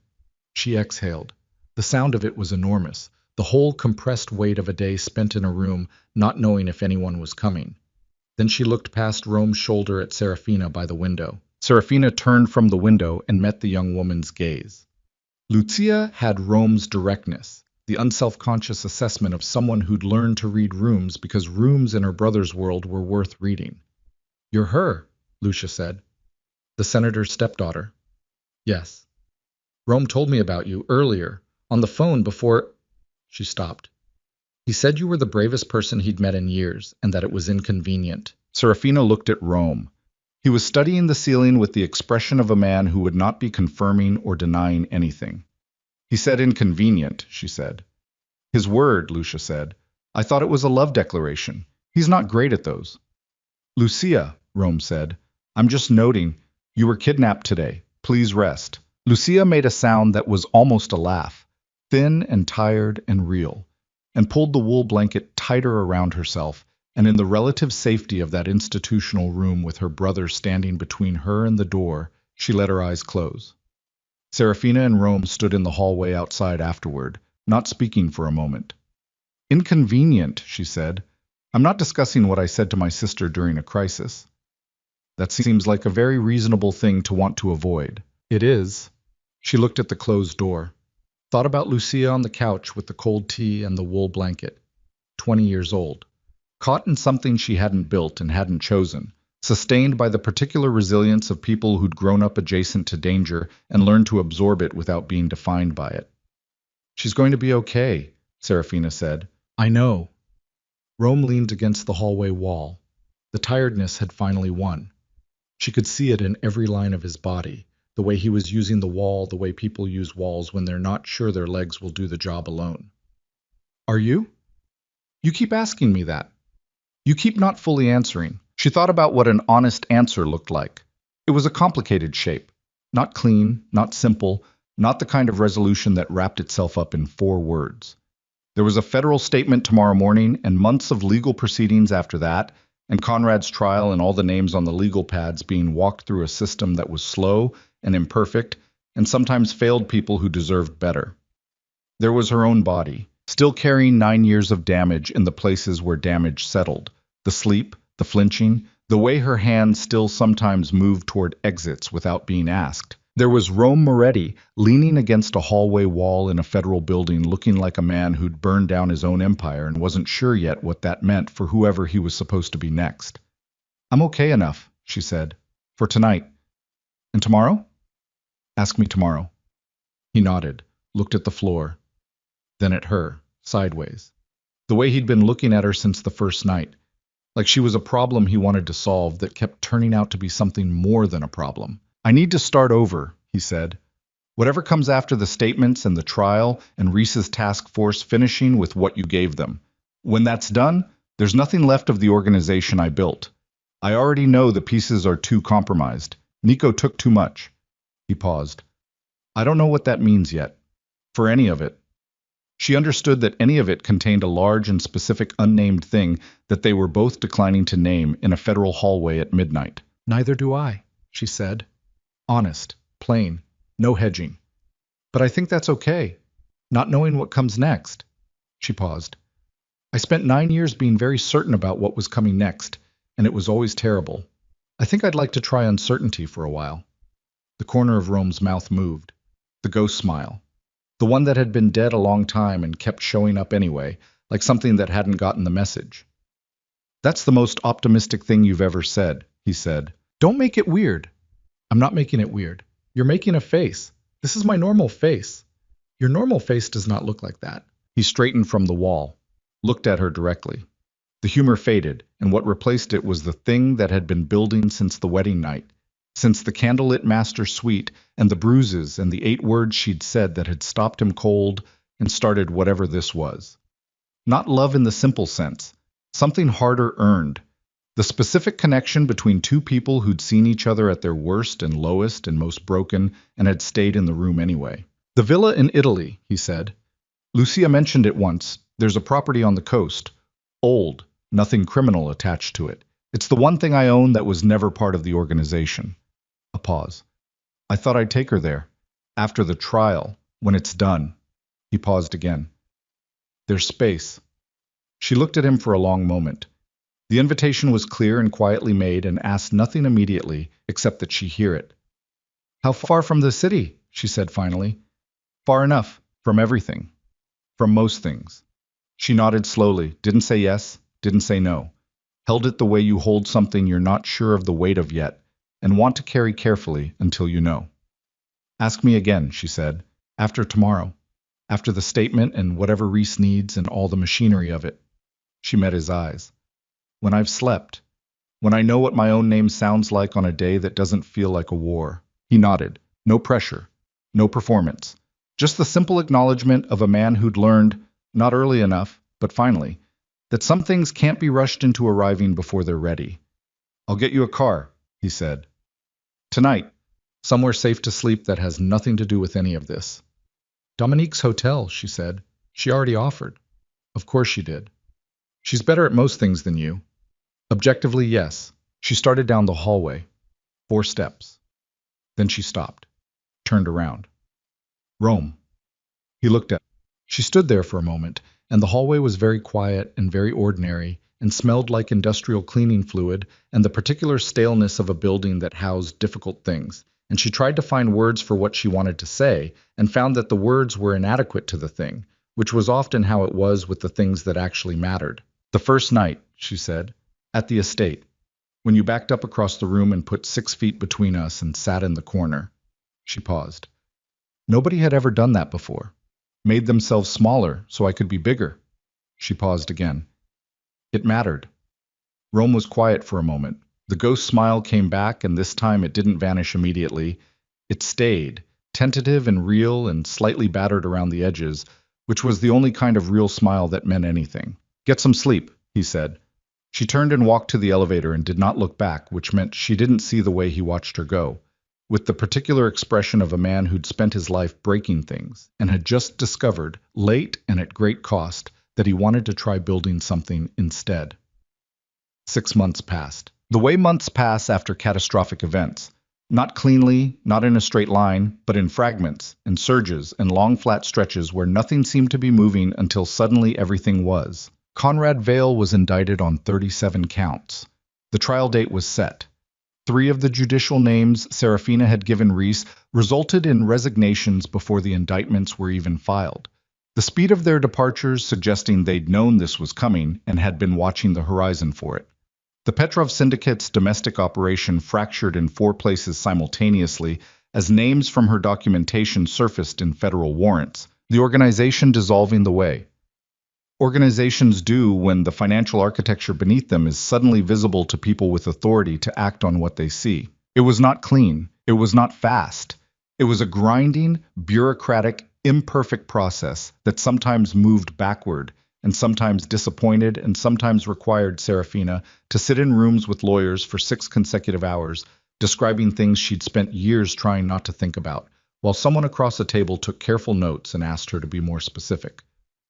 She exhaled. The sound of it was enormous, the whole compressed weight of a day spent in a room, not knowing if anyone was coming. Then she looked past Rome's shoulder at Serafina by the window. Serafina turned from the window and met the young woman's gaze. Lucia had Rome's directness, the unself-conscious assessment of someone who'd learned to read rooms because rooms in her brother's world were worth reading. "You're her," Lucia said. "The senator's stepdaughter." "Yes. Rome told me about you earlier, on the phone before—" She stopped. "He said you were the bravest person he'd met in years, and that it was inconvenient." Serafina looked at Rome. He was studying the ceiling with the expression of a man who would not be confirming or denying anything. "He said inconvenient," she said. "His word," Lucia said. "I thought it was a love declaration. He's not great at those." "Lucia," Rome said, "I'm just noting, you were kidnapped today. Please rest." Lucia made a sound that was almost a laugh, thin and tired and real, and pulled the wool blanket tighter around herself, and in the relative safety of that institutional room with her brother standing between her and the door, she let her eyes close. Serafina and Rome stood in the hallway outside afterward, not speaking for a moment. "Inconvenient," she said. "I'm not discussing what I said to my sister during a crisis." "That seems like a very reasonable thing to want to avoid." "It is." She looked at the closed door, thought about Lucia on the couch with the cold tea and the wool blanket, 20 years old. Caught in something she hadn't built and hadn't chosen, sustained by the particular resilience of people who'd grown up adjacent to danger and learned to absorb it without being defined by it. "She's going to be okay," Serafina said. "I know." Rome leaned against the hallway wall. The tiredness had finally won. She could see it in every line of his body, the way he was using the wall, the way people use walls when they're not sure their legs will do the job alone. "Are you? You keep asking me that. You keep not fully answering." She thought about what an honest answer looked like. It was a complicated shape. Not clean, not simple, not the kind of resolution that wrapped itself up in 4 words. There was a federal statement tomorrow morning and months of legal proceedings after that, and Conrad's trial and all the names on the legal pads being walked through a system that was slow and imperfect and sometimes failed people who deserved better. There was her own body, still carrying 9 years of damage in the places where damage settled, the sleep, the flinching, the way her hands still sometimes moved toward exits without being asked. There was Rome Moretti, leaning against a hallway wall in a federal building looking like a man who'd burned down his own empire and wasn't sure yet what that meant for whoever he was supposed to be next. "I'm okay enough," she said, "for tonight. And tomorrow?" "Ask me tomorrow." He nodded, looked at the floor, then at her, sideways. The way he'd been looking at her since the first night, like she was a problem he wanted to solve that kept turning out to be something more than a problem. "I need to start over," he said. "Whatever comes after the statements and the trial and Reese's task force finishing with what you gave them. When that's done, there's nothing left of the organization I built. I already know the pieces are too compromised. Nico took too much." He paused. "I don't know what that means yet. For any of it." She understood that any of it contained a large and specific unnamed thing that they were both declining to name in a federal hallway at midnight. "Neither do I," she said. Honest, plain, no hedging. "But I think that's okay, not knowing what comes next." She paused. "I spent 9 years being very certain about what was coming next, and it was always terrible. I think I'd like to try uncertainty for a while. The corner of Rome's mouth moved. The ghost smile. The one that had been dead a long time and kept showing up anyway, like something that hadn't gotten the message. That's the most optimistic thing you've ever said, he said. Don't make it weird. I'm not making it weird. You're making a face. This is my normal face. Your normal face does not look like that. He straightened from the wall, looked at her directly. The humor faded, and what replaced it was the thing that had been building since the wedding night, since the candlelit master suite and the bruises and the 8 words she'd said that had stopped him cold and started whatever this was. Not love in the simple sense, something harder earned. The specific connection between 2 people who'd seen each other at their worst and lowest and most broken and had stayed in the room anyway. The villa in Italy, he said. Lucia mentioned it once. There's a property on the coast. Old, nothing criminal attached to it. It's the one thing I own that was never part of the organization. A pause. I thought I'd take her there. After the trial, when it's done. He paused again. There's space. She looked at him for a long moment. The invitation was clear and quietly made and asked nothing immediately except that she hear it. How far from the city? She said finally. Far enough. From everything. From most things. She nodded slowly, didn't say yes, didn't say no. Held it the way you hold something you're not sure of the weight of yet, and want to carry carefully until you know. Ask me again, she said, after tomorrow, after the statement and whatever Reese needs and all the machinery of it. She met his eyes. When I've slept, when I know what my own name sounds like on a day that doesn't feel like a war. He nodded. No pressure, no performance. Just the simple acknowledgement of a man who'd learned, not early enough, but finally, that some things can't be rushed into arriving before they're ready. I'll get you a car, he said. Tonight, somewhere safe to sleep that has nothing to do with any of this. Dominique's hotel, she said. She already offered. Of course she did. She's better at most things than you. Objectively, yes. She started down the hallway. 4 steps. Then she stopped. Turned around. Rome. He looked at her. She stood there for a moment, and the hallway was very quiet and very ordinary, and smelled like industrial cleaning fluid and the particular staleness of a building that housed difficult things. And she tried to find words for what she wanted to say, and found that the words were inadequate to the thing, which was often how it was with the things that actually mattered. The first night, she said, at the estate, when you backed up across the room and put 6 feet between us and sat in the corner. She paused. Nobody had ever done that before. Made themselves smaller so I could be bigger. She paused again. It mattered. Rome was quiet for a moment. The ghost smile came back, and this time it didn't vanish immediately. It stayed, tentative and real and slightly battered around the edges, which was the only kind of real smile that meant anything. Get some sleep, he said. She turned and walked to the elevator and did not look back, which meant she didn't see the way he watched her go, with the particular expression of a man who'd spent his life breaking things and had just discovered, late and at great cost, that he wanted to try building something instead. 6 months passed. The way months pass after catastrophic events. Not cleanly, not in a straight line, but in fragments, and surges, and long flat stretches where nothing seemed to be moving until suddenly everything was. Conrad Vale was indicted on 37 counts. The trial date was set. 3 of the judicial names Serafina had given Reese resulted in resignations before the indictments were even filed. The speed of their departures suggesting they'd known this was coming and had been watching the horizon for it. The Petrov Syndicate's domestic operation fractured in 4 places simultaneously as names from her documentation surfaced in federal warrants, the organization dissolving the way. Organizations do when the financial architecture beneath them is suddenly visible to people with authority to act on what they see. It was not clean. It was not fast. It was a grinding, bureaucratic, imperfect process that sometimes moved backward and sometimes disappointed and sometimes required Serafina to sit in rooms with lawyers for 6 consecutive hours, describing things she'd spent years trying not to think about, while someone across a table took careful notes and asked her to be more specific.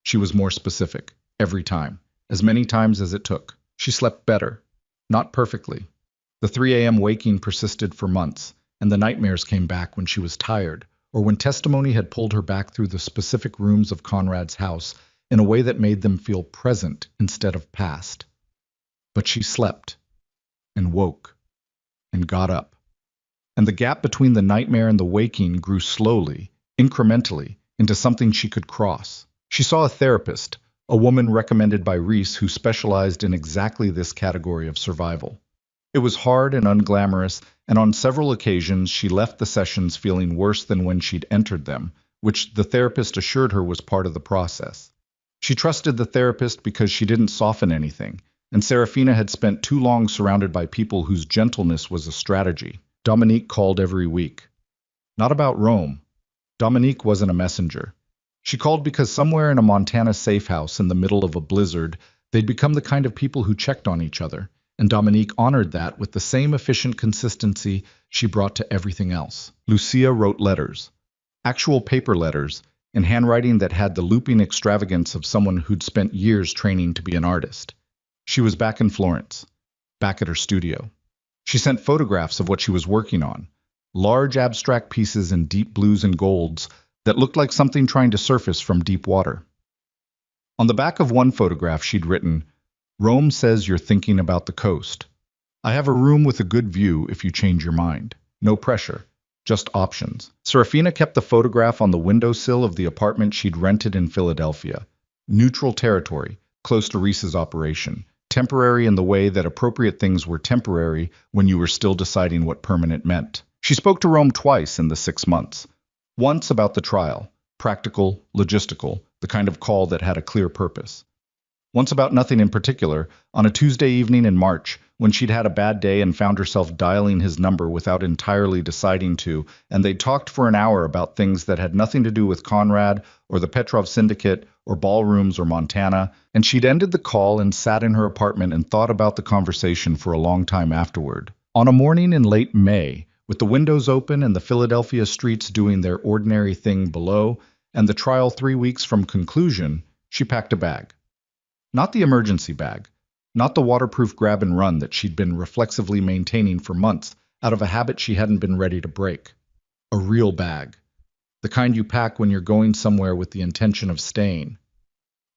She was more specific, every time, as many times as it took. She slept better, not perfectly. The 3 a.m. waking persisted for months, and the nightmares came back when she was tired, or when testimony had pulled her back through the specific rooms of Conrad's house in a way that made them feel present instead of past. But she slept. and woke and got up. And the gap between the nightmare and the waking grew slowly, incrementally, into something she could cross. She saw a therapist, a woman recommended by Reese who specialized in exactly this category of survival. It was hard and unglamorous, and on several occasions she left the sessions feeling worse than when she'd entered them, which the therapist assured her was part of the process. She trusted the therapist because she didn't soften anything, and Serafina had spent too long surrounded by people whose gentleness was a strategy. Dominique called every week. Not about Rome. Dominique wasn't a messenger. She called because somewhere in a Montana safe house in the middle of a blizzard, they'd become the kind of people who checked on each other, and Dominique honored that with the same efficient consistency she brought to everything else. Lucia wrote letters. Actual paper letters, in handwriting that had the looping extravagance of someone who'd spent years training to be an artist. She was back in Florence, back at her studio. She sent photographs of what she was working on, large abstract pieces in deep blues and golds that looked like something trying to surface from deep water. On the back of one photograph she'd written, "Rome says you're thinking about the coast. I have a room with a good view if you change your mind. No pressure, just options." Serafina kept the photograph on the windowsill of the apartment she'd rented in Philadelphia. Neutral territory, close to Reese's operation. Temporary in the way that appropriate things were temporary when you were still deciding what permanent meant. She spoke to Rome twice in the 6 months. Once about the trial, practical, logistical, the kind of call that had a clear purpose. Once about nothing in particular, on a Tuesday evening in March, when she'd had a bad day and found herself dialing his number without entirely deciding to, and they'd talked for an hour about things that had nothing to do with Conrad or the Petrov Syndicate or ballrooms or Montana, and she'd ended the call and sat in her apartment and thought about the conversation for a long time afterward. On a morning in late May, with the windows open and the Philadelphia streets doing their ordinary thing below, and the trial 3 weeks from conclusion, she packed a bag. Not the emergency bag, not the waterproof grab and run that she'd been reflexively maintaining for months out of a habit she hadn't been ready to break. A real bag. The kind you pack when you're going somewhere with the intention of staying.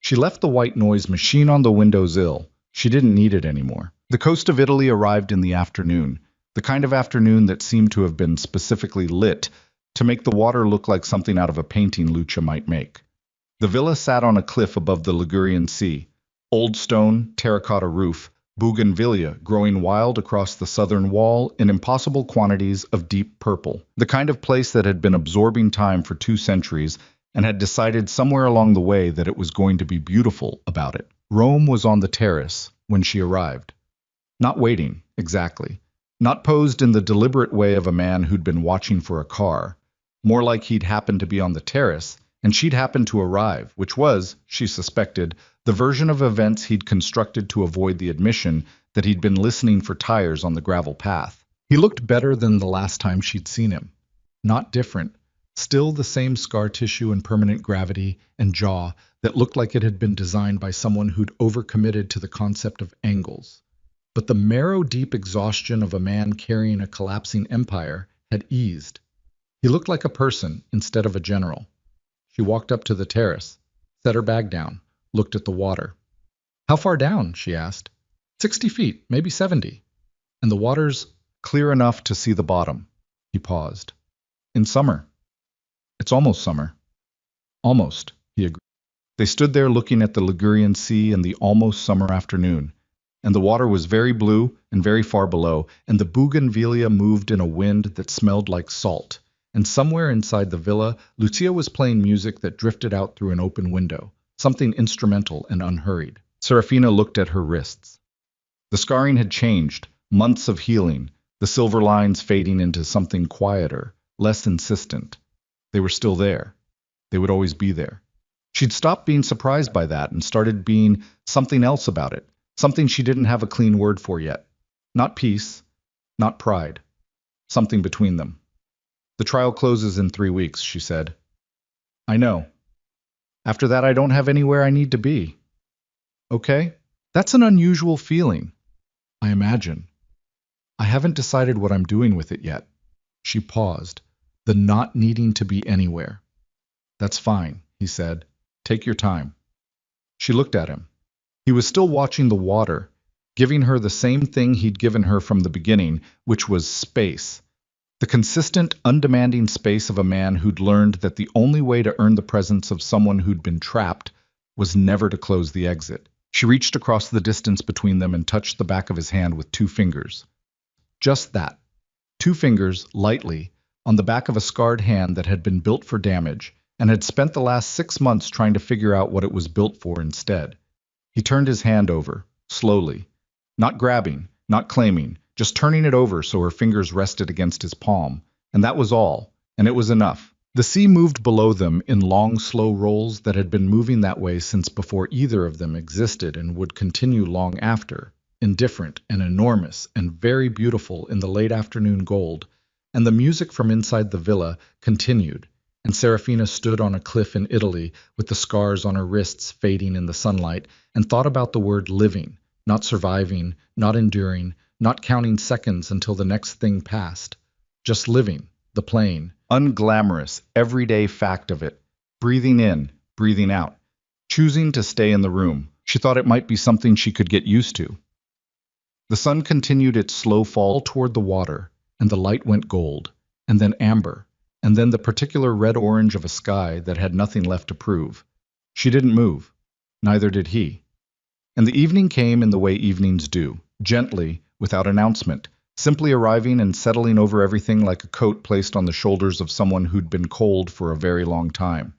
She left the white noise machine on the windowsill. She didn't need it anymore. The coast of Italy arrived in the afternoon, the kind of afternoon that seemed to have been specifically lit to make the water look like something out of a painting Lucia might make. The villa sat on a cliff above the Ligurian Sea. Old stone, terracotta roof, bougainvillea growing wild across the southern wall in impossible quantities of deep purple. The kind of place that had been absorbing time for 2 centuries and had decided somewhere along the way that it was going to be beautiful about it. Rome was on the terrace when she arrived. Not waiting, exactly. Not posed in the deliberate way of a man who'd been watching for a car. More like he'd happened to be on the terrace, and she'd happened to arrive, which was, she suspected, the version of events he'd constructed to avoid the admission that he'd been listening for tires on the gravel path. He looked better than the last time she'd seen him. Not different. Still the same scar tissue and permanent gravity and jaw that looked like it had been designed by someone who'd overcommitted to the concept of angles. But the marrow-deep exhaustion of a man carrying a collapsing empire had eased. He looked like a person instead of a general. She walked up to the terrace, set her bag down, looked at the water. "How far down?" she asked. 60 feet, maybe 70. "And the water's clear enough to see the bottom." He paused. "In summer." "It's almost summer." "Almost," he agreed. They stood there looking at the Ligurian Sea in the almost summer afternoon, and the water was very blue and very far below, and the bougainvillea moved in a wind that smelled like salt. And somewhere inside the villa, Lucia was playing music that drifted out through an open window, something instrumental and unhurried. Serafina looked at her wrists. The scarring had changed, months of healing, the silver lines fading into something quieter, less insistent. They were still there. They would always be there. She'd stopped being surprised by that and started being something else about it, something she didn't have a clean word for yet. Not peace, not pride. Something between them. "The trial closes in 3 weeks," she said. "I know. After that, I don't have anywhere I need to be." "Okay? That's an unusual feeling, I imagine. I haven't decided what I'm doing with it yet." She paused, the not needing to be anywhere. "That's fine," he said. "Take your time." She looked at him. He was still watching the water, giving her the same thing he'd given her from the beginning, which was space. The consistent, undemanding space of a man who'd learned that the only way to earn the presence of someone who'd been trapped was never to close the exit. She reached across the distance between them and touched the back of his hand with 2 fingers. Just that. 2 fingers, lightly, on the back of a scarred hand that had been built for damage and had spent the last 6 months trying to figure out what it was built for instead. He turned his hand over, slowly. Not grabbing, not claiming, just turning it over so her fingers rested against his palm. And that was all, and it was enough. The sea moved below them in long, slow rolls that had been moving that way since before either of them existed and would continue long after, indifferent and enormous and very beautiful in the late afternoon gold. And the music from inside the villa continued, and Serafina stood on a cliff in Italy with the scars on her wrists fading in the sunlight and thought about the word living, not surviving, not enduring, not counting seconds until the next thing passed. Just living, the plain, unglamorous, everyday fact of it. Breathing in, breathing out. Choosing to stay in the room. She thought it might be something she could get used to. The sun continued its slow fall toward the water, and the light went gold, and then amber, and then the particular red-orange of a sky that had nothing left to prove. She didn't move. Neither did he. And the evening came in the way evenings do, gently, without announcement, simply arriving and settling over everything like a coat placed on the shoulders of someone who'd been cold for a very long time.